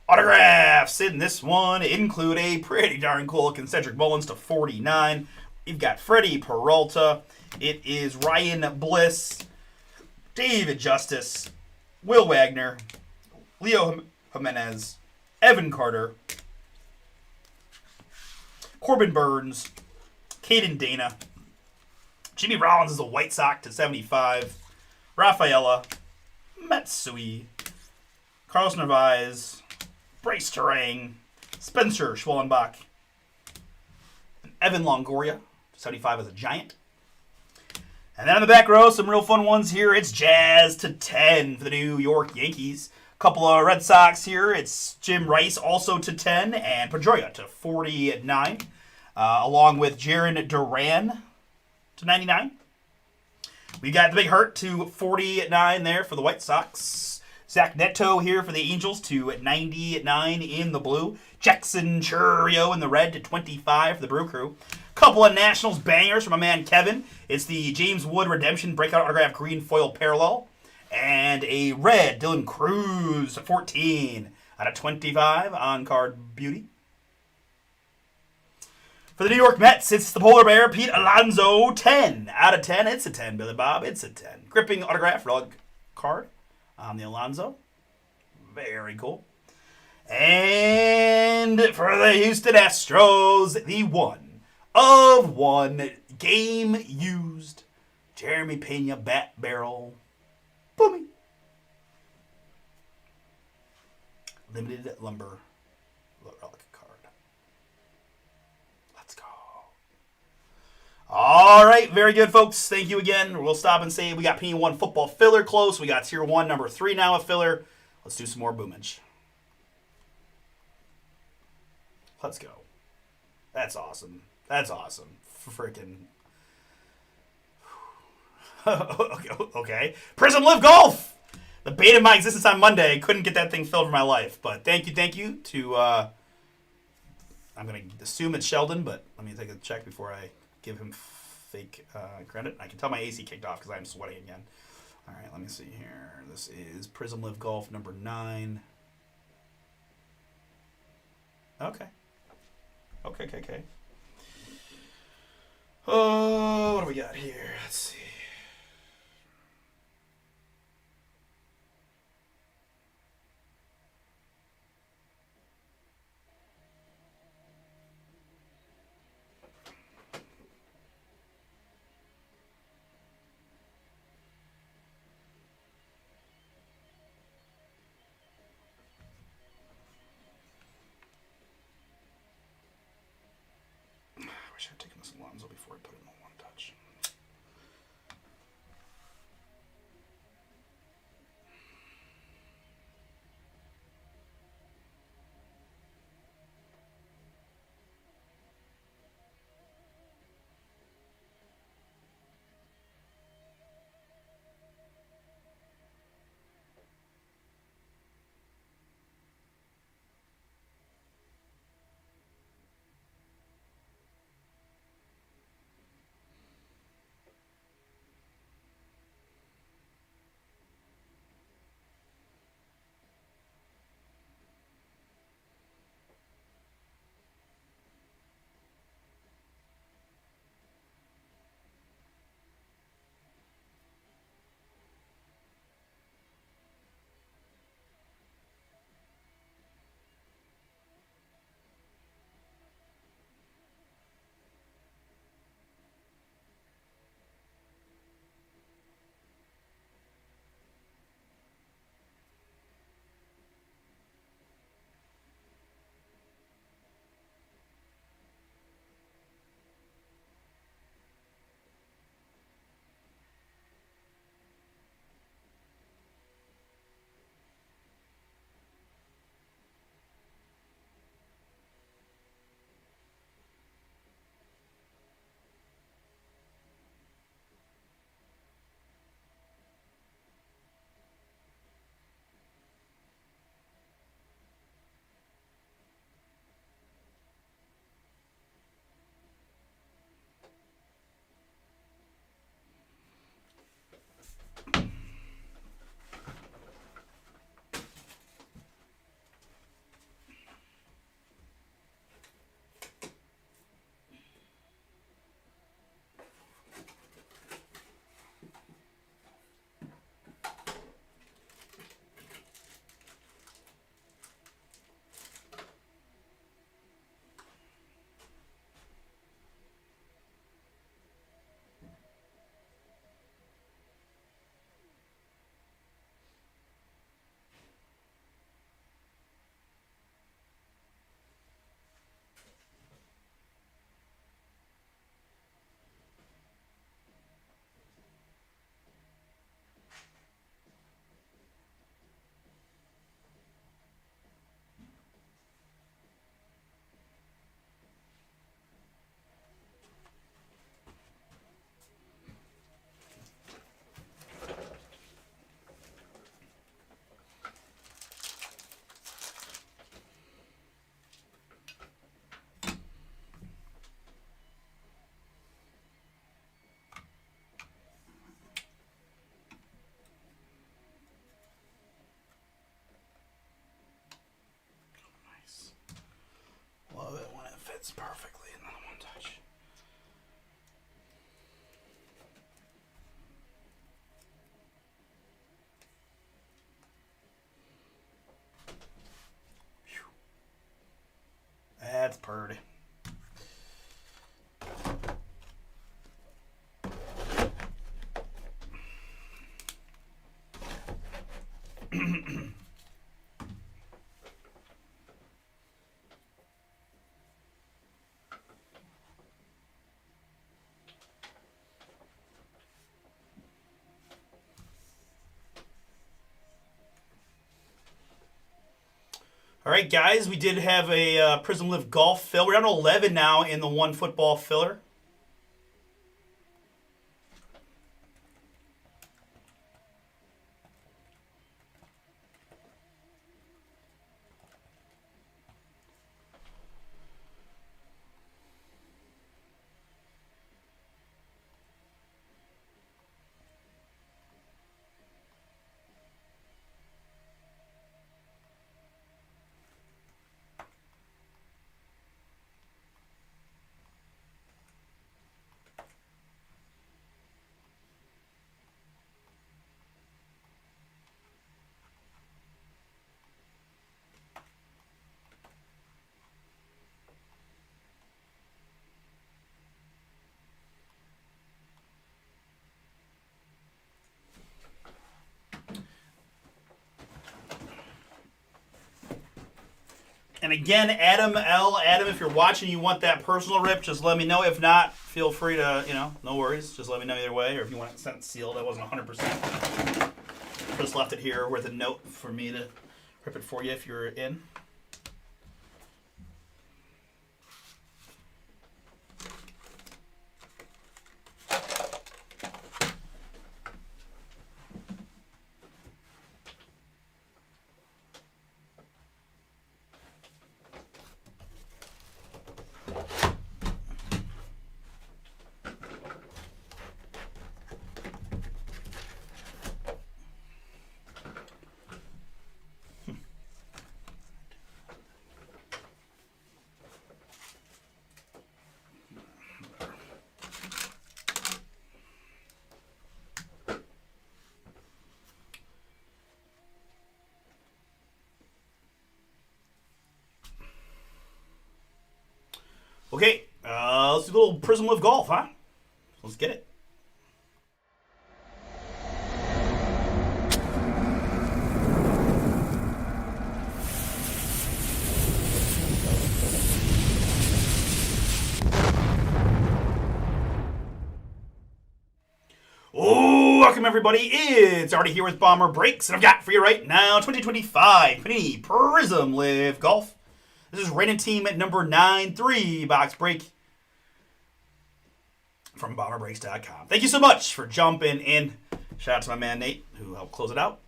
Autographs in this one include a pretty darn cool looking Cedric Mullins to 49. We've got Freddie Peralta. It is Ryan Bliss, David Justice, Will Wagner, Leo Jimenez, Evan Carter, Corbin Burns, Caden Dana, Jimmy Rollins is a White Sox to 75, Rafaela, Matsui, Carlos Narvaez, Bryce Terang, Spencer Schwellenbach, and Evan Longoria, 75 as a Giant. And then on the back row, some real fun ones here. It's Jazz to 10 for the New York Yankees. Couple of Red Sox here. It's Jim Rice also to 10 and Pedroia to 49, along with Jaron Duran to 99. We got the Big Hurt to 49 there for the White Sox. Zach Neto here for the Angels to 99 in the blue. Jackson Chourio in the red to 25 for the Brew Crew. Couple of Nationals bangers from my man Kevin. It's the James Wood Redemption Breakout Autograph Green Foil Parallel. And a red Dylan Cruz to 14 out of 25 on card beauty. For the New York Mets, it's the Polar Bear Pete Alonso 10 out of 10. It's a 10, Billy Bob. It's a 10. Gripping autograph relic card on the Alonso. Very cool. And for the Houston Astros, the 1 of 1 game used Jeremy Pena Bat Barrel. Boomy. Limited lumber relic card. Let's go. All right, very good, folks. Thank you again. We'll stop and say we got P1 football filler close. We got tier 1, number 3 now a filler. Let's do some more boomage. Let's go. That's awesome. That's awesome. Freaking. Okay. Prism Live Golf! The bane of my existence on Monday. Couldn't get that thing filled for my life. But thank you to, I'm going to assume it's Sheldon, but let me take a check before I give him fake credit. I can tell my AC kicked off because I'm sweating again. All right, let me see here. This is Prism Live Golf number 9. Okay. Oh, what do we got here? Let's see. I wish I had taken this Alonzo before I put it in the one touch. Purdy. All right, guys, we did have a Prism Live Golf fill. We're down to 11 now in the one football filler. And again, Adam L. Adam, if you're watching, you want that personal rip, just let me know. If not, feel free to, no worries. Just let me know either way. Or if you want it sent sealed, I wasn't 100%. Just left it here with a note for me to rip it for you if you're in. Okay, let's do a little Prism Live Golf, huh? Let's get it. Oh, welcome everybody. It's Artie here with Bomber Breaks, and I've got for you right now 2025 Panini Prism Live Golf. This is Random Team at number 9, 3-box break from BomberBreaks.com. Thank you so much for jumping in. Shout out to my man Nate, who helped close it out.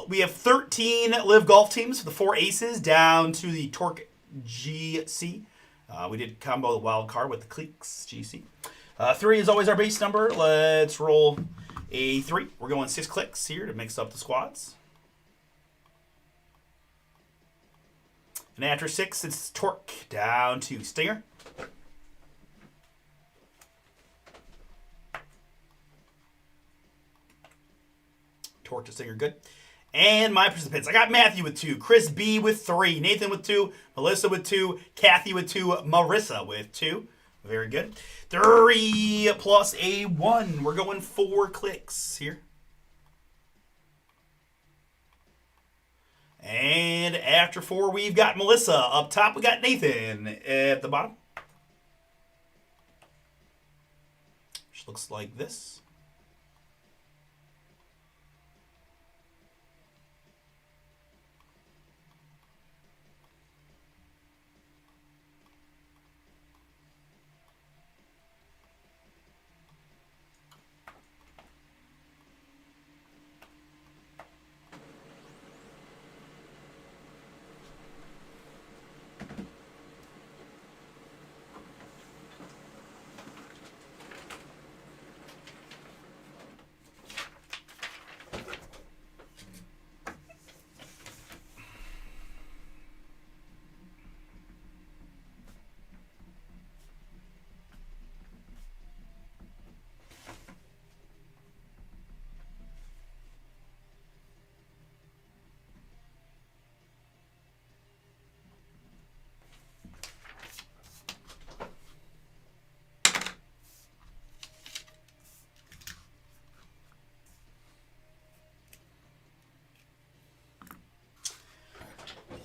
We have 13 Live Golf teams for the 4 aces down to the Torque GC. We did combo the wild card with the Cleeks GC. 3 is always our base number. Let's roll a 3. We're going 6 clicks here to mix up the squads. And after 6, it's Torque down to Stinger. Torque to Stinger, good. And my participants, I got Matthew with 2, Chris B with 3, Nathan with 2, Melissa with 2, Kathy with 2, Marissa with 2. Very good. 3 plus a 1. We're going 4 clicks here. And after 4, we've got Melissa. Up top, we got Nathan at the bottom. Which looks like this.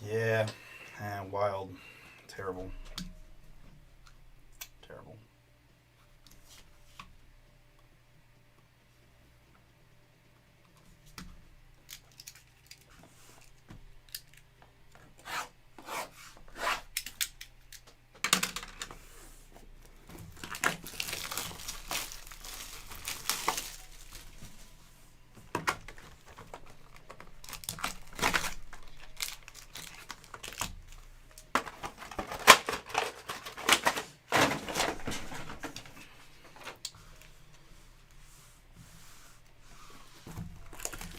Yeah. Wild. Terrible. Terrible.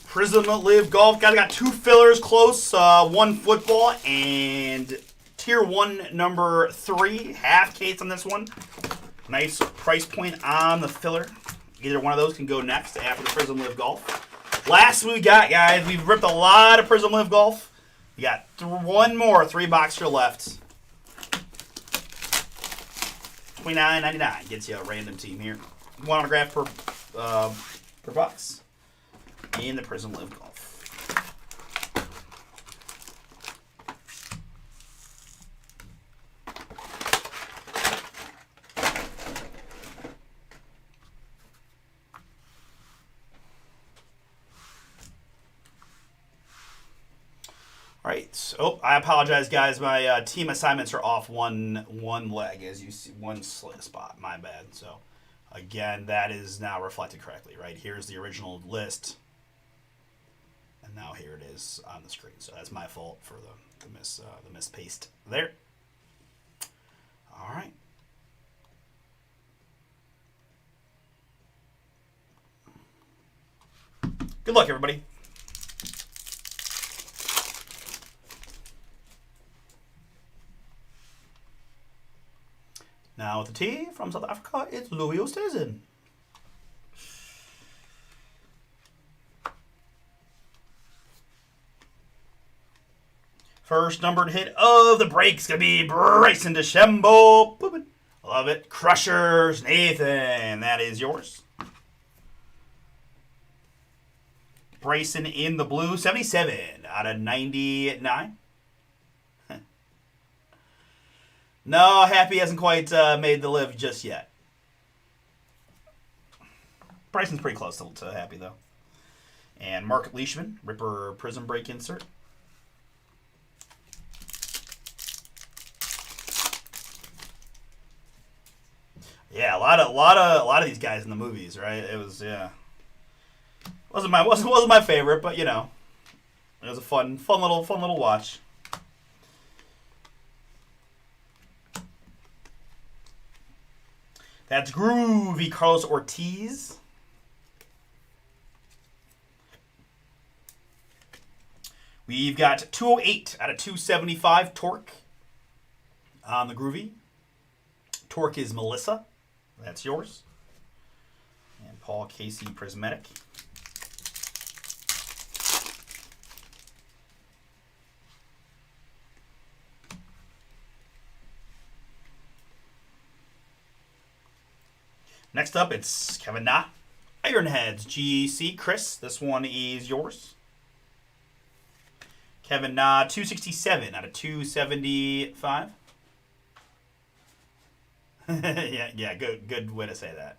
Prism Live Golf. Guys, got 2 fillers close. 1 football and tier 1 number 3. Half case on this one. Nice price point on the filler. Either one of those can go next after the Prism Live Golf. Last we got, guys, we've ripped a lot of Prism Live Golf. We got 1 more 3-boxer left. $29.99 gets you a random team here. 1 autograph per box. In the Prism Live Golf. All right. So, I apologize, guys. My team assignments are off one leg, as you see, one spot. My bad. So, again, that is now reflected correctly, right? Here's the original list. And now here it is on the screen. So that's my fault for the mispaste there. All right. Good luck, everybody. Now with the T from South Africa, it's Louis Oosthuizen. First numbered hit of the break's going to be Bryson DeChambeau. Love it. Crushers, Nathan. That is yours. Bryson in the blue. 77 out of 99. No, Happy hasn't quite made the live just yet. Bryson's pretty close to Happy, though. And Mark Leishman. Ripper Prism Break insert. Yeah, a lot of these guys in the movies, right? It was wasn't my favorite, but you know, it was a fun little watch. That's Groovy Carlos Ortiz. We've got 208 out of 275 Torque on the Groovy. Torque is Melissa. That's yours. And Paul Casey Prismatic. Next up, it's Kevin Na. Ironheads GC. Chris, this one is yours. Kevin Na, 267 out of 275. yeah, good way to say that.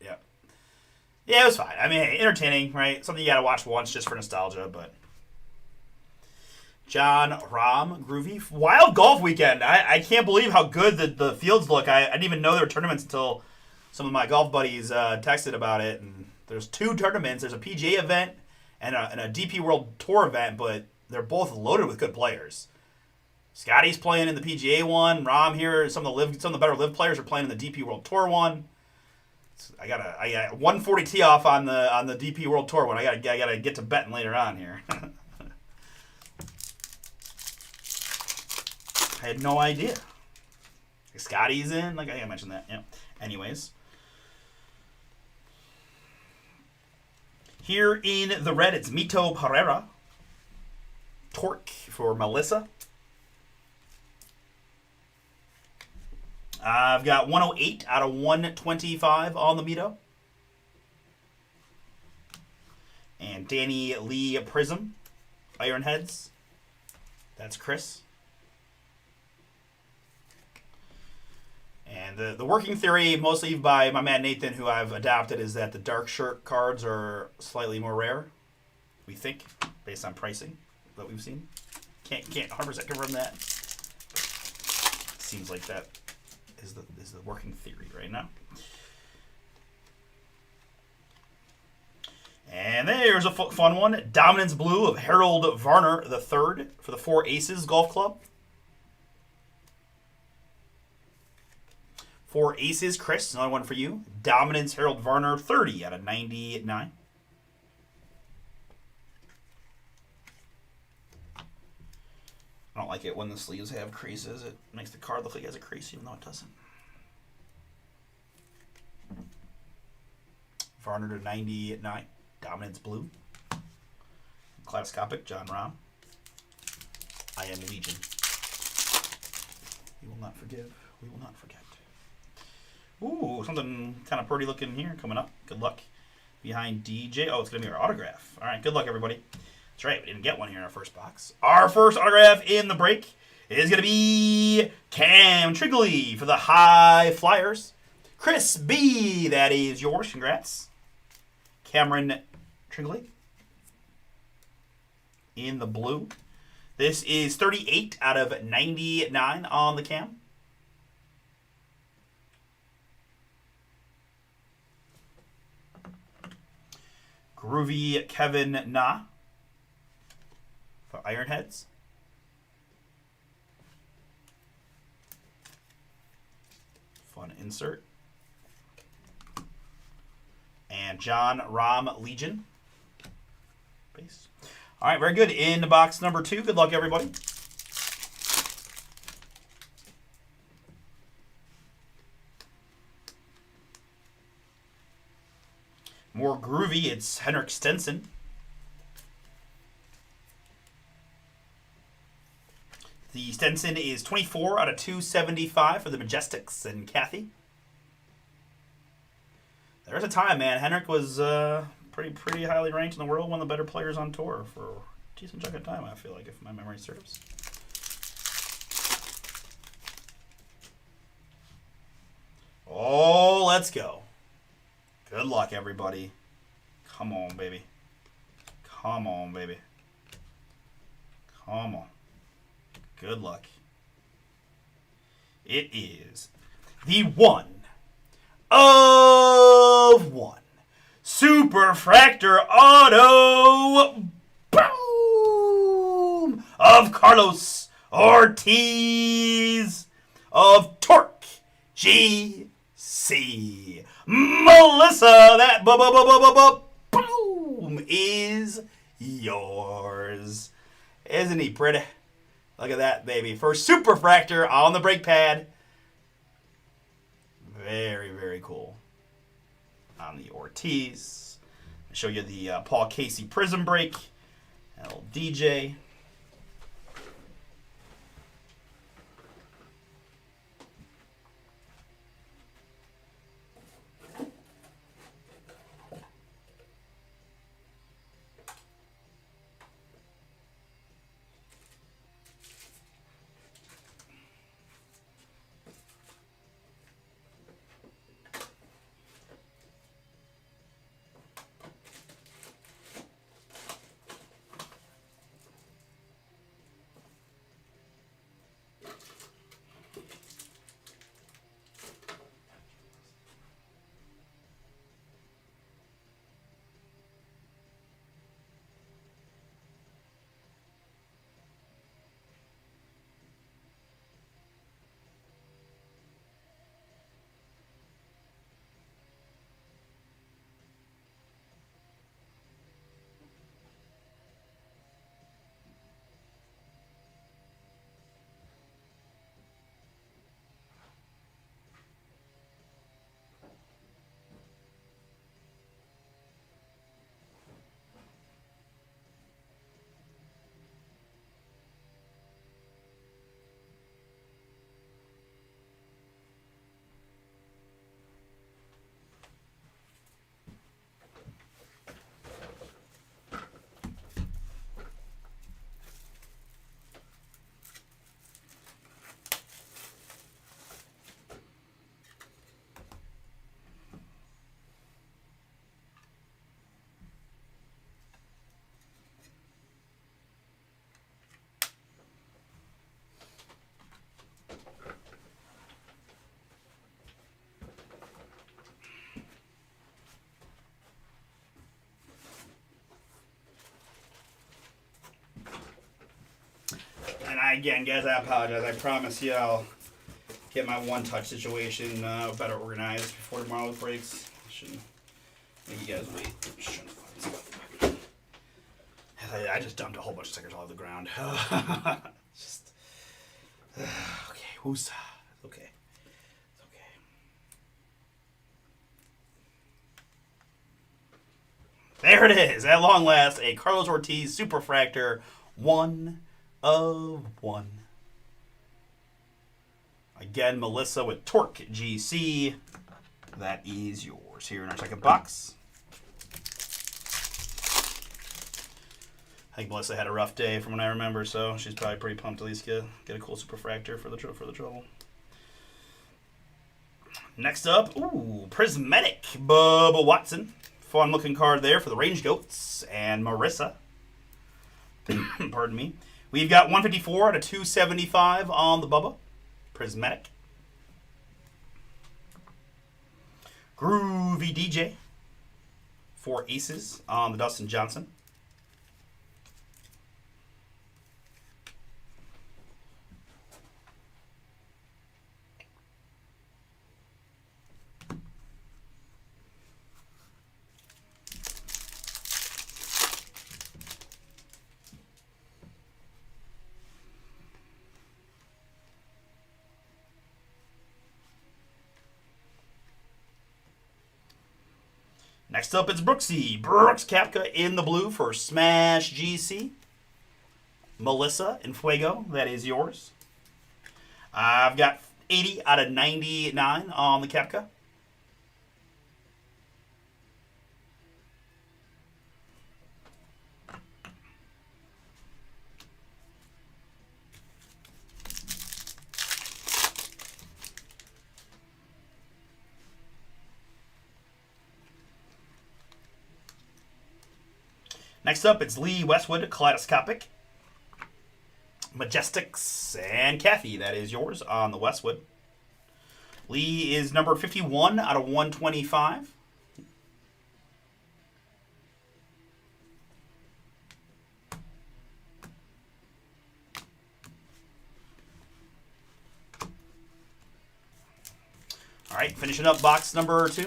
Yeah, it was fine. I mean, entertaining, right? Something you gotta watch once just for nostalgia, but John Rahm, Groovy. Wild golf weekend. I can't believe how good the fields look. I didn't even know there were tournaments until some of my golf buddies texted about it. And there's 2 tournaments. There's a PGA event and a DP World Tour event, but they're both loaded with good players. Scotty's playing in the PGA one. Rahm here. Some of the better live players are playing in the DP World Tour one. I got 140 tee off on the DP World Tour one. I gotta get to betting later on here. I had no idea. Scotty's in. Like I mentioned that. Yeah. Anyways. Here in the red, it's Mito Pereira. Torque for Melissa. I've got 108 out of 125 on the Mito. And Danny Lee Prism. Ironheads. That's Chris. And the working theory, mostly by my man Nathan, who I've adopted, is that the dark shirt cards are slightly more rare. We think, based on pricing that we've seen. Can't 100% confirm that. Seems like that is the working theory right now. And there's a fun one. Dominance Blue of Harold Varner III for the Four Aces Golf Club. Four Aces, Chris, another one for you. Dominance Harold Varner 30 out of 99. I don't like it when the sleeves have creases. It makes the card look like it has a crease, even though it doesn't. Varner to 99. Dominance Blue. Kaleidoscopic, John Rahm. I am Legion. We will not forgive. We will not forget. Ooh, something kind of pretty looking here coming up. Good luck. Behind DJ. Oh, it's going to be our autograph. All right, good luck, everybody. That's right, we didn't get one here in our first box. Our first autograph in the break is going to be Cam Trigley for the High Flyers. Chris B, that is yours. Congrats. Cameron Trigley in the blue. This is 38 out of 99 on the Cam. Groovy Kevin Na for Ironheads. Fun insert. And John Rahm Legion. Base. All right, very good. In box number 2. Good luck, everybody. More groovy, it's Henrik Stenson. The Stenson is 24 out of 275 for the Majestics and Kathy. There was a time, man. Henrik was pretty highly ranked in the world, one of the better players on tour for a decent chunk of time, I feel like, if my memory serves. Oh, let's go. Good luck, everybody. Come on, baby. Come on, baby. Come on. Good luck. It is the 1 of 1 Superfractor Auto boom of Carlos Ortiz of Torque GC. Melissa, that boom is yours. Isn't he pretty? Look at that, baby. First Superfractor on the brake pad. Very, very cool. On the Ortiz. I'll show you the Paul Casey Prism brake. And a little DJ. again, guys, I apologize. I promise you I'll get my one-touch situation better organized before tomorrow breaks. Shouldn't make you guys wait. Just trying to find stuff. I just dumped a whole bunch of stickers all over the ground. Just okay. Who's okay? It's okay. There it is. At long last, a Carlos Ortiz Superfractor 1 of 1. Again, Melissa with Torque GC. That is yours. Here in our second box. I think Melissa had a rough day from what I remember, so she's probably pretty pumped to at least get a cool Superfractor for the trouble. Next up, Prismatic Bubba Watson. Fun looking card there for the Range Goats and Marissa. Pardon me. We've got 154 out of 275 on the Bubba. Prismatic. Groovy DJ. 4 aces on the Dustin Johnson. Next up, it's Brooksy. Brooks Koepka in the blue for Smash GC. Melissa in Fuego, that is yours. I've got 80 out of 99 on the Koepka. Next up, it's Lee Westwood, Kaleidoscopic. Majestics and Kathy, that is yours on the Westwood. Lee is number 51 out of 125. All right, finishing up box number 2.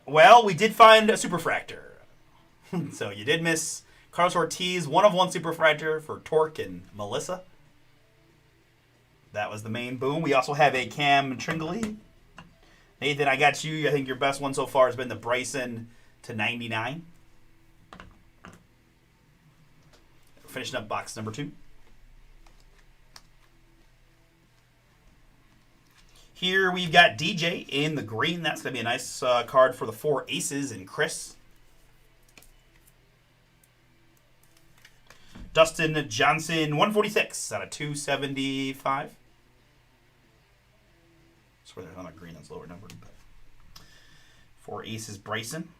Well, we did find a Superfractor. So you did miss Carlos Ortiz, 1 of 1 Superfractor for Torque and Melissa. That was the main boom. We also have a Cam Tringley. Nathan, I got you. I think your best one so far has been the Bryson to 99. Finishing up box number 2. Here we've got DJ in the green. That's going to be a nice card for the 4 aces and Chris. Dustin Johnson, 146 out of 275. I swear there's another green that's lower numbered. But 4 aces Bryson.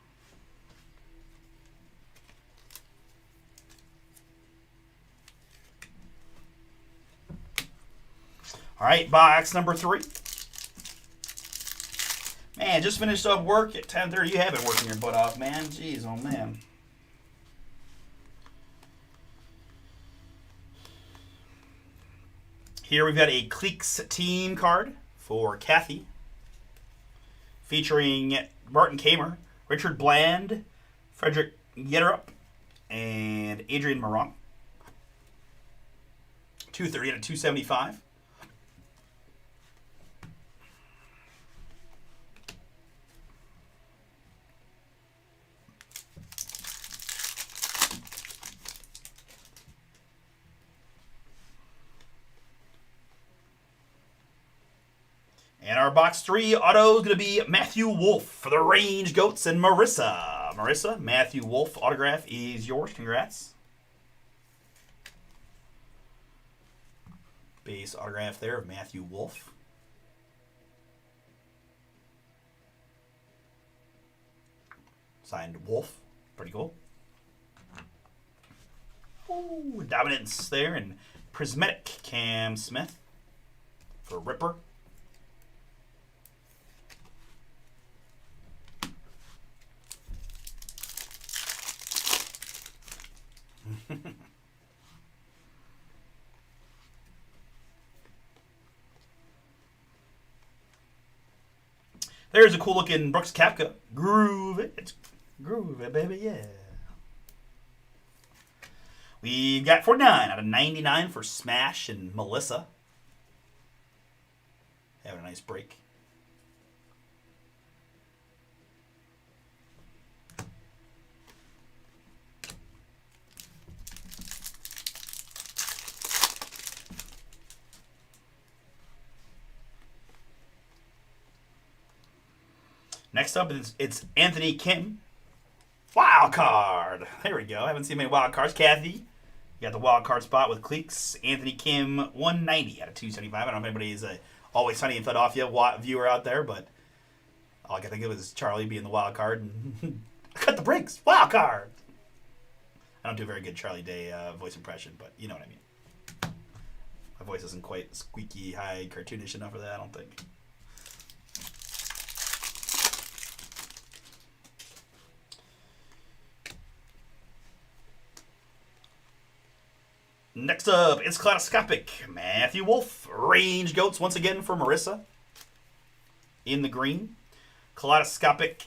All right, box number 3. Man, just finished up work at 10:30. You have been working your butt off, man. Jeez, oh man. Here we've got a Cleeks team card for Kathy, featuring Martin Kamer, Richard Bland, Frederick Yetterup, and Adrian Moron. 230 out of 275. And our box 3 auto is going to be Matthew Wolf for the Range Goats and Marissa. Marissa, Matthew Wolf autograph is yours. Congrats. Base autograph there of Matthew Wolf. Signed Wolf. Pretty cool. Ooh, dominance there. And Prismatic Cam Smith for Ripper. There's a cool looking Brooks Koepka. Groove it. It's groove it, baby, yeah. We've got 49 out of 99 for Smash and Melissa. Having a nice break. Next up, it's Anthony Kim. Wild card. There we go. I haven't seen many wild cards. Kathy, you got the wild card spot with Cleeks. Anthony Kim, 190 out of 275. I don't know if anybody's a Always Sunny in Philadelphia viewer out there, but all I can think of is Charlie being the wild card. And cut the brakes. Wild card. I don't do a very good Charlie Day voice impression, but you know what I mean. My voice isn't quite squeaky, high, cartoonish enough for that, I don't think. Next up, it's Kaleidoscopic. Matthew Wolf. Range Goats once again for Marissa. In the green. Kaleidoscopic.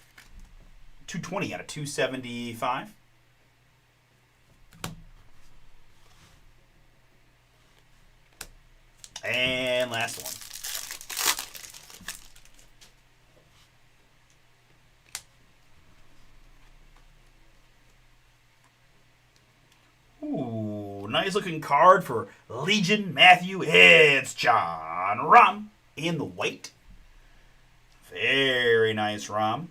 220 out of 275. And last one. Ooh, nice looking card for Legion Matthew. It's John Rahm in the white. Very nice Rahm.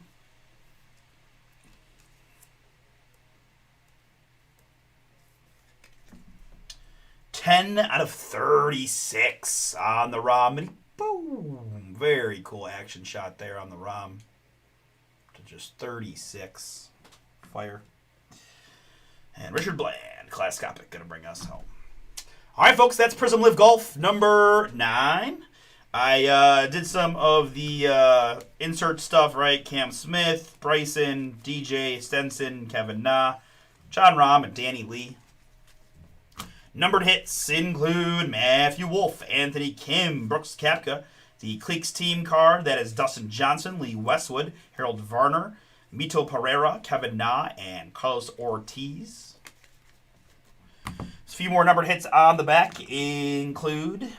$10 out of 36 on the Rahm. Boom. Very cool action shot there on the Rahm. To just 36. Fire. And Richard Bland, Kaleidoscopic, going to bring us home. All right, folks, that's Prism Live Golf number 9. I did some of the insert stuff, right? Cam Smith, Bryson, DJ, Stenson, Kevin Na, John Rahm, and Danny Lee. Numbered hits include Matthew Wolf, Anthony Kim, Brooks Koepka, the Cleeks team card, that is Dustin Johnson, Lee Westwood, Harold Varner, Mito Pereira, Kevin Na, and Carlos Ortiz. A few more numbered hits on the back include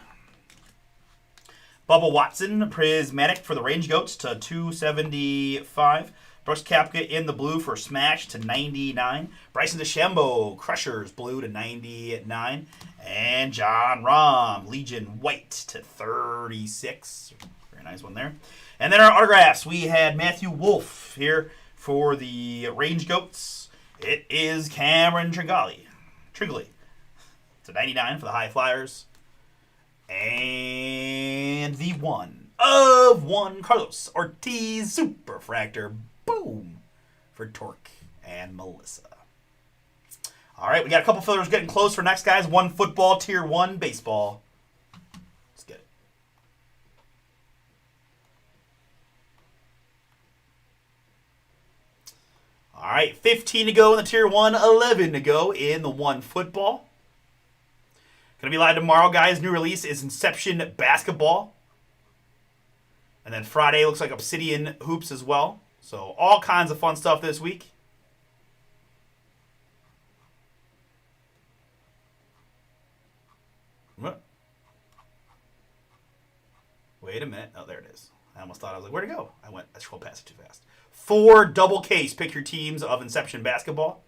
Bubba Watson, Prismatic for the Range Goats to 275. Brooks Koepka in the blue for Smash to 99. Bryson DeChambeau, Crushers blue to 99. And John Rahm, Legion white to 36. Very nice one there. And then our autographs. We had Matthew Wolf here for the Range Goats. It is Cameron Tringali to 99 for the High Flyers. And the 1 of 1 Carlos Ortiz Superfractor. Boom. For Torque and Melissa. All right, we got a couple fillers getting close for next, guys. 1 football, tier 1 baseball. Let's get it. All right, 15 to go in the tier 1, 11 to go in the 1 football. Going to be live tomorrow, guys. New release is Inception Basketball. And then Friday looks like Obsidian Hoops as well. So all kinds of fun stuff this week. Wait a minute. Oh, there it is. I almost thought I was like, where'd it go? I scrolled past it too fast. 4 double case. Pick your teams of Inception Basketball.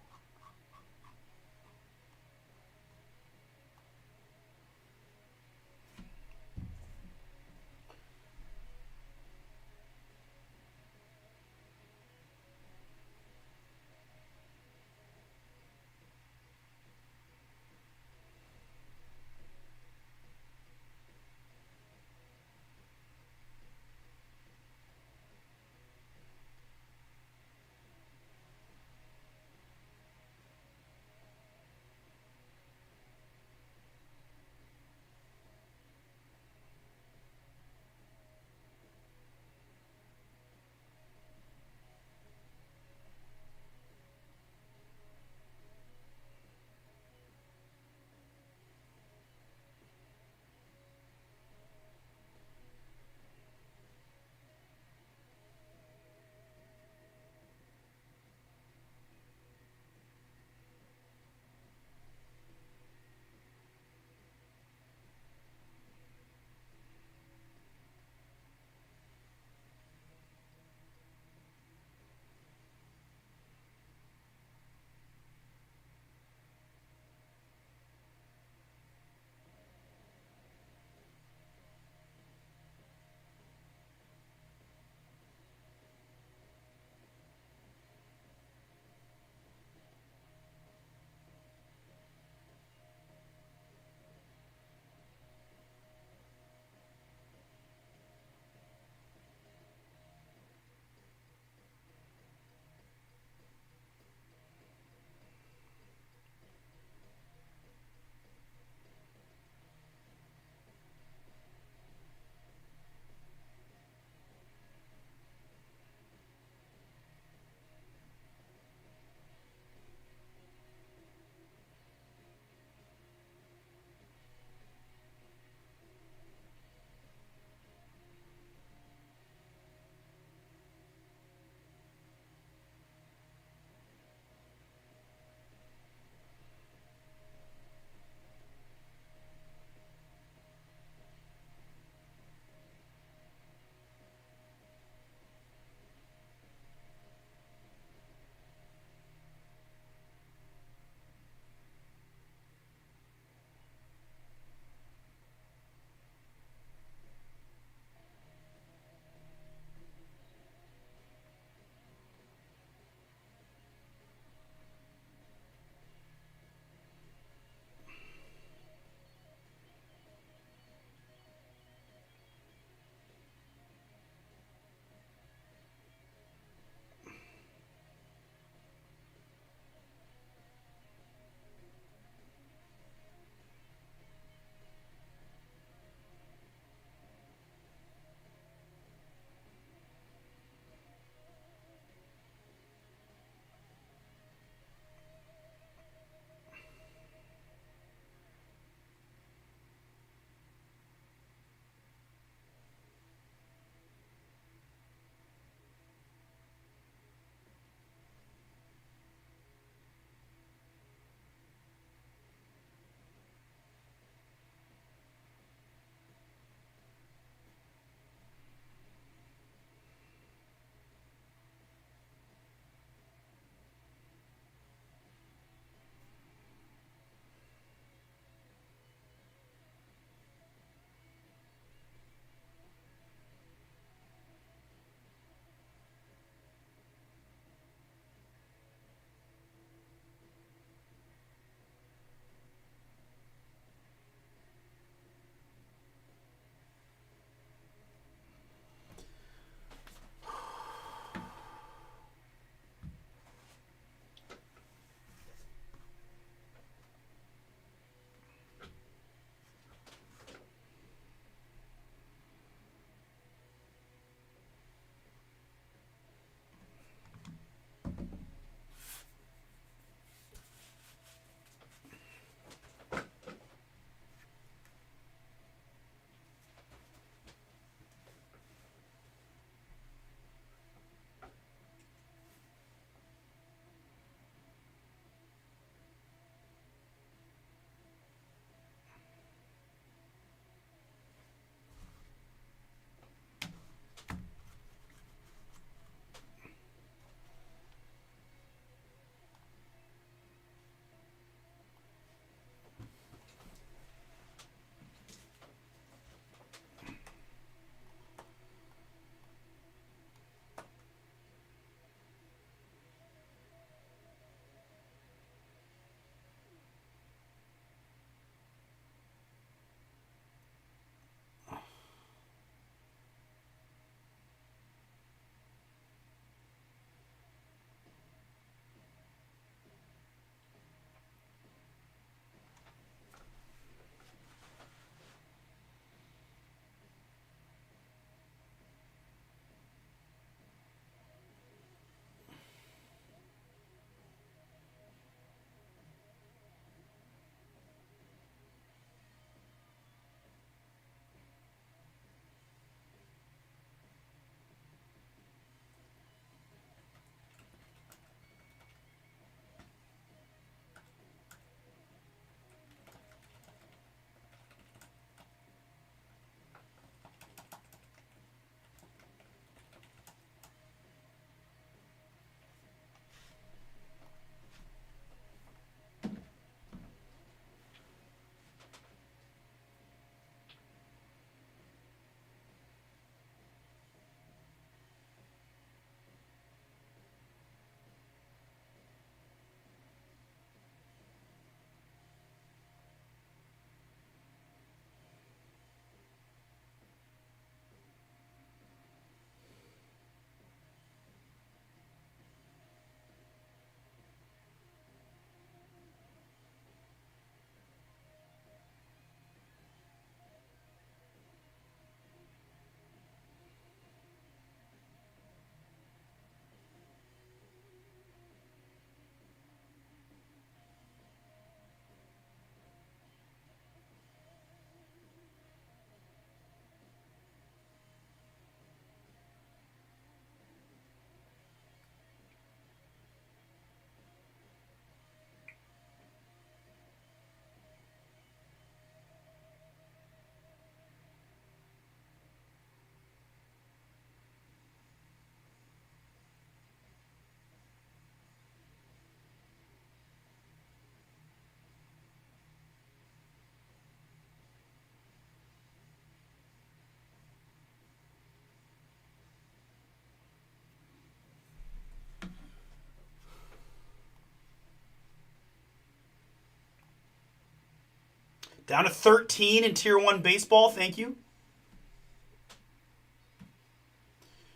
Down to 13 in Tier 1 baseball. Thank you.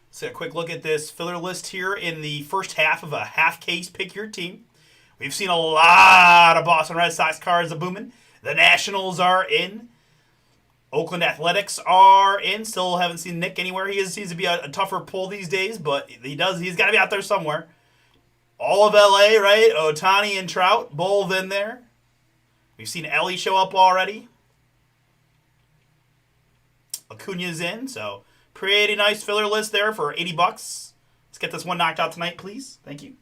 Let's take a quick look at this filler list here in the first half of a half case pick your team. We've seen a lot of Boston Red Sox cards booming. The Nationals are in. Oakland Athletics are in. Still haven't seen Nick anywhere. He seems to be a tougher pull these days, but he's got to be out there somewhere. All of LA, right? Ohtani and Trout, both in there. We've seen Ellie show up already. Acuna's in, so pretty nice filler list there for $80. Let's get this one knocked out tonight, please. Thank you.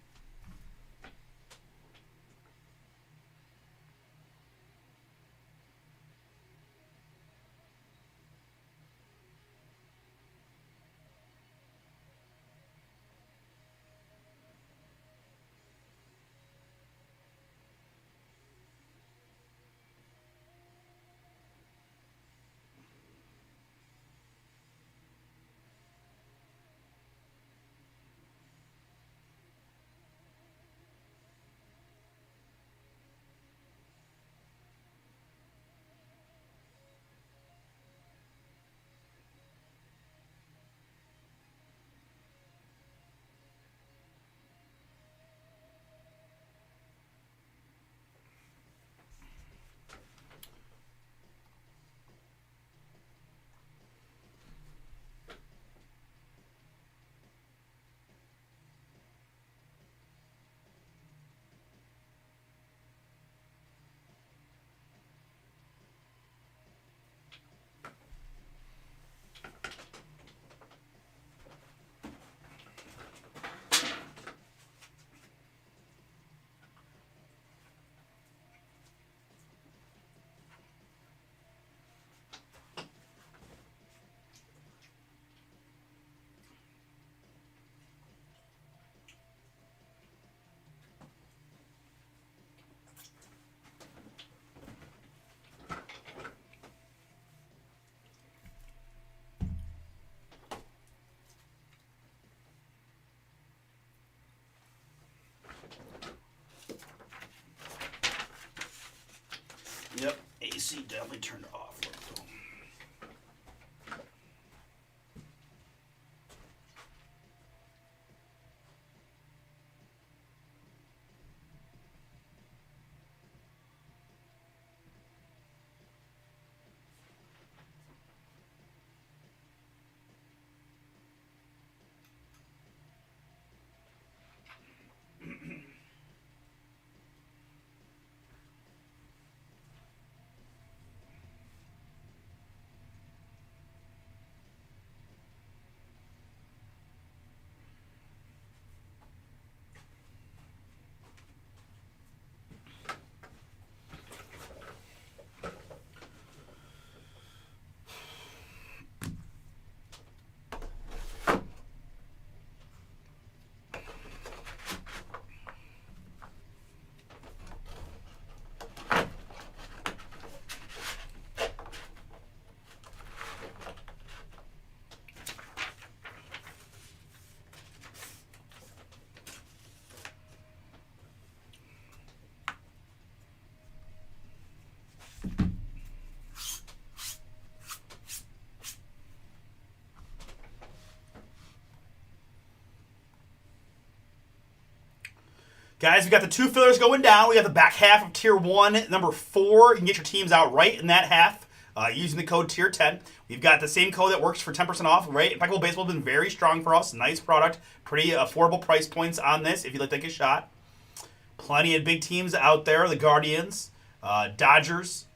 Yep, AC definitely turned off. Guys, we got the two fillers going down. We got the back half of Tier 1, number 4. You can get your teams out right in that half using the code Tier 10. We've got the same code that works for 10% off, right? Impeccable Baseball has been very strong for us. Nice product. Pretty affordable price points on this if you'd like to take a shot. Plenty of big teams out there. The Guardians, Dodgers,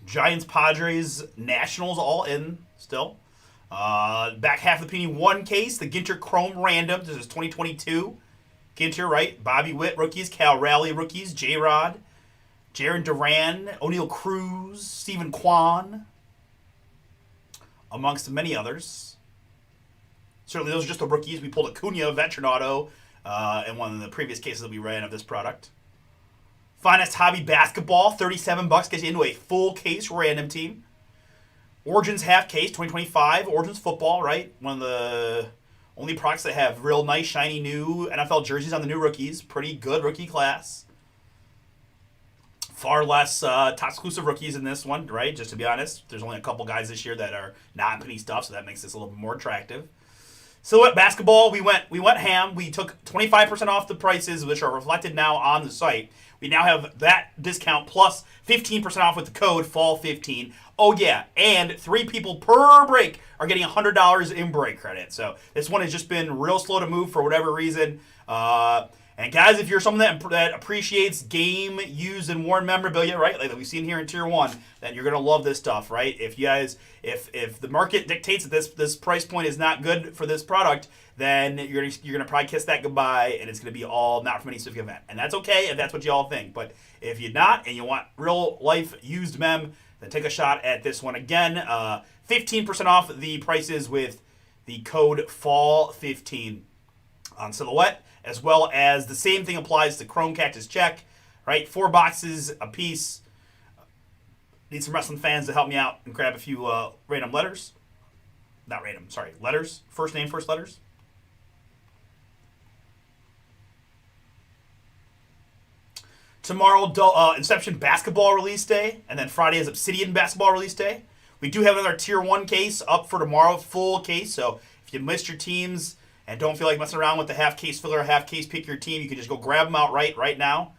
Giants, Padres, Nationals all in still. Back half of the P1 case, the Ginter Chrome Random. This is 2022. Ginter, right? Bobby Witt rookies, Cal Raleigh rookies, J-Rod, Jaron Duran, O'Neal Cruz, Stephen Kwan, amongst many others. Certainly those are just the rookies. We pulled Acuna, veteran auto, in one of the previous cases that we ran of this product. Finest Hobby Basketball, $37 gets you into a full case random team. Origins half case, 2025. Origins football, right? One of the only products that have real nice, shiny new NFL jerseys on the new rookies. Pretty good rookie class. far less top exclusive rookies in this one, right? Just to be honest, there's only a couple guys this year that are not penny stuff, so that makes this a little bit more attractive. Silhouette basketball, we went ham. We took 25% off the prices, which are reflected now on the site. We now have that discount plus 15% off with the code FALL15. Oh yeah, and 3 people per break are getting $100 in break credit. So this one has just been real slow to move for whatever reason. And guys, if you're someone that appreciates game used and worn memorabilia, right, like we've seen here in Tier 1, then you're gonna love this stuff, right? If you guys, if the market dictates that this price point is not good for this product, then you're gonna probably kiss that goodbye, and it's gonna be all not from any specific event, and that's okay if that's what you all think. But if you're not and you want real life used mem, then take a shot at this one again. 15% off the prices with the code FALL15 on Silhouette, as well as the same thing applies to Chrome Cactus Check, right? 4 boxes a piece. Need some wrestling fans to help me out and grab a few random letters. Not random, sorry, letters. First name, first letters. Tomorrow, Inception basketball release day, and then Friday is Obsidian basketball release day. We do have another Tier 1 case up for tomorrow, full case, so if you missed your teams and don't feel like messing around with the half case filler, half case pick your team, you can just go grab them outright right now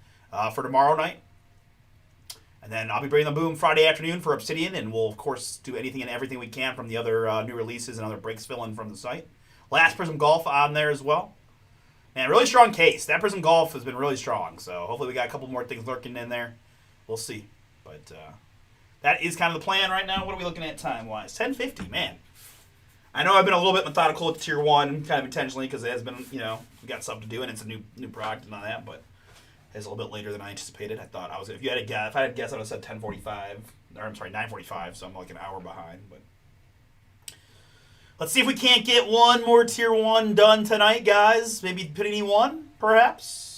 for tomorrow night. And then I'll be bringing the boom Friday afternoon for Obsidian, and we'll, of course, do anything and everything we can from the other new releases and other breaks fill-in from the site. Last Prism Golf on there as well. And really strong case. That Prism Golf has been really strong, so hopefully we got a couple more things lurking in there. We'll see. But that is kind of the plan right now. What are we looking at time-wise? 10:50, man. I know I've been a little bit methodical with Tier 1, kind of intentionally, because it has been, we got stuff to do, and it's a new product and all that, but it's a little bit later than I anticipated. I thought I was, if I had to guess, I would have said 10:45, or I'm sorry, 9:45, so I'm like an hour behind, but let's see if we can't get one more Tier 1 done tonight, guys. Maybe Panini 1, perhaps?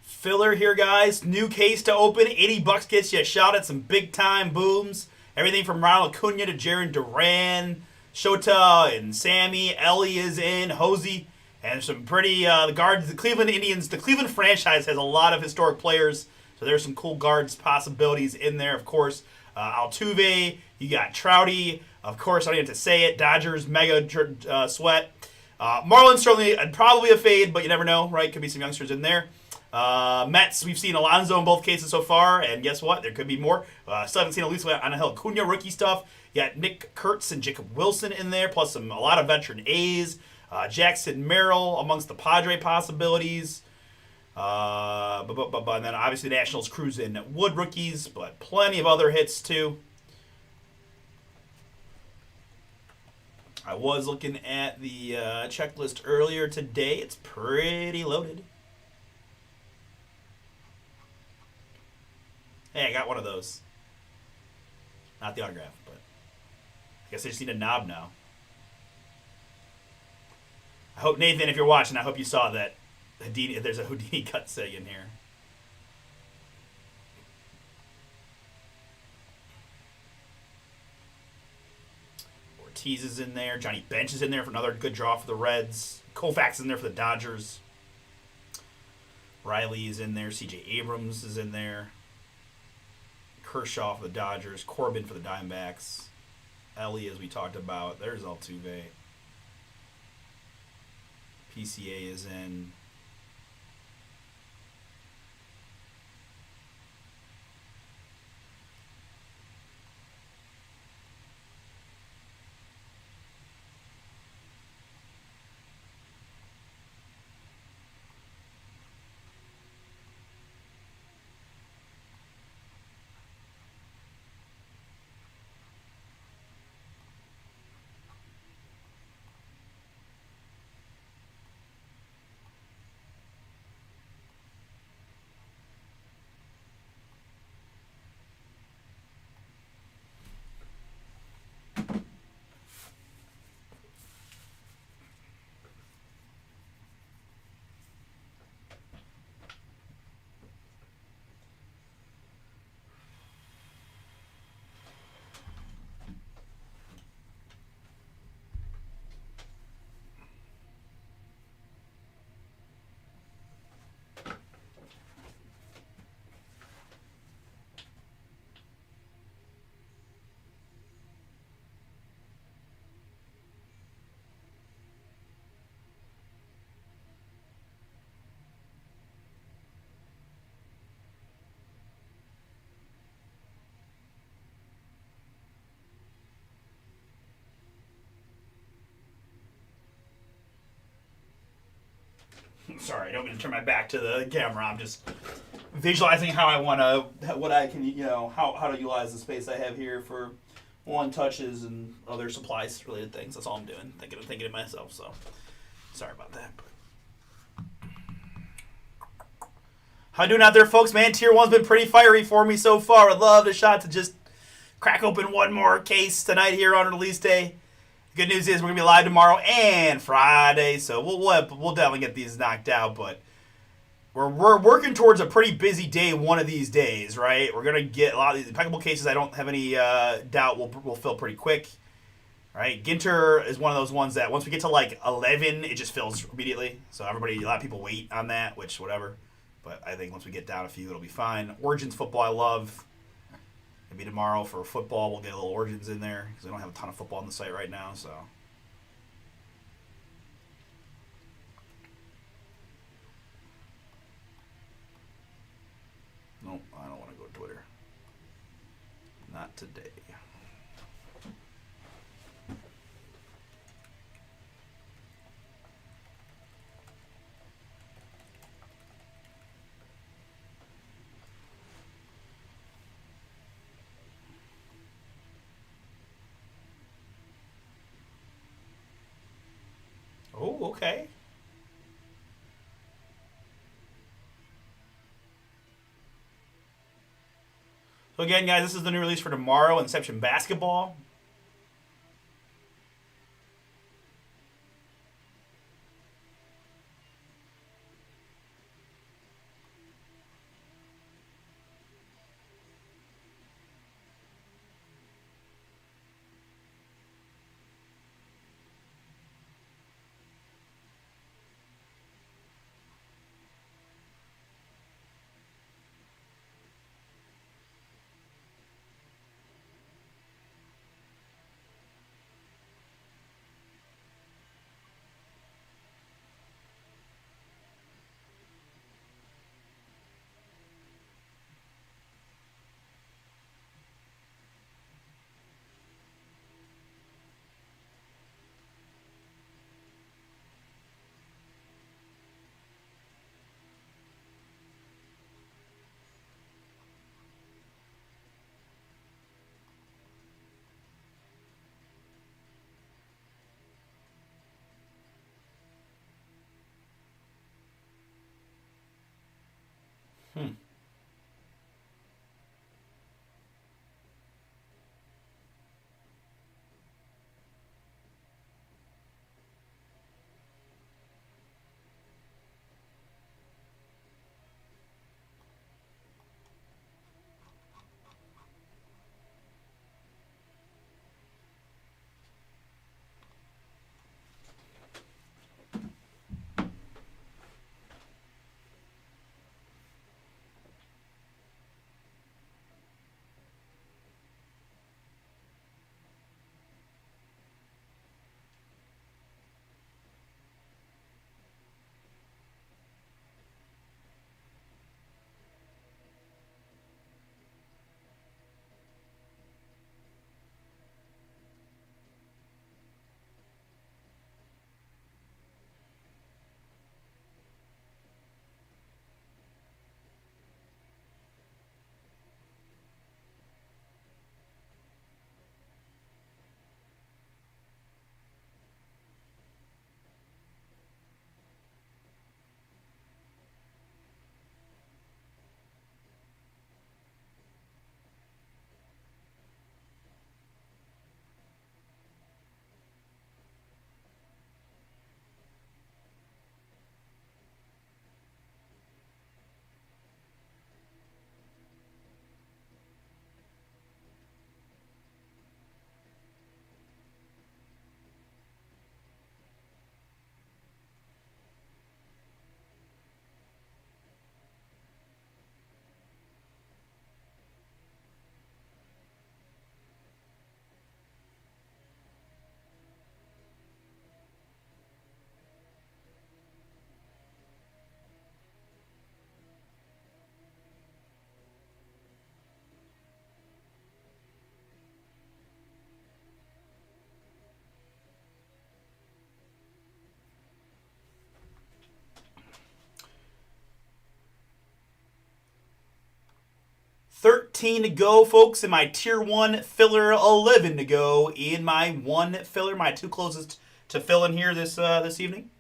Filler here, guys. New case to open. $80 gets you a shot at some big time booms. Everything from Ronald Acuna to Jaron Duran, Shota and Sammy. Ellie is in. Hosey. And some pretty the guards. The Cleveland Indians. The Cleveland franchise has a lot of historic players. So there's some cool guards possibilities in there, of course. Altuve. You got Trouty. Of course, I don't even have to say it. Dodgers, mega sweat. Marlins certainly probably a fade, but you never know, right? Could be some youngsters in there. Mets, we've seen Alonso in both cases so far, and guess what? There could be more. Still haven't seen Luis Angel Acuna rookie stuff. You got Nick Kurtz and Jacob Wilson in there, plus a lot of veteran A's. Jackson Merrill amongst the Padre possibilities. And then obviously the Nationals cruise in Wood rookies, but plenty of other hits too. I was looking at the checklist earlier today. It's pretty loaded. Hey, I got one of those. Not the autograph, but I guess I just need a knob now. I hope, Nathan, if you're watching, I hope you saw that Houdini, there's a Houdini cut sitting in here. Ortiz is in there. Johnny Bench is in there for another good draw for the Reds. Koufax is in there for the Dodgers. Riley is in there. C.J. Abrams is in there. Kershaw for the Dodgers. Corbin for the Diamondbacks. Ellie, as we talked about. There's Altuve. PCA is in. Sorry, I don't mean to turn my back to the camera. I'm just visualizing how I want to, what I can, how to utilize the space I have here for one touches and other supplies related things. That's all I'm doing. Thinking of myself. So sorry about that. How you doing out there, folks? Man, Tier 1's been pretty fiery for me so far. I'd love a shot to just crack open one more case tonight here on release day. Good news is we're going to be live tomorrow and Friday, so we'll definitely get these knocked out, but we're working towards a pretty busy day one of these days, right? We're going to get a lot of these impeccable cases. I don't have any doubt we'll fill pretty quick, right? Ginter is one of those ones that once we get to like 11, it just fills immediately, so a lot of people wait on that, which whatever, but I think once we get down a few, it'll be fine. Origins football I love. Maybe tomorrow for football we'll get a little Origins in there because I don't have a ton of football on the site right now. So, nope, I don't want to go to Twitter. Not today. Oh, okay. So again, guys, this is the new release for tomorrow, Inception Basketball. 15 to go, folks, in my Tier 1 filler, 11 to go in my one filler, my two closest to fill in here this evening.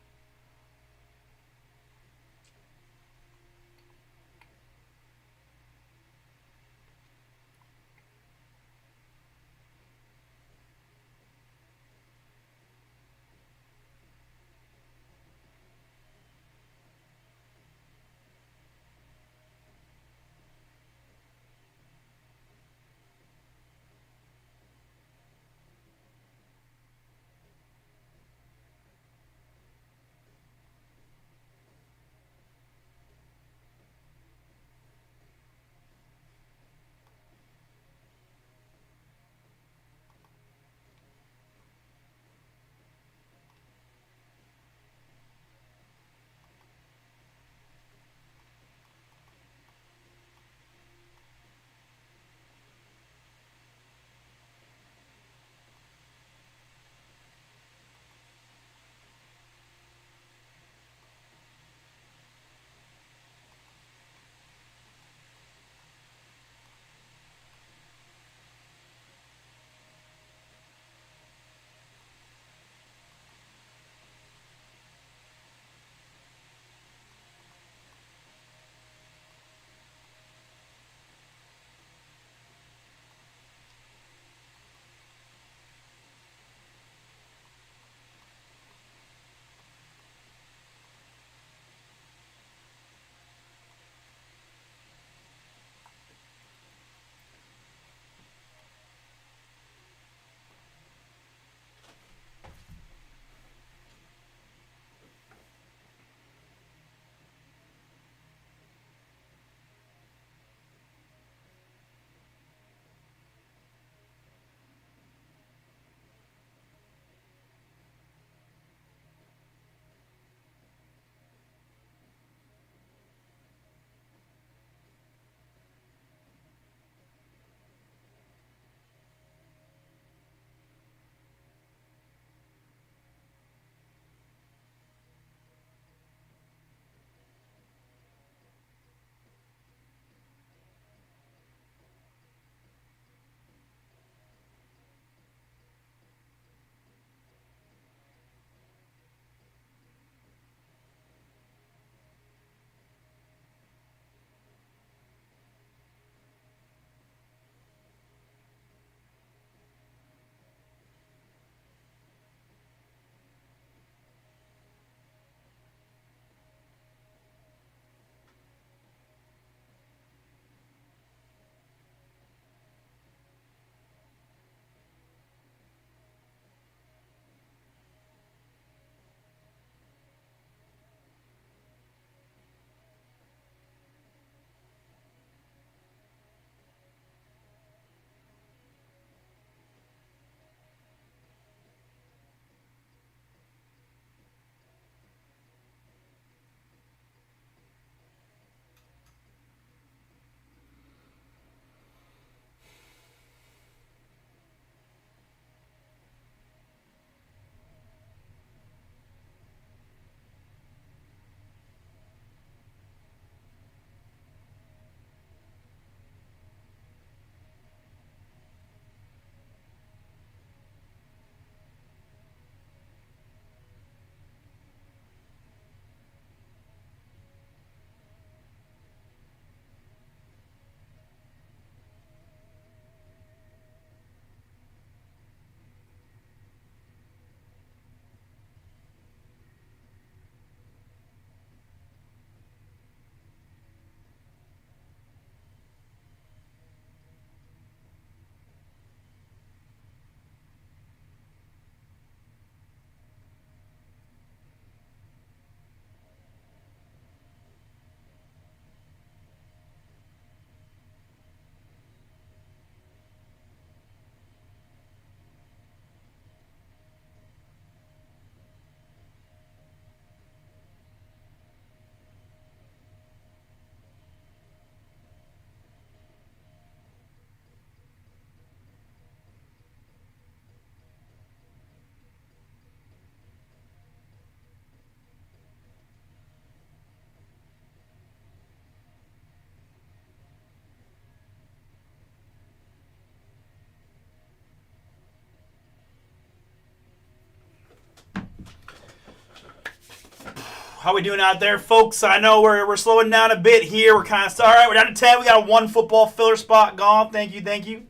How we doing out there, folks? I know we're slowing down a bit here. We're kind of all right. We're down to 10. We got a one football filler spot gone. Thank you.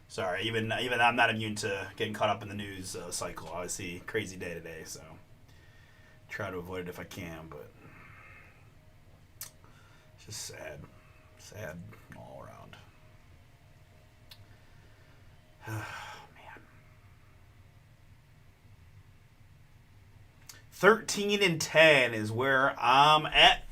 Sorry, even I'm not immune to getting caught up in the news cycle. Obviously, crazy day today, so try to avoid it if I can. But it's just sad all around. Man, 13-10 is where I'm at.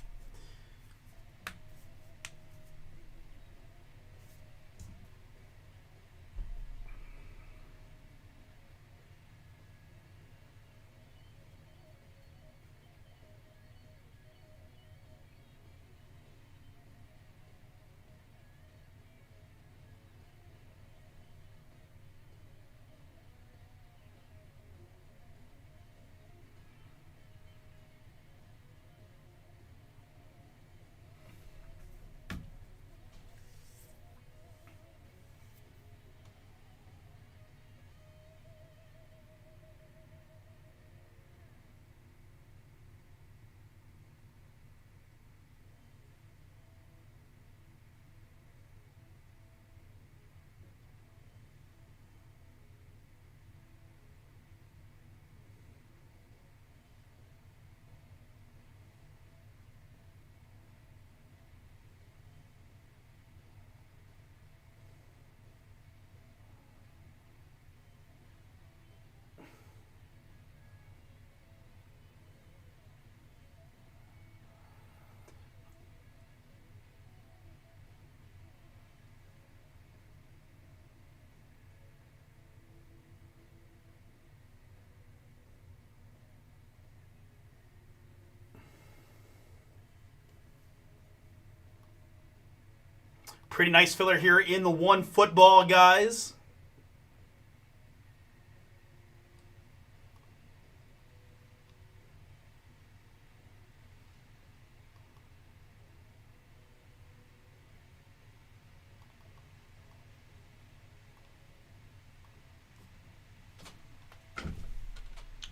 Pretty nice filler here in the one football, guys.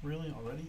Really? Already?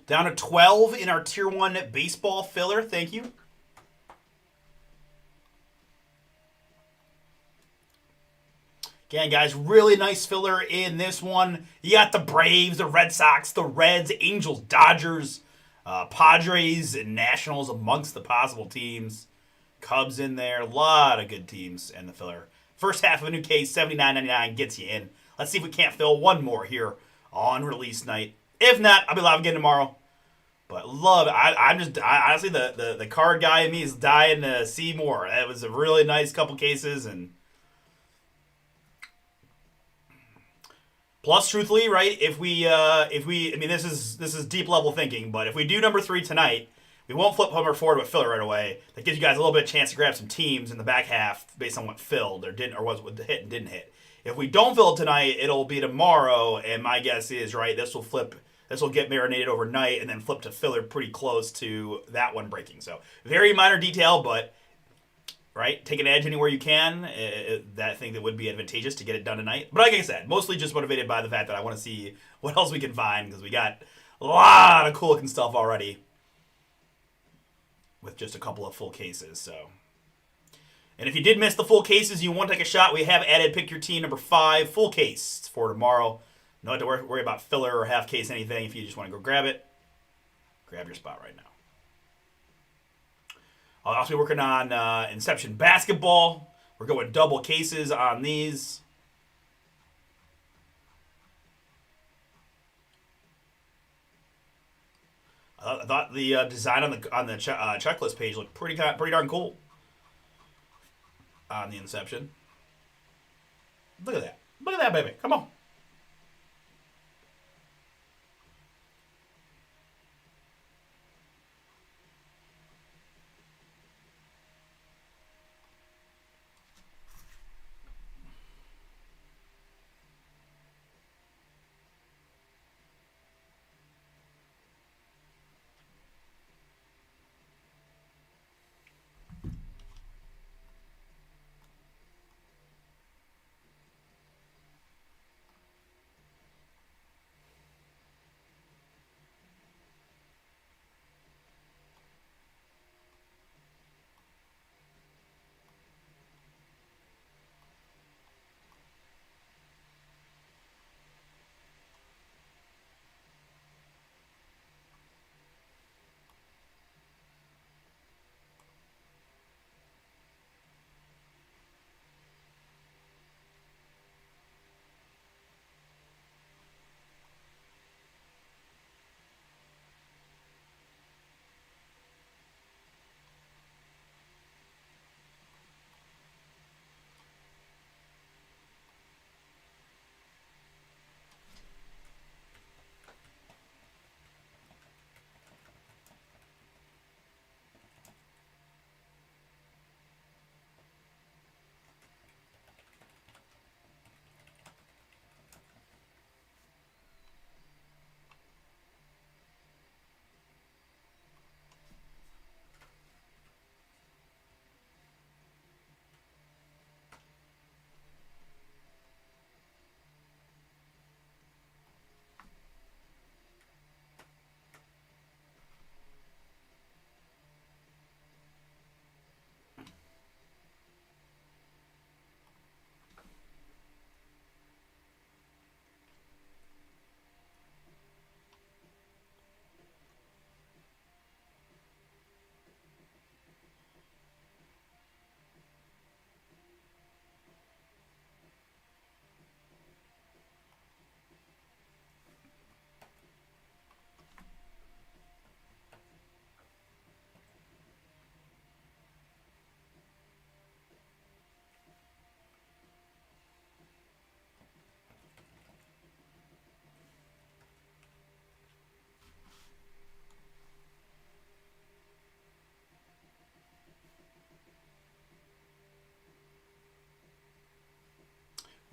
Down to 12 in our Tier 1 baseball filler. Thank you. Again, guys, really nice filler in this one. You got the Braves, the Red Sox, the Reds, Angels, Dodgers, Padres, and Nationals amongst the possible teams. Cubs in there. A lot of good teams in the filler. First half of a new case, $79.99 gets you in. Let's see if we can't fill one more here on release night. If not, I'll be live again tomorrow. But love it. Honestly, the card guy in me is dying to see more. That was a really nice couple cases, and plus, truthfully, right? If we, I mean, this is deep level thinking, but if we do number 3 tonight, we won't flip number 4 to a filler right away. That gives you guys a little bit of chance to grab some teams in the back half based on what filled or didn't, or was hit and didn't hit. If we don't fill it tonight, it'll be tomorrow, and my guess is right. This will flip. This will get marinated overnight and then flip to filler pretty close to that one breaking. So very minor detail, but right, take an edge anywhere you can. That I think that would be advantageous to get it done tonight. But like I said, mostly just motivated by the fact that I want to see what else we can find because we got a lot of cool looking stuff already with just a couple of full cases. So, and if you did miss the full cases, you want to take a shot, we have added Pick Your Team number 5 full case for tomorrow. No have to worry about filler or half case anything. If you just want to go grab it, grab your spot right now. I'll also be working on Inception Basketball. We're going double cases on these. I thought the design on the checklist page looked pretty darn cool on the Inception. Look at that. Look at that, baby. Come on.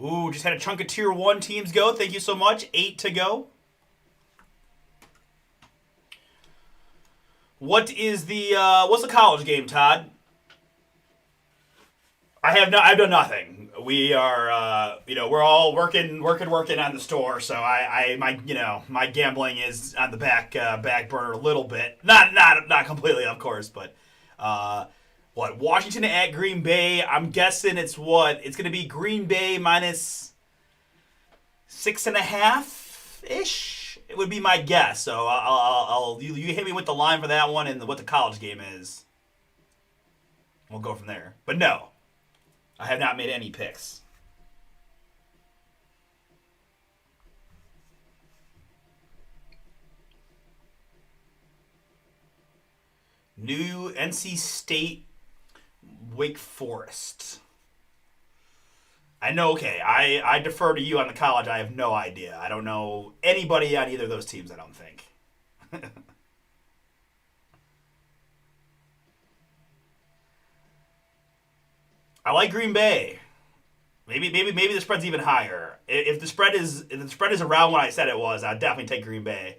Ooh, just had a chunk of Tier 1 teams go. Thank you so much. 8 to go. What's the college game, Todd? I've done nothing. we are, we're all working on the store. So my gambling is on the back burner a little bit. Not completely, of course, but what Washington at Green Bay? I'm guessing it's going to be Green Bay minus 6.5 ish. It would be my guess. So you hit me with the line for that one and what the college game is. We'll go from there. But no, I have not made any picks. New NC State, Wake Forest. I know, okay, I defer to you on the college. I have no idea. I don't know anybody on either of those teams, I don't think. I like Green Bay. Maybe the spread's even higher. If the spread is around what I said it was, I'd definitely take Green Bay.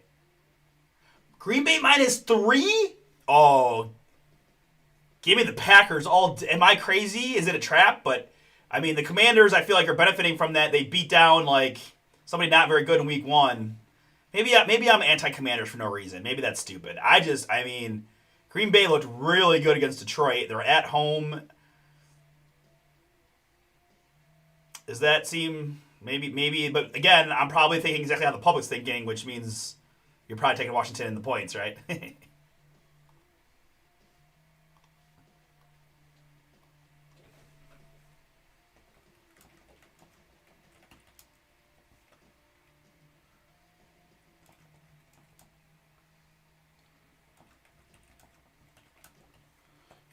Green Bay minus 3? Oh, give me the Packers. Am I crazy? Is it a trap? But I mean, the Commanders, I feel like, are benefiting from that. They beat down like somebody not very good in Week 1. Maybe I'm anti-Commanders for no reason. Maybe that's stupid. I mean, Green Bay looked really good against Detroit. They're at home. Does that seem maybe? But again, I'm probably thinking exactly how the public's thinking, which means you're probably taking Washington in the points, right? You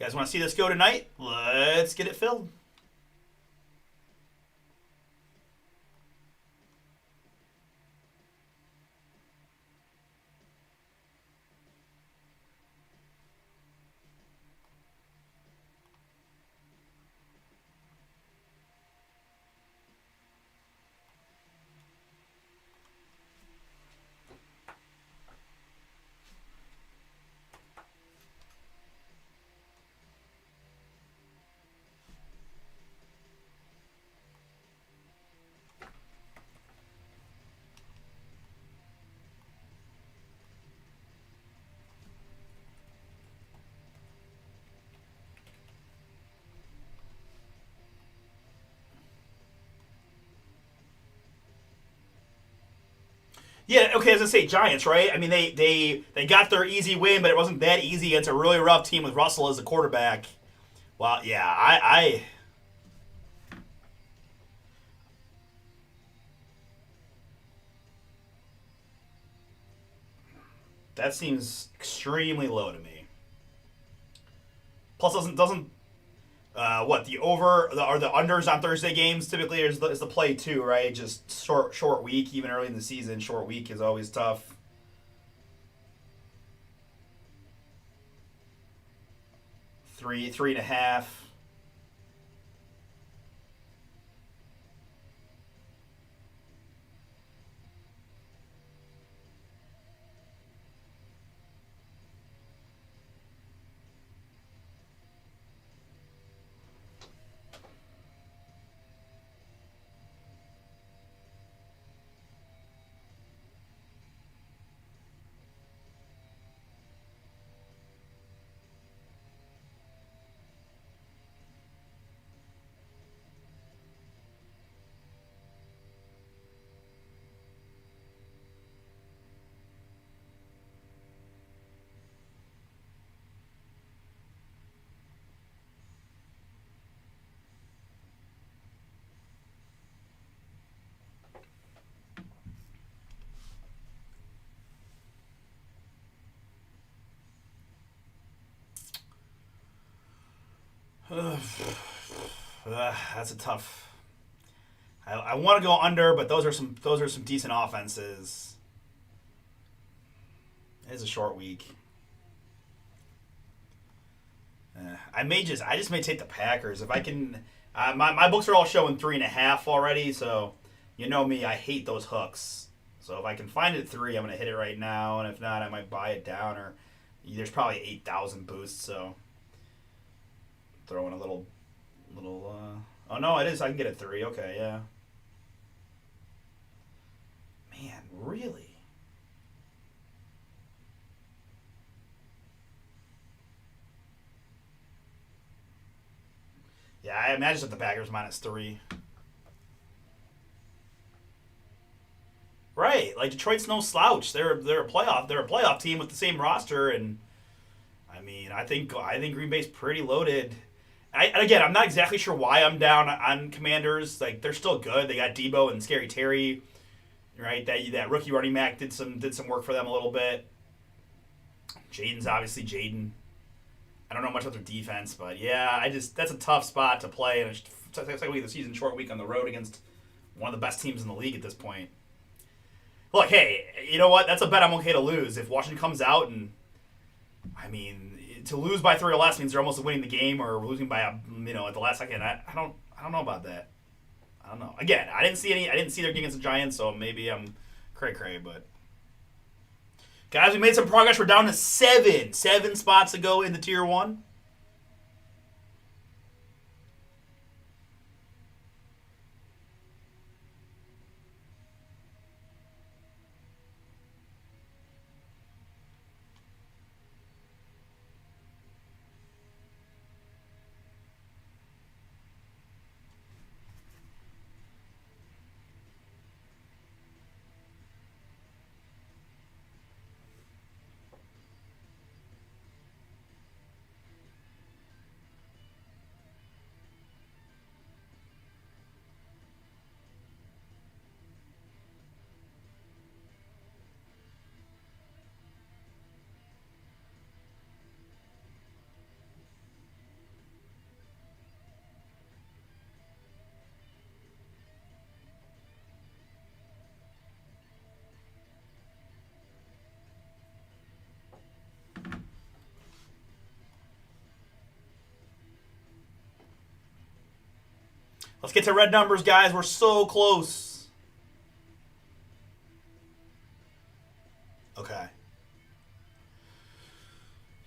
guys want to see this go tonight? Let's get it filled. Yeah, okay, as I say, Giants, right? I mean, they got their easy win, but it wasn't that easy against a really rough team with Russell as the quarterback. Well, yeah, I that seems extremely low to me. Plus, doesn't what the over or the unders on Thursday games typically is the play too, right? Just short week, even early in the season. Short week is always tough. Three and a half. That's a tough. I want to go under, but those are some decent offenses. It's a short week. I just may take the Packers if I can. My books are all showing 3.5 already, so you know me, I hate those hooks. So if I can find it at 3, I'm gonna hit it right now, and if not, I might buy it down. Or there's probably 8,000 boosts, so throw in a little Oh no, it is. I can get it 3. Okay, yeah. Man, really? Yeah, I imagine that the Packers -3. Right, like Detroit's no slouch. They're a playoff team with the same roster, and I mean, I think Green Bay's pretty loaded. And again, I'm not exactly sure why I'm down on Commanders. Like they're still good. They got Debo and Scary Terry, right? That rookie running back did some work for them a little bit. Jaden's obviously Jaden. I don't know much about their defense, but yeah, that's a tough spot to play in a second week of the season, short week on the road against one of the best teams in the league at this point. Look, hey, you know what? That's a bet I'm okay to lose. If Washington comes out and, I mean, to lose by 3 or less means they're almost winning the game or losing by at the last second. I don't know about that. I don't know. Again, I didn't see their game against the Giants, so maybe I'm cray, but guys, we made some progress. We're down to 7 spots to go in the tier 1. Let's get to red numbers, guys. We're so close. Okay.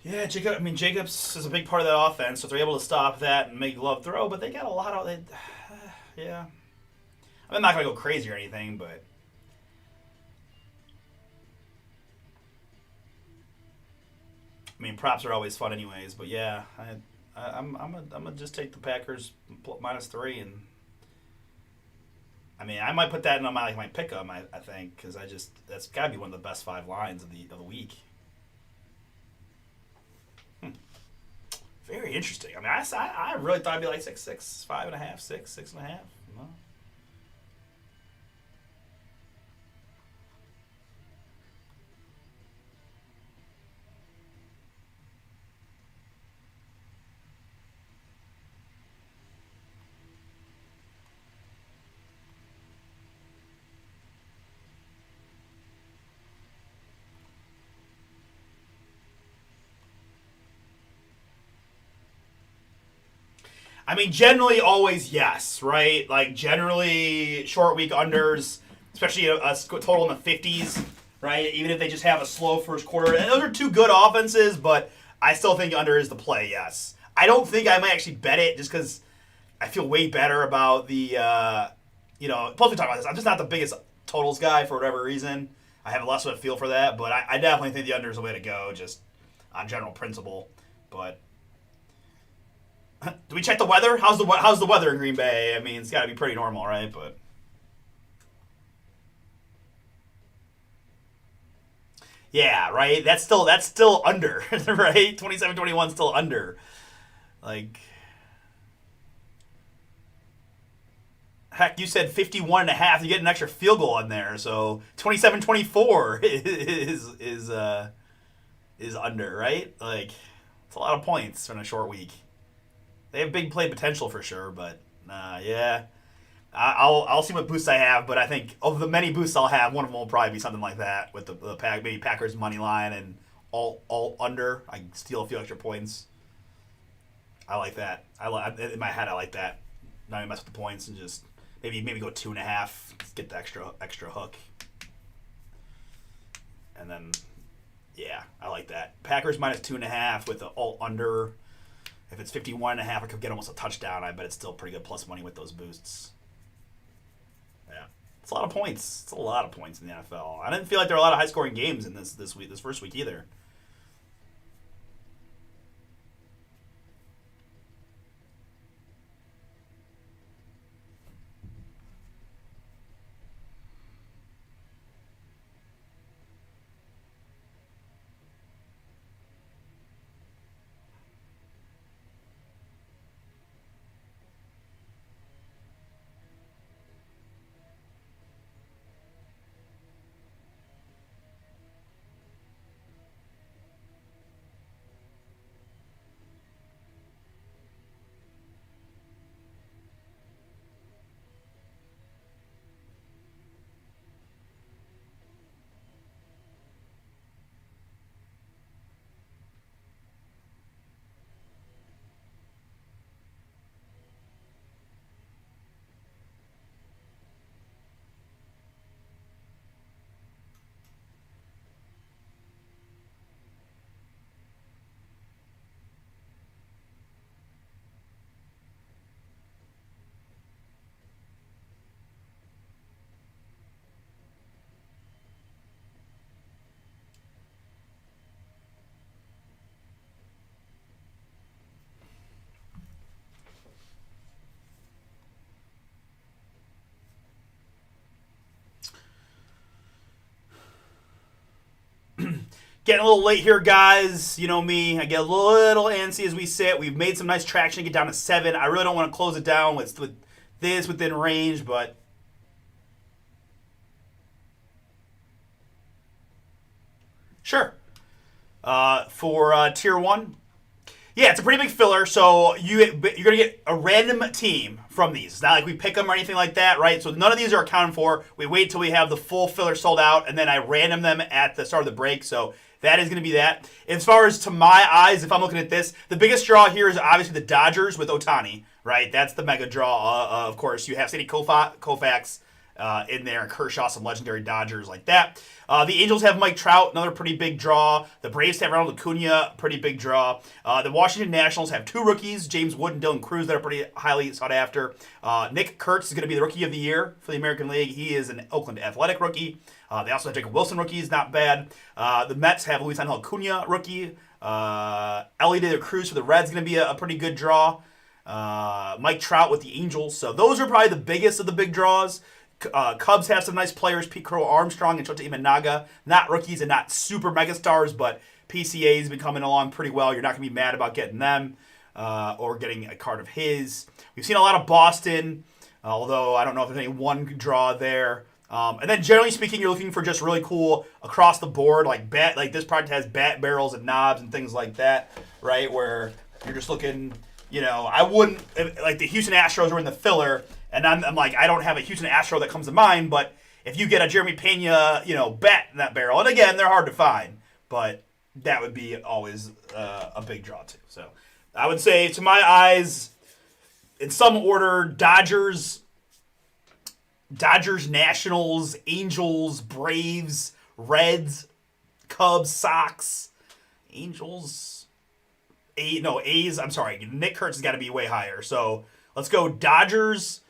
Yeah, Jacobs is a big part of that offense, so if they're able to stop that and make Love throw, but they got a lot of it. Yeah. I'm not going to go crazy or anything, but I mean, props are always fun anyways, but yeah, I'm gonna just take the Packers -3, and I mean, I might put that in on my pick 'em. I think because that's got to be one of the best 5 lines of the week. Very interesting. I mean, I really thought it'd be like 6, 5.5, 6.5. No. I mean, generally, always yes, right? Like generally, short week unders, especially a total in the 50s, right? Even if they just have a slow first quarter, and those are 2 good offenses, but I still think under is the play. Yes, I don't think I might actually bet it just because I feel way better about the. Plus we talk about this. I'm just not the biggest totals guy for whatever reason. I have less of a feel for that, but I definitely think the under is the way to go, just on general principle. But do we check the weather? How's the weather in Green Bay? I mean, it's got to be pretty normal, right? But yeah, right. That's still under, right? 27-21 still under. Like heck, you said 51 and a half. You get an extra field goal in there, so 27-24 is under, right? Like it's a lot of points in a short week. They have big play potential for sure, but yeah, I'll see what boosts I have. But I think of the many boosts I'll have, one of them will probably be something like that with the maybe Packers money line and all under. I can steal a few extra points. I like that. In my head I like that. Not even mess with the points and just maybe go 2.5, get the extra hook, and then yeah, I like that. Packers -2.5 with the all under. If it's 51.5, I could get almost a touchdown. I bet it's still pretty good plus money with those boosts. Yeah, it's a lot of points. It's a lot of points in the NFL. I didn't feel like there were a lot of high scoring games in this first week either. Getting a little late here, guys. You know me. I get a little antsy as we sit. We've made some nice traction to get down to 7. I really don't want to close it down with this within range, but sure. For Tier 1, yeah, it's a pretty big filler, so you're going to get a random team from these. It's not like we pick them or anything like that, right? So none of these are accounted for. We wait till we have the full filler sold out, and then I random them at the start of the break, so that is going to be that. As far as to my eyes, if I'm looking at this, the biggest draw here is obviously the Dodgers with Ohtani, right? That's the mega draw. Of course, you have Sandy Koufax in there, and Kershaw, some legendary Dodgers like that. The Angels have Mike Trout, another pretty big draw. The Braves have Ronald Acuna, pretty big draw. The Washington Nationals have 2 rookies, James Wood and Dylan Cruz, that are pretty highly sought after. Nick Kurtz is going to be the Rookie of the Year for the American League. He is an Oakland Athletic rookie. They also have Jacob Wilson rookies, not bad. The Mets have Luis Angel Acuna rookie. Ellie De La Cruz for the Reds going to be a pretty good draw. Mike Trout with the Angels. So those are probably the biggest of the big draws. Cubs have some nice players, Pete Crow Armstrong and Shota Imanaga. Not rookies and not super megastars, but PCA's been coming along pretty well. You're not going to be mad about getting them or getting a card of his. We've seen a lot of Boston, although I don't know if there's any one draw there. And then generally speaking, you're looking for just really cool across the board, like this product has bat barrels and knobs and things like that, right? Where you're just looking, I wouldn't, like the Houston Astros are in the filler, and I'm like, I don't have a Houston Astro that comes to mind, but if you get a Jeremy Pena, bat in that barrel, and again, they're hard to find, but that would be always a big draw too. So I would say, to my eyes, in some order, Dodgers, Nationals, Angels, Braves, Reds, Cubs, Sox, Angels, A's. I'm sorry, Nick Kurtz has got to be way higher. So let's go Dodgers.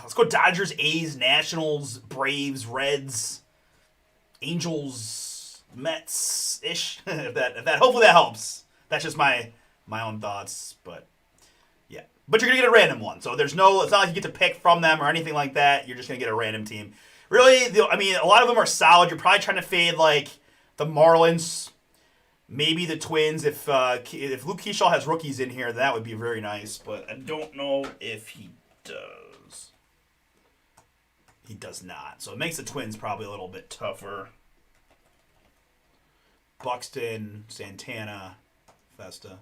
Let's go Dodgers, A's, Nationals, Braves, Reds, Angels, Mets ish. if that hopefully that helps. That's just my own thoughts, but. But you're going to get a random one. So it's not like you get to pick from them or anything like that. You're just going to get a random team. Really, a lot of them are solid. You're probably trying to fade like the Marlins, maybe the Twins. If Luke Keyshaw has rookies in here, that would be very nice. But I don't know if he does. He does not. So it makes the Twins probably a little bit tougher. Buxton, Santana, Festa.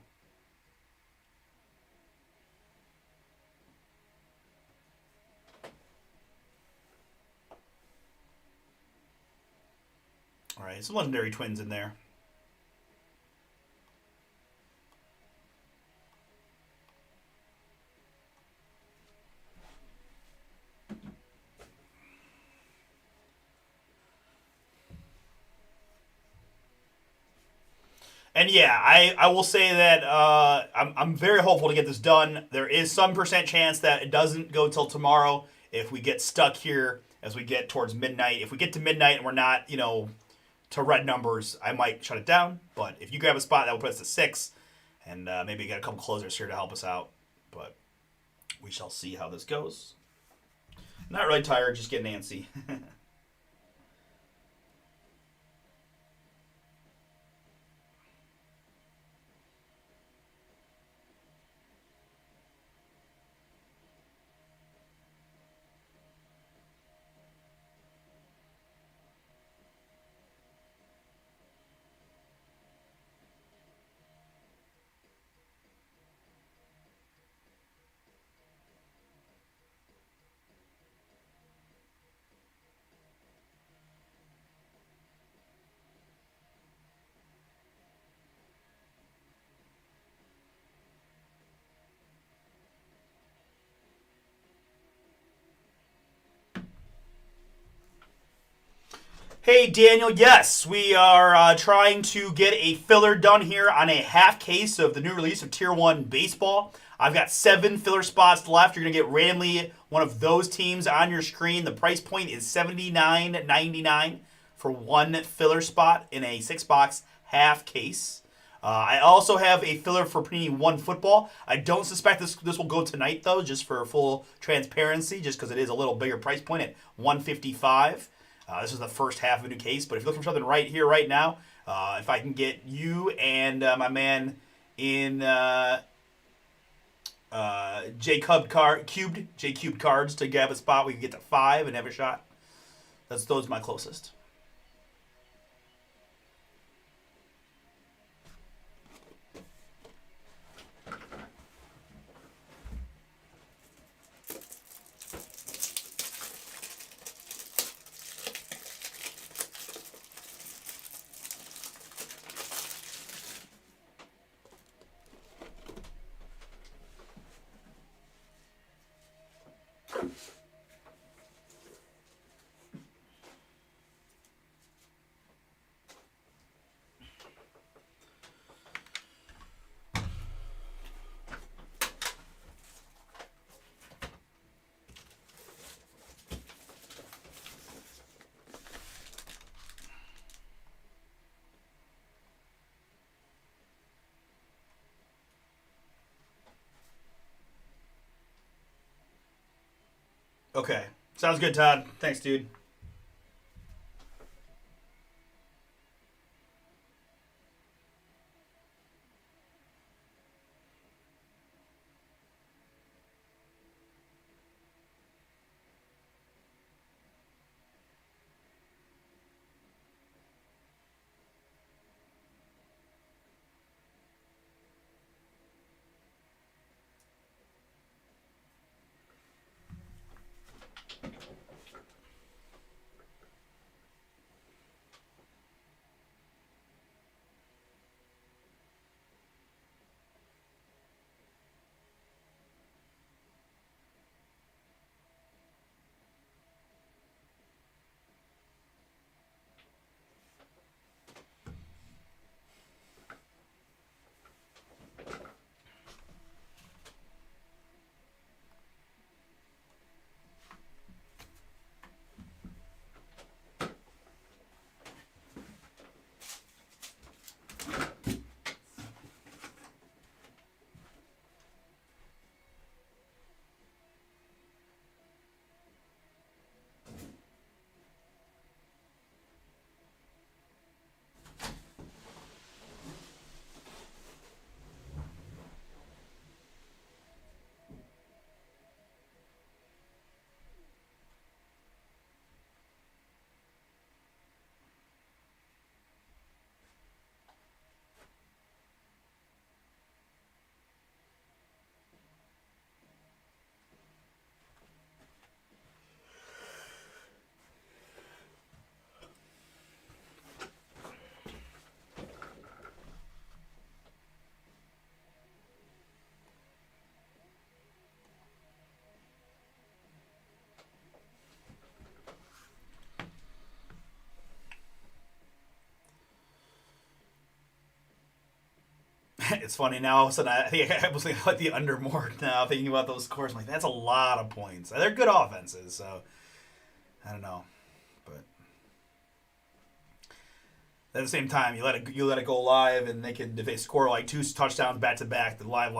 All right, some legendary Twins in there. And yeah, I will say that I'm very hopeful to get this done. There is some percent chance that it doesn't go till tomorrow if we get stuck here as we get towards midnight. If we get to midnight and we're not, to red numbers, I might shut it down. But if you grab a spot, that will put us to 6, and maybe get a couple closers here to help us out. But we shall see how this goes. Not really tired, just getting antsy. Hey, Daniel. Yes, we are trying to get a filler done here on a half case of the new release of Tier 1 Baseball. I've got 7 filler spots left. You're going to get randomly one of those teams on your screen. The price point is $79.99 for one filler spot in a 6-box half case. I also have a filler for Panini One Football. I don't suspect this will go tonight though, just for full transparency, just because it is a little bigger price point at $155. This is the first half of a new case, but if you're looking for something right here, right now, if I can get you and my man in J Cubed cards to grab a spot, we can get to 5 and have a shot. Those are my closest. Okay. Sounds good, Todd. Thanks, dude. It's funny now. All of a sudden, I think I was thinking about the under more now. Thinking about those scores, I'm like, that's a lot of points. They're good offenses, so I don't know, but at the same time, you let it go live, and if they score like 2 touchdowns back to back, the live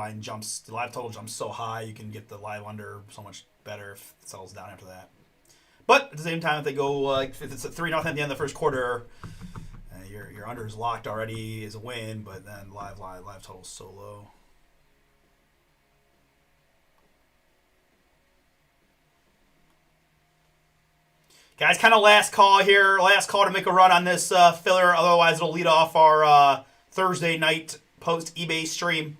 total jumps so high, you can get the live under so much better if it settles down after that. But at the same time, if they go like if it's a 3-0 at the end of the first quarter, your under is locked already is a win, but then live total is so low. Guys, kind of last call here. Last call to make a run on this filler. Otherwise, it'll lead off our Thursday night post eBay stream.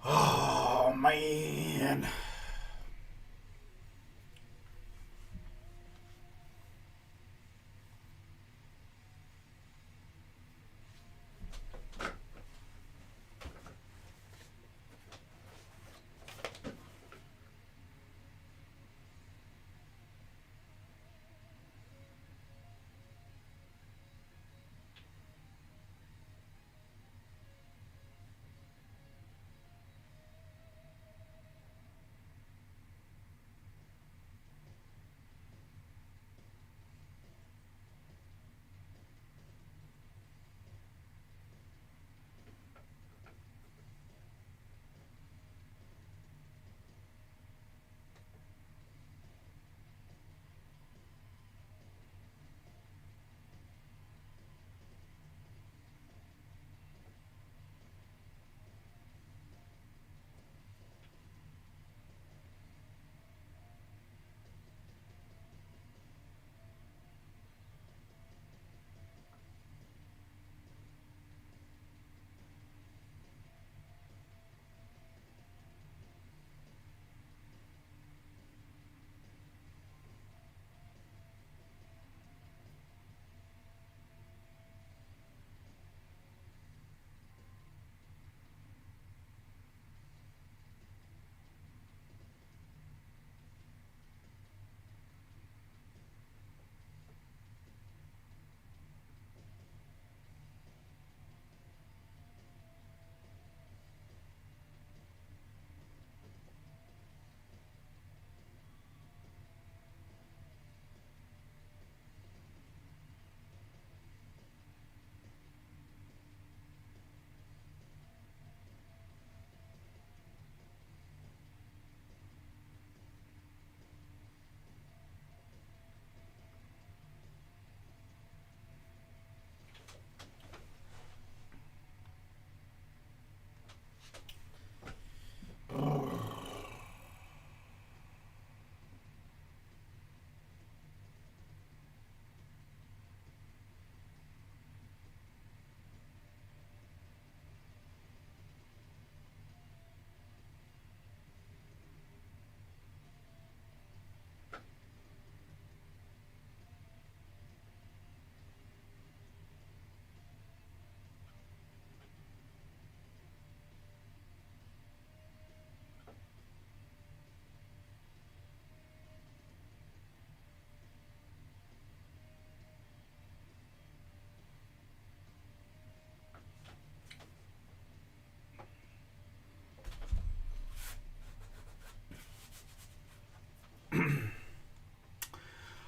Oh man.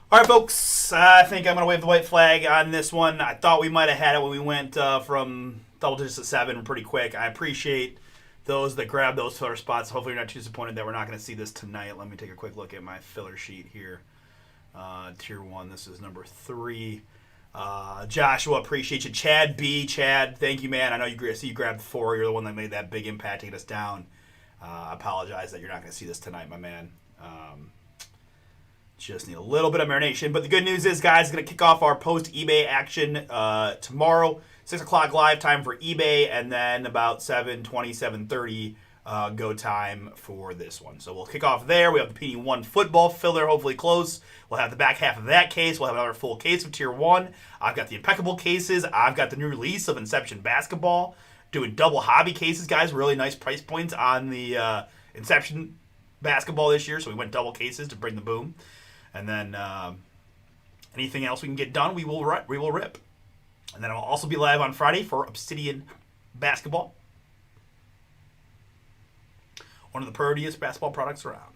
All right, folks. I think I'm going to wave the white flag on this one. I thought we might have had it when we went from double digits to 7 pretty quick. I appreciate those that grabbed those filler spots. Hopefully, you're not too disappointed that we're not going to see this tonight. Let me take a quick look at my filler sheet here. Tier 1, this is number 3. Joshua, appreciate you. Chad B. Chad, thank you, man. I know you grabbed 4. You're the one that made that big impact to get us down. I apologize that you're not going to see this tonight, my man. Just need a little bit of marination. But the good news is, guys, going to kick off our post-eBay action tomorrow. 6 o'clock live time for eBay, and then about 7:20, 7:30 go time for this one. So we'll kick off there. We have the PD1 football filler, hopefully close. We'll have the back half of that case. We'll have another full case of Tier 1. I've got the impeccable cases. I've got the new release of Inception Basketball. Doing double hobby cases, guys. Really nice price points on the Inception Basketball this year, so we went double cases to bring the boom. And then anything else we can get done, we will rip. And then I'll also be live on Friday for Obsidian Basketball. One of the prettiest basketball products around.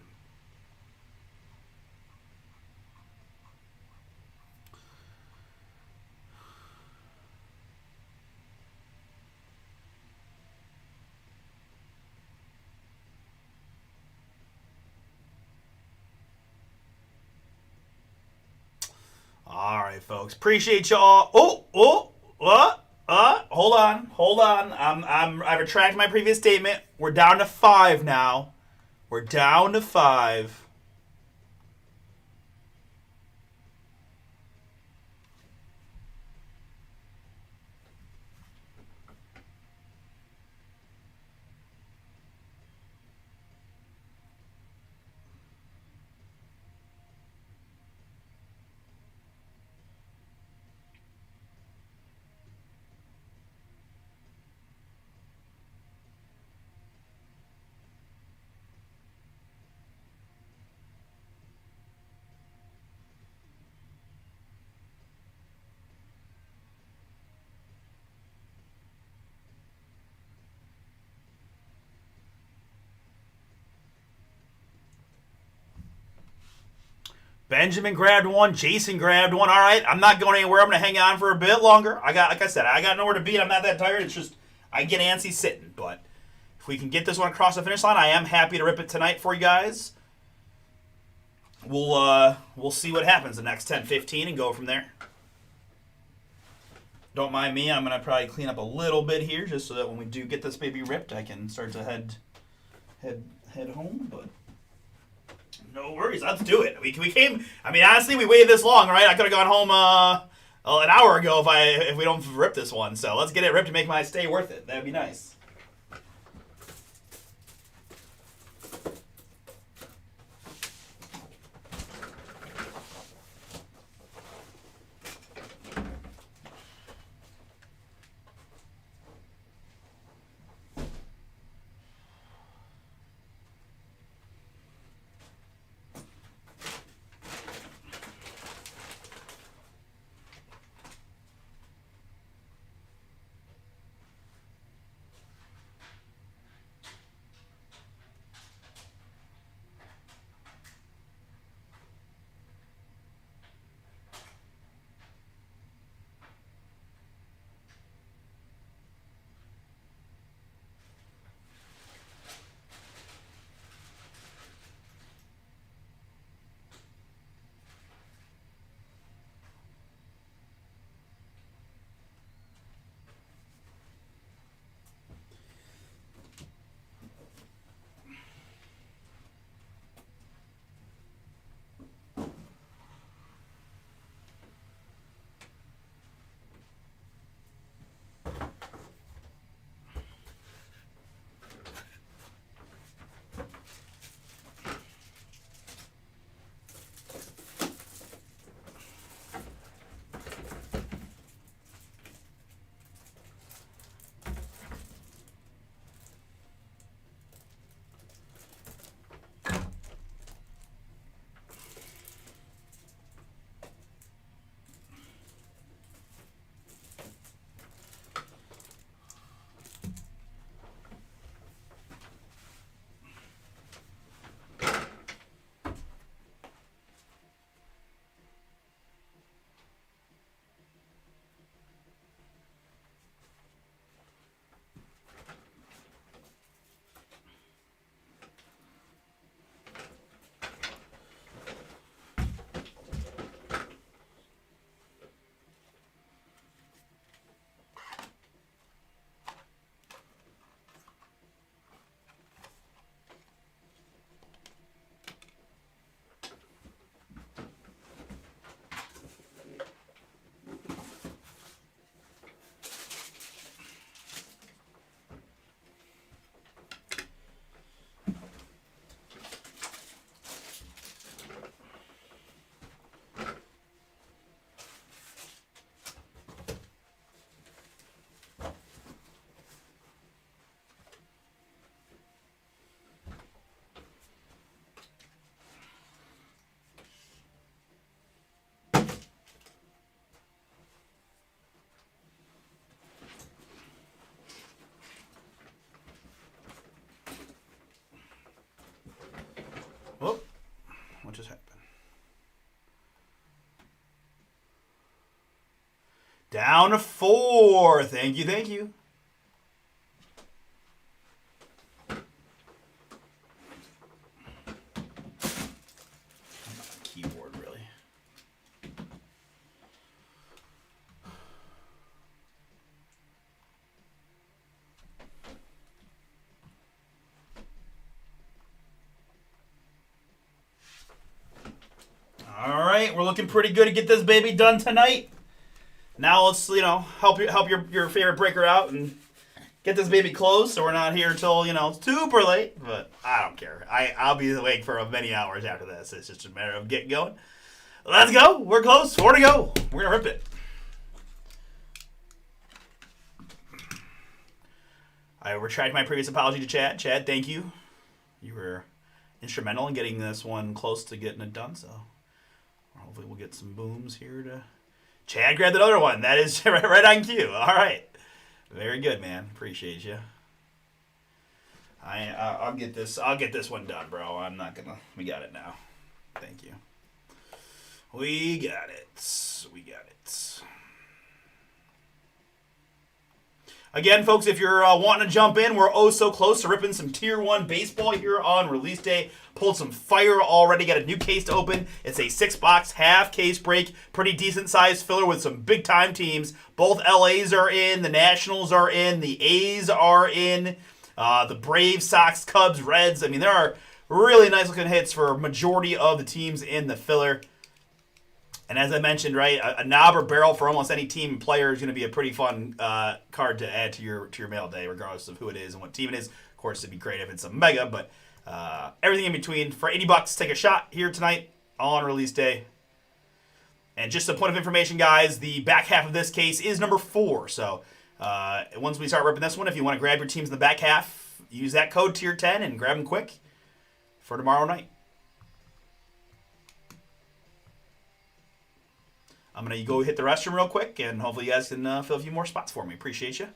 All right, folks. Appreciate y'all. Hold on. I retract my previous statement. We're down to 5 now. We're down to 5. Benjamin grabbed one. Jason grabbed one. All right, I'm not going anywhere. I'm going to hang on for a bit longer. Like I said, I got nowhere to be. I'm not that tired. It's just I get antsy sitting. But if we can get this one across the finish line, I am happy to rip it tonight for you guys. We'll see what happens the next 10, 15 and go from there. Don't mind me. I'm going to probably clean up a little bit here just so that when we do get this baby ripped, I can start to head home. But no worries. Let's do it. We came. I mean, honestly, we waited this long, right? I could have gone home an hour ago if we don't rip this one. So let's get it ripped to make my stay worth it. That'd be nice. Down to 4. Thank you, thank you. Keyboard, really. All right, we're looking pretty good to get this baby done tonight. Now let's, help your favorite breaker out and get this baby closed so we're not here until, it's super late. But I don't care. I'll be awake for many hours after this. It's just a matter of getting going. Let's go. We're close. 4 to go. We're going to rip it. I retract my previous apology to Chad. Chad, thank you. You were instrumental in getting this one close to getting it done. So hopefully we'll get some booms here to... Chad grabbed another one. That is right on cue. All right. Very good, man. Appreciate you. I'll get this. I'll get this one done, bro. I'm not gonna. We got it now. Thank you. We got it. We got it. Again, folks, if you're wanting to jump in, we're oh so close to ripping some Tier 1 baseball here on release day. Pulled some fire already. Got a new case to open. It's a 6-box half case break. Pretty decent sized filler with some big time teams. Both LAs are in. The Nationals are in. The A's are in. The Braves, Sox, Cubs, Reds. I mean, there are really nice looking hits for a majority of the teams in the filler. And as I mentioned, right, a knob or barrel for almost any team and player is going to be a pretty fun card to add to your mail day, regardless of who it is and what team it is. Of course, it'd be great if it's a mega, but everything in between. For $80, take a shot here tonight on release day. And just a point of information, guys, the back half of this case is number 4. So once we start ripping this one, if you want to grab your teams in the back half, use that code Tier 10 and grab them quick for tomorrow night. I'm going to go hit the restroom real quick, and hopefully you guys can fill a few more spots for me. Appreciate you.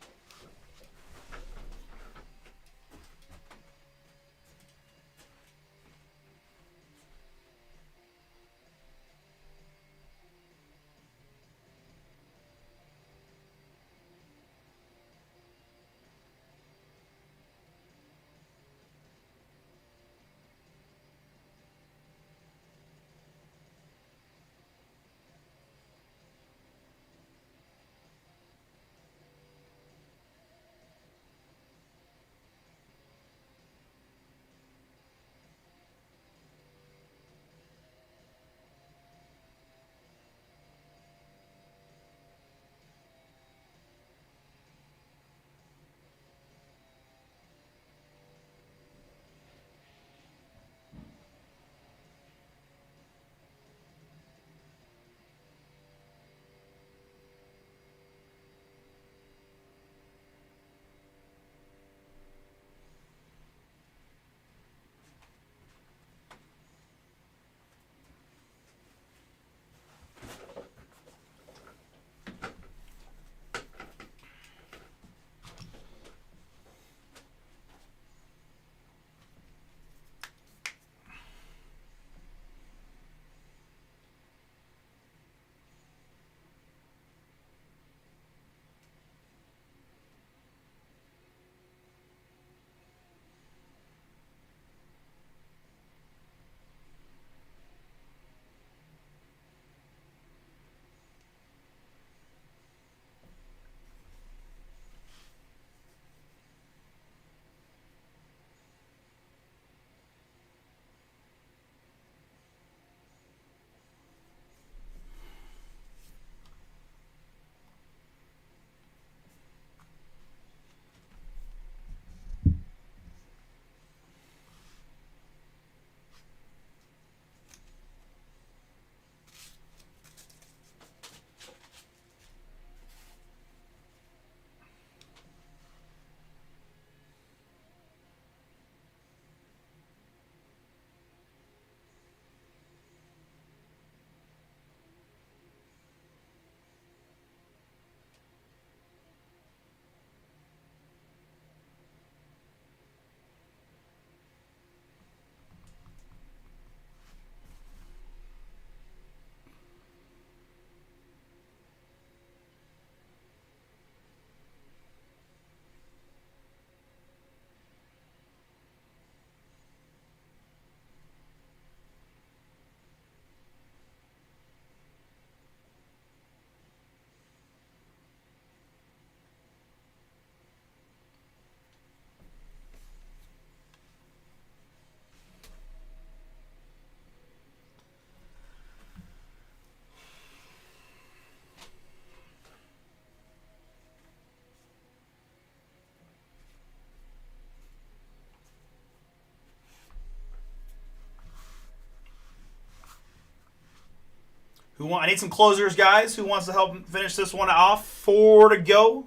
I need some closers, guys. Who wants to help finish this one off? 4 to go.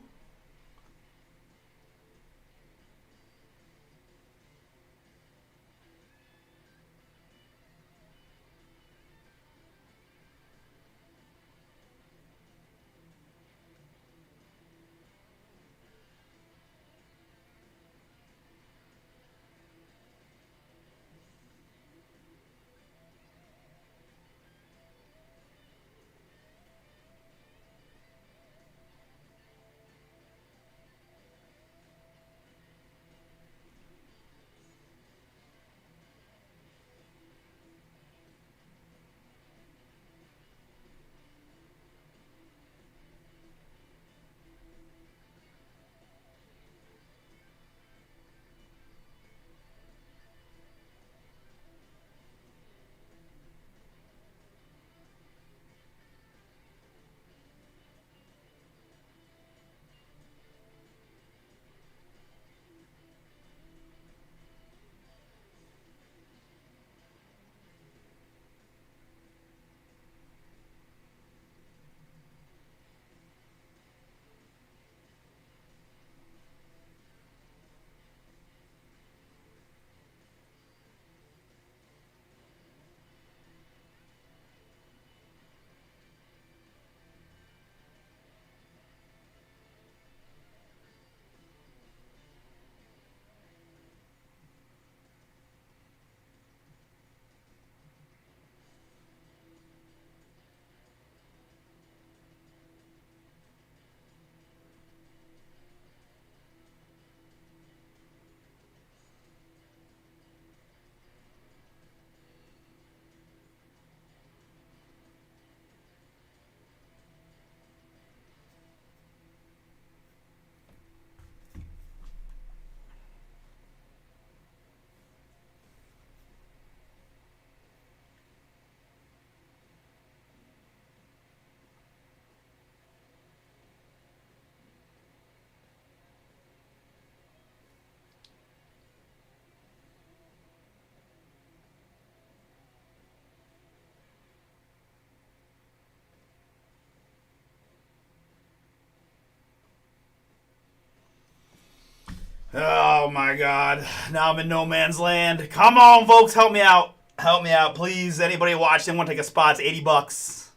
Oh my god. Now I'm in no man's land. Come on, folks, help me out. Help me out, please. Anybody watching want to take a spot? It's $80.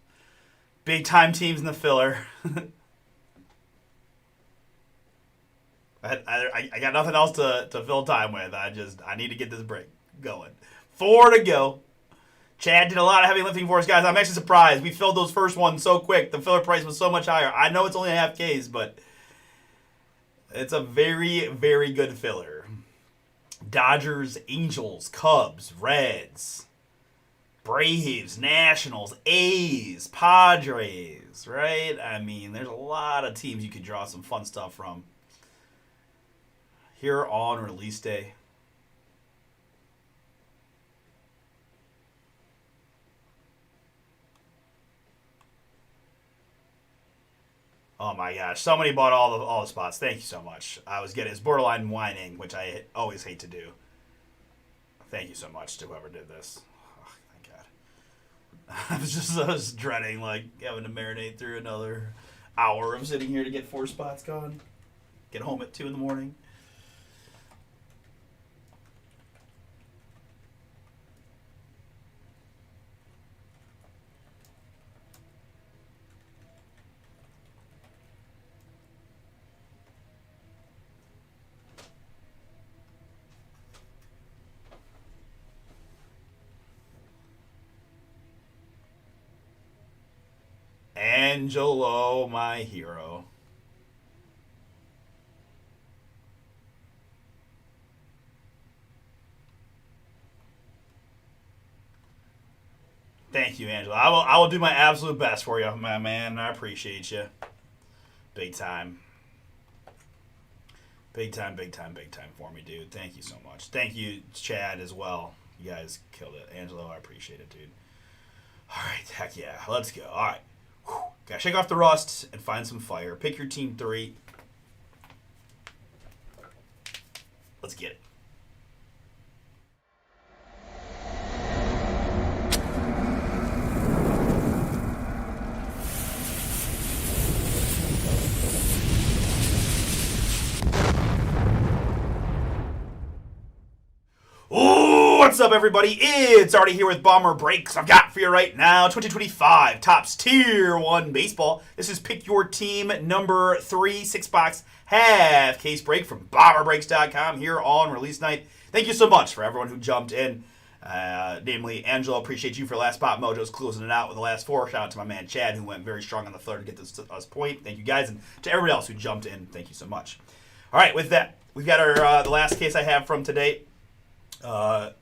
Big time teams in the filler. I got nothing else to fill time with. I need to get this break going. 4 to go. Chad did a lot of heavy lifting for us, guys. I'm actually surprised. We filled those first ones so quick. The filler price was so much higher. I know it's only a half case, but it's a very, very good filler. Dodgers, Angels, Cubs, Reds, Braves, Nationals, A's, Padres, right? I mean, there's a lot of teams you could draw some fun stuff from. Here on release day. Oh my gosh, somebody bought all the spots. Thank you so much. It's borderline whining, which I always hate to do. Thank you so much to whoever did this. Oh, thank God. I was dreading like having to marinate through another hour of sitting here to get 4 spots gone. Get home at 2 in the morning. Angelo, my hero. Thank you, Angelo. I will do my absolute best for you, my man. I appreciate you. Big time. Big time, big time, big time for me, dude. Thank you so much. Thank you, Chad, as well. You guys killed it. Angelo, I appreciate it, dude. All right, heck yeah. Let's go. All right. Gotta shake off the rust and find some fire. Pick your team 3. Let's get it. What's up, everybody? It's Artie here with Bomber Breaks. I've got for you right now 2025 Topps Tier 1 Baseball. This is Pick Your Team number 3 6-box half case break from BomberBreaks.com here on release night. Thank you so much for everyone who jumped in. Namely, Angelo, appreciate you for Last Spot Mojo's closing it out with the last 4. Shout out to my man Chad, who went very strong on the floor to get this to us point. Thank you guys, and to everybody else who jumped in, thank you so much. All right, with that, we've got our the last case I have from today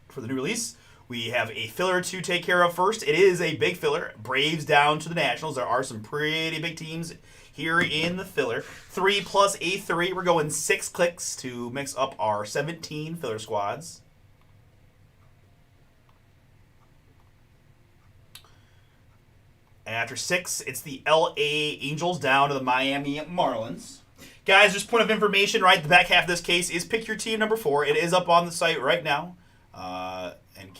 for the new release. We have a filler to take care of first. It is a big filler. Braves down to the Nationals. There are some pretty big teams here in the filler. 3 plus A3. We're going 6 clicks to mix up our 17 filler squads. After 6, it's the LA Angels down to the Miami Marlins. Guys, just point of information, right? The back half of this case is Pick Your Team number 4. It is up on the site right now.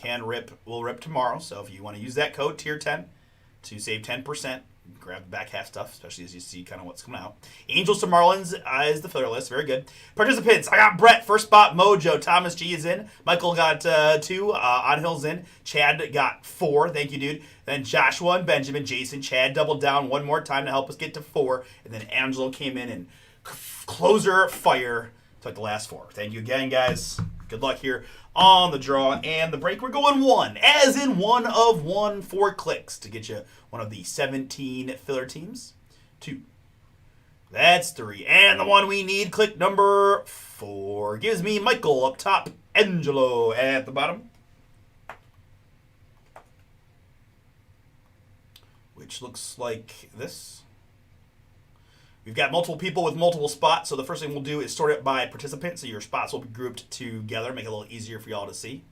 And will rip tomorrow. So if you want to use that code, Tier 10, to save 10%, grab the back half stuff, especially as you see kind of what's coming out. Angels to Marlins is the filler list. Very good. Participants, I got Brett, first spot, Mojo. Thomas G is in. Michael got 2. On Hill's in. Chad got 4. Thank you, dude. Then Joshua and Benjamin, Jason, Chad doubled down one more time to help us get to 4. And then Angelo came in and closer fire took the last 4. Thank you again, guys. Good luck here on the draw and the break. We're going 1, as in 1 of 1, 4 clicks to get you one of the 17 filler teams. 2. That's 3. And the one we need, click number 4, gives me Michael up top, Angelo at the bottom. Which looks like this. We've got multiple people with multiple spots, so the first thing we'll do is sort it by participant, so your spots will be grouped together, make it a little easier for y'all to see.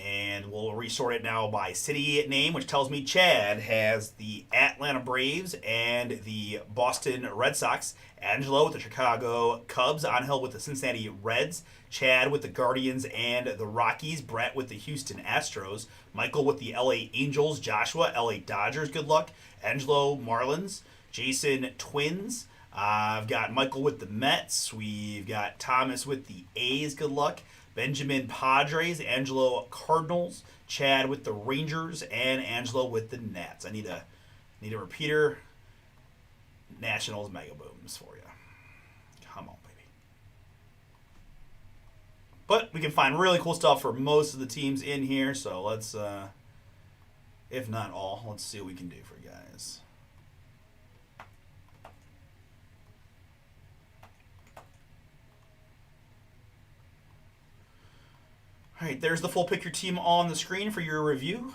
And we'll resort it now by city name, which tells me Chad has the Atlanta Braves and the Boston Red Sox. Angelo with the Chicago Cubs. Angel with the Cincinnati Reds. Chad with the Guardians and the Rockies. Brett with the Houston Astros. Michael with the LA Angels. Joshua, LA Dodgers. Good luck. Angelo, Marlins. Jason, Twins. I've got Michael with the Mets. We've got Thomas with the A's. Good luck. Benjamin, Padres. Angelo, Cardinals. Chad with the Rangers, and Angelo with the Nats. I need a repeater. Nationals Mega Booms for you. Come on, baby. But we can find really cool stuff for most of the teams in here, so let's, if not all, let's see what we can do for you guys. All right, there's the full Pick Your Team on the screen for your review.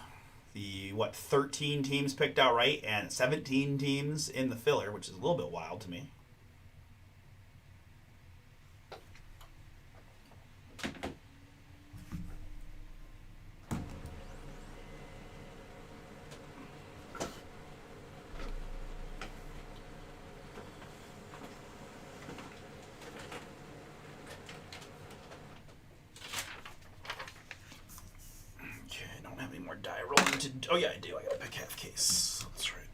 The, 13 teams picked out right and 17 teams in the filler, which is a little bit wild to me. Die rolling to. Oh, yeah, I do. I got a pick half case. That's right.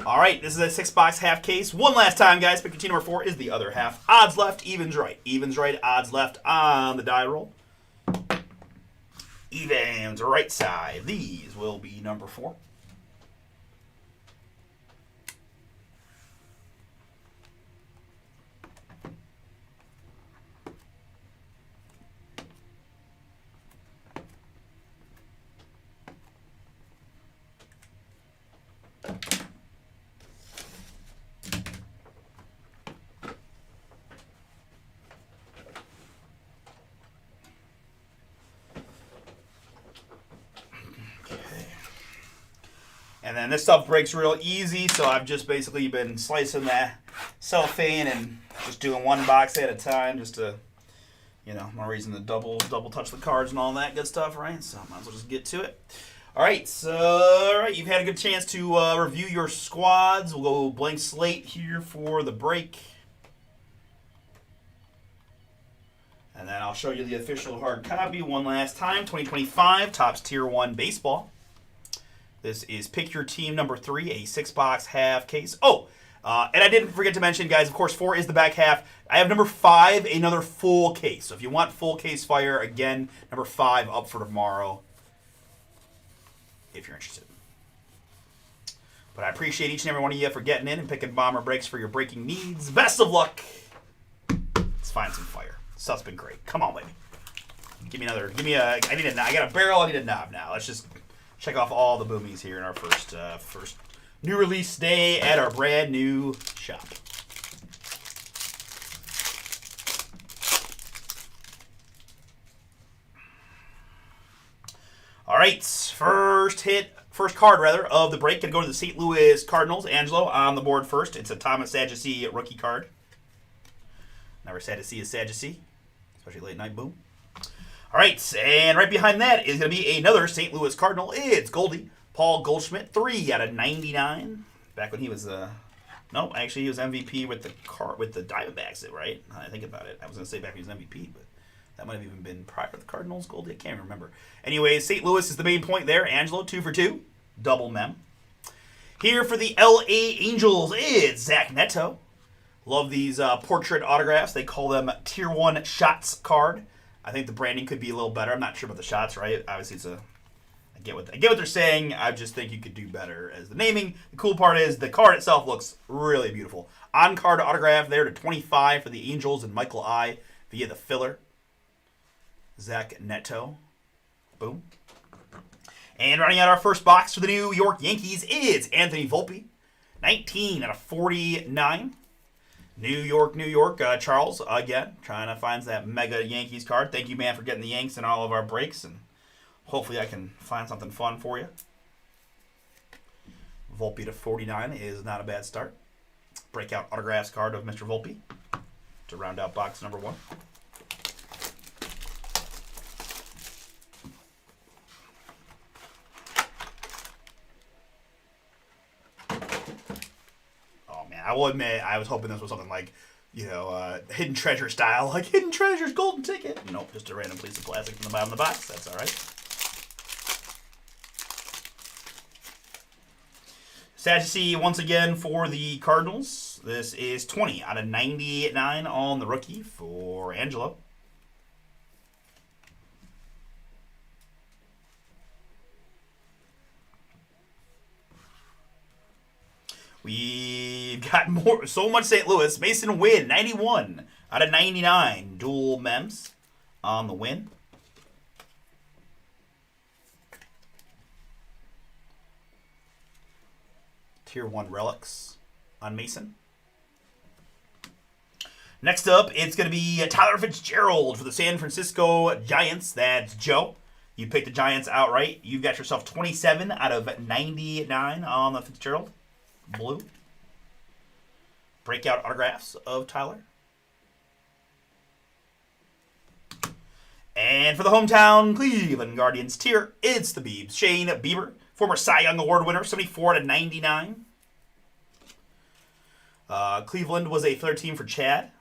All right, this is a 6-box half case. One last time, guys. Pick your team number 4 is the other half. Odds left, evens right. Evens right, odds left on the die roll. Evens right side. These will be number 4. And then this stuff breaks real easy, so I've just basically been slicing that cellophane and just doing one box at a time just to, no reason to double touch the cards and all that good stuff, right? So might as well just get to it. All right, so you've had a good chance to review your squads. We'll go blank slate here for the break. And then I'll show you the official hard copy one last time. 2025 Topps Tier 1 Baseball. This is Pick Your Team number 3, a 6-box half case. Oh, and I didn't forget to mention, guys, of course, 4 is the back half. I have number 5, another full case. So if you want full case fire, again, number 5 up for tomorrow, if you're interested. But I appreciate each and every one of you for getting in and picking bomber breaks for your breaking needs. Best of luck. Let's find some fire. Stuff's been great. Come on, baby. Give me another. Give me a. I got a barrel. I need a knob now. Let's just check off all the boomies here in our first new release day at our brand new shop. All right, first card of the break. Gonna go to the St. Louis Cardinals. Angelo on the board first. It's a Thomas Sadducee rookie card. Never sad to see a Sadducee, especially late night. Boom. All right, and right behind that is going to be another St. Louis Cardinal. It's Goldie, Paul Goldschmidt, 3/99. Back when he was no, actually he was MVP with the Diamondbacks, right? I think about it. I was going to say back when he was MVP, but that might have even been prior to the Cardinals. Goldie, I can't remember. Anyways, St. Louis is the main point there. Angelo, 2 for 2, double mem. Here for the LA Angels, it's Zach Neto. Love these portrait autographs. They call them Tier 1 Shots card. I think the branding could be a little better. I'm not sure about the shots, right? Obviously, I get what they're saying. I just think you could do better as the naming. The cool part is the card itself looks really beautiful. On-card autograph there to 25 for the Angels and Michael I via the filler. Zach Neto. Boom. And running out our first box for the New York Yankees is Anthony Volpe. 19/49. New York, Charles, again, trying to find that mega Yankees card. Thank you, man, for getting the Yanks in all of our breaks, and hopefully I can find something fun for you. Volpe to 49 is not a bad start. Breakout autographs card of Mr. Volpe to round out box number 1. I will admit, I was hoping this was something like, Hidden Treasure style, like Hidden Treasure's golden ticket. Nope, just a random piece of plastic from the bottom of the box. That's all right. Sadducee once again for the Cardinals. This is 20/99 on the rookie for Angelo. We've got so much St. Louis. Mason Wynn, 91/99. Dual mems on the win. Tier 1 relics on Mason. Next up, it's going to be Tyler Fitzgerald for the San Francisco Giants. That's Joe. You picked the Giants outright. You've got yourself 27/99 on the Fitzgerald. Blue. Breakout autographs of Tyler. And for the hometown Cleveland Guardians tier, it's the Biebs. Shane Bieber, former Cy Young Award winner, 74/99. Cleveland was a third team for Chad.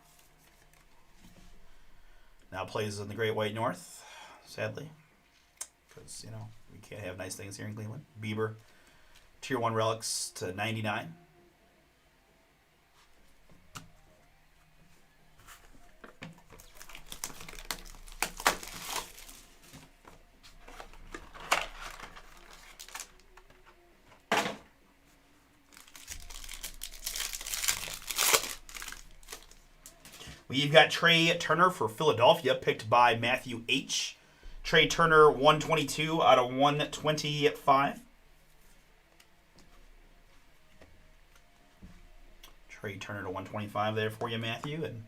Now plays in the Great White North, sadly. Because, we can't have nice things here in Cleveland. Bieber. Tier 1 relics to 99. We've got Trey Turner for Philadelphia, picked by Matthew H. Trey Turner, 122/125. Trey Turner to 125 there for you, Matthew. And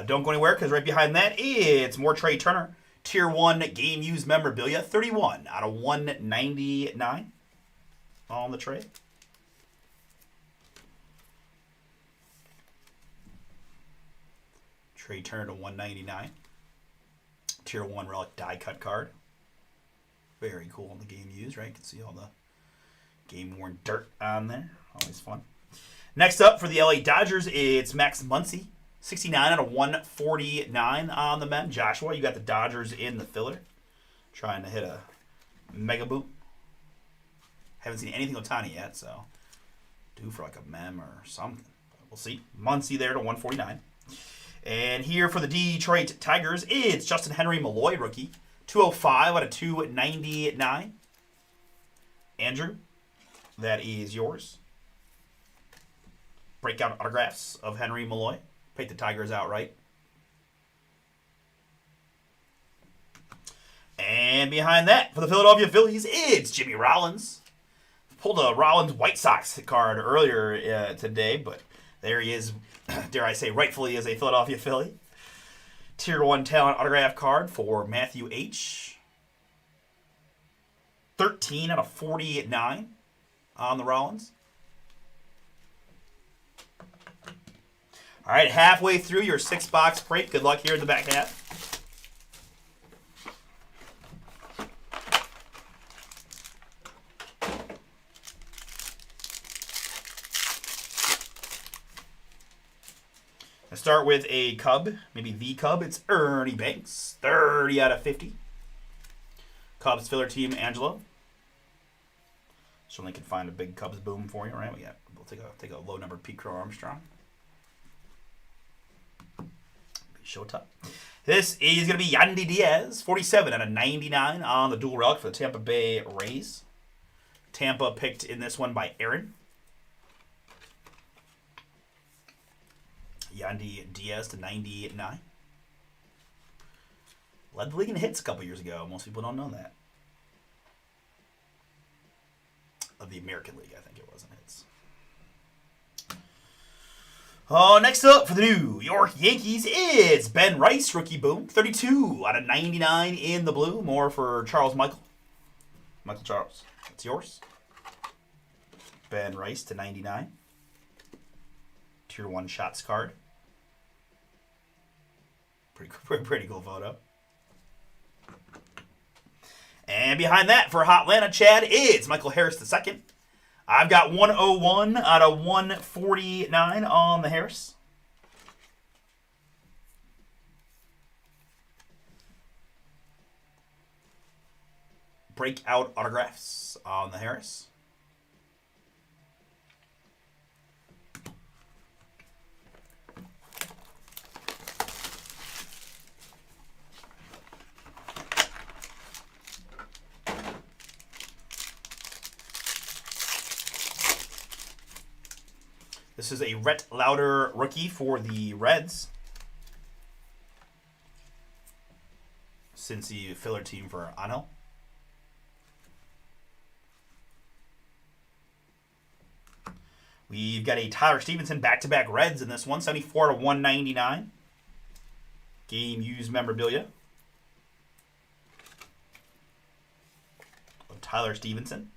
don't go anywhere, because right behind that, it's more Trey Turner. Tier 1 game used memorabilia, 31/199 on the trade. Trey Turner to 199. Tier 1 relic die cut card. Very cool in the game used, right? You can see all the game worn dirt on there. Always fun. Next up for the LA Dodgers, it's Max Muncy. 69 out of 149 on the men. Joshua, you got the Dodgers in the filler. Trying to hit a mega boot. Haven't seen anything Ohtani yet, so due for like a mem or something. But we'll see. Muncy there to 149. And here for the Detroit Tigers, it's Justin Henry Malloy, rookie. 205 out of 299. Andrew, that is yours. Breakout autographs of Henry Malloy. Pick the Tigers outright. And behind that, for the Philadelphia Phillies, it's Jimmy Rollins. Pulled a Rollins White Sox card earlier today, but there he is, dare I say, rightfully as a Philadelphia Philly. Tier 1 talent autograph card for Matthew H. 13 out of 49 on the Rollins. All right, halfway through your 6-box break. Good luck here in the back half. I start with a Cub, maybe the Cub. It's Ernie Banks, 30 out of 50. Cubs filler team, Angelo. Certainly can find a big Cubs boom for you, right? We'll take a low number Pete Crow Armstrong. Showtime. This is going to be Yandy Diaz, 47 out of 99 on the dual relic for the Tampa Bay Rays. Tampa picked in this one by Aaron. Yandy Diaz to 99. Led the league in hits a couple years ago. Most people don't know that. Of the American League, I think it was in hits. Next up for the New York Yankees, it's Ben Rice, rookie boom. 32 out of 99 in the blue. More for Charles Michael. Michael Charles, that's yours. Ben Rice to 99. Tier 1 shots card. Pretty cool photo. And behind that, for Hotlanta, Chad, it's Michael Harris II. I've got 101 out of 149 on the Harris. Breakout autographs on the Harris. This is a Rhett Lauder rookie for the Reds. Cincy filler team for Ano. We've got a Tyler Stevenson back-to-back Reds in this one. 74 to 199. Game used memorabilia of Tyler Stevenson.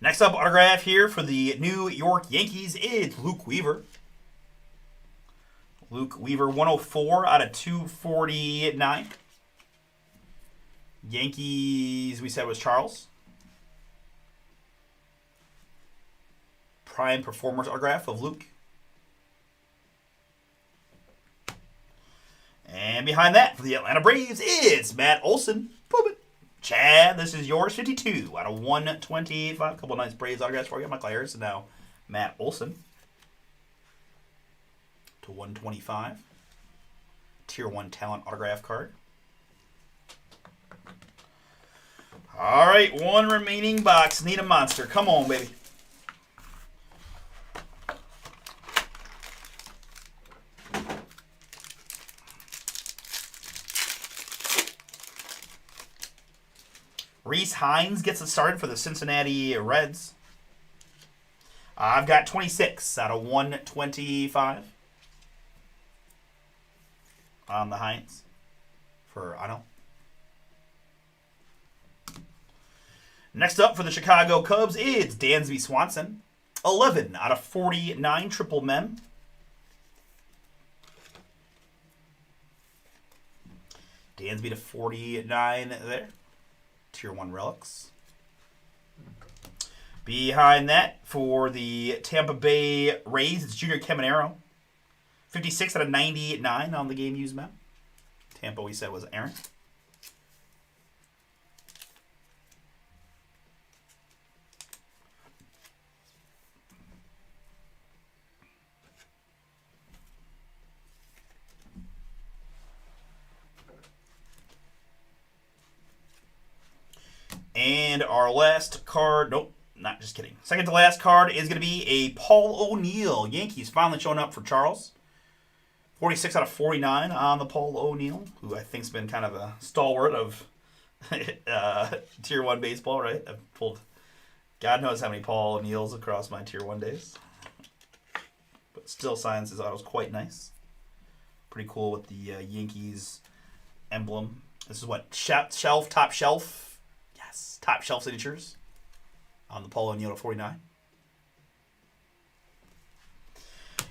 Next up, autograph here for the New York Yankees, it's Luke Weaver. Luke Weaver, 104 out of 249. Yankees, we said, was Charles. Prime Performers autograph of Luke. And behind that, for the Atlanta Braves, it's Matt Olson. Boop it. Chad, this is yours, 52 out of 125. A couple of nice Braves autographs for you. Michael Harris and now Matt Olson to 125. Tier 1 talent autograph card. All right, one remaining box. Need a monster. Come on, baby. Reese Hines gets it started for the Cincinnati Reds. I've got 26 out of 125 on the Hines for Ano. Next up for the Chicago Cubs, it's Dansby Swanson. 11 out of 49 triple mem. Dansby to 49 there. Tier 1 relics. Behind that, for the Tampa Bay Rays, it's Junior Caminero. 56 out of 99 on the game used map. Tampa, we said, was Aaron. And our last card, nope, not just kidding. Second to last card is going to be a Paul O'Neill. Yankees finally showing up for Charles. 46 out of 49 on the Paul O'Neill, who I think's been kind of a stalwart of Tier 1 baseball, right? I've pulled God knows how many Paul O'Neills across my Tier 1 days. But still, Science is always quite nice. Pretty cool with the Yankees emblem. This is what? Shelf, top shelf. Yes, top shelf signatures on the Paul O'Neill to 49.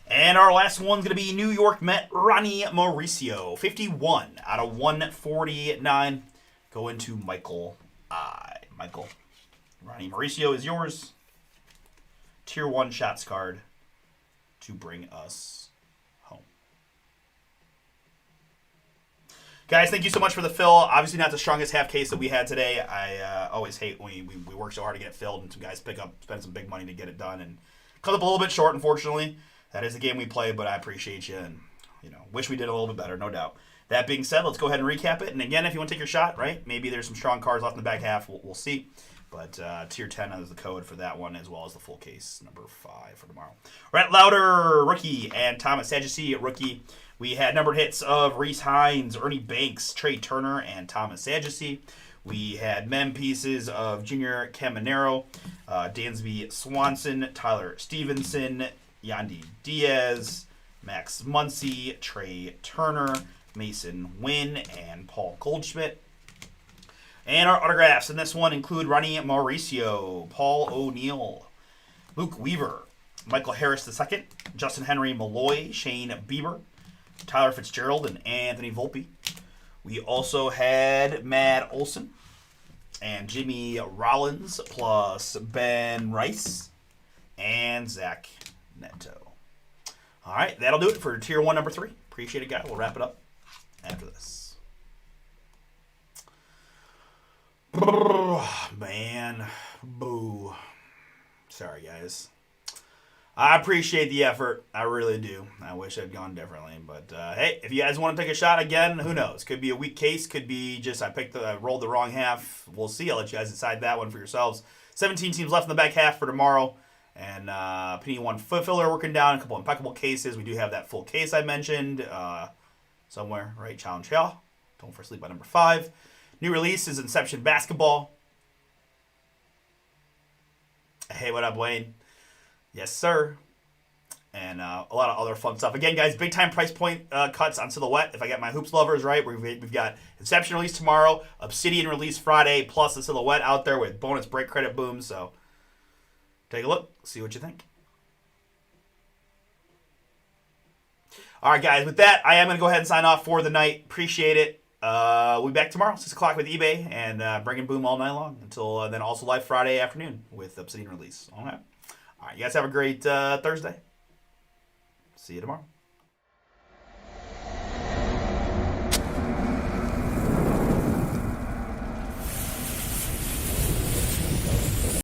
And our last one's going to be New York Met Ronnie Mauricio. 51 out of 149. Going to Michael I. Michael, Ronnie Mauricio is yours. Tier 1 shots card to bring us home. Guys, thank you so much for the fill. Obviously not the strongest half case that we had today. I always hate when we work so hard to get it filled and some guys spend some big money to get it done and comes up a little bit short, unfortunately. That is the game we play, but I appreciate you and wish we did a little bit better, no doubt. That being said, let's go ahead and recap it. And again, if you want to take your shot, right? Maybe there's some strong cards left in the back half. We'll see. But Tier 10 is the code for that one, as well as the full case, number 5 for tomorrow. Brett Lauder, rookie, and Thomas Sagisi, rookie. We had numbered hits of Reese Hines, Ernie Banks, Trey Turner, and Thomas Sagisi. We had mem pieces of Junior Caminero, Dansby Swanson, Tyler Stevenson, Yandy Diaz, Max Muncy, Trey Turner, Mason Wynn, and Paul Goldschmidt. And our autographs in this one include Ronnie Mauricio, Paul O'Neill, Luke Weaver, Michael Harris II, Justin Henry Malloy, Shane Bieber, Tyler Fitzgerald, and Anthony Volpe. We also had Matt Olson and Jimmy Rollins, plus Ben Rice and Zach Neto. All right, that'll do it for Tier 1 number 3. Appreciate it, guys. We'll wrap it up after this. Man, boo. Sorry, guys. I appreciate the effort. I really do. I wish I'd gone differently. But, hey, if you guys want to take a shot again, who knows? Could be a weak case. Could be just I rolled the wrong half. We'll see. I'll let you guys decide that one for yourselves. 17 teams left in the back half for tomorrow. And Panini 1 foot filler working down. A couple impeccable cases. We do have that full case I mentioned somewhere, right? Challenge Hill. Don't Sleep by number 5. New release is Inception Basketball. Hey, what up, Wayne? Yes, sir. And a lot of other fun stuff. Again, guys, big-time price point cuts on Silhouette. If I get my Hoops lovers right, we've got Inception release tomorrow, Obsidian release Friday, plus the Silhouette out there with bonus break credit booms. So take a look. See what you think. All right, guys. With that, I am going to go ahead and sign off for the night. Appreciate it. We'll be back tomorrow, 6 o'clock with eBay, and bringing boom all night long until then also live Friday afternoon with Obsidian release. All right. All right, you guys have a great Thursday. See you tomorrow.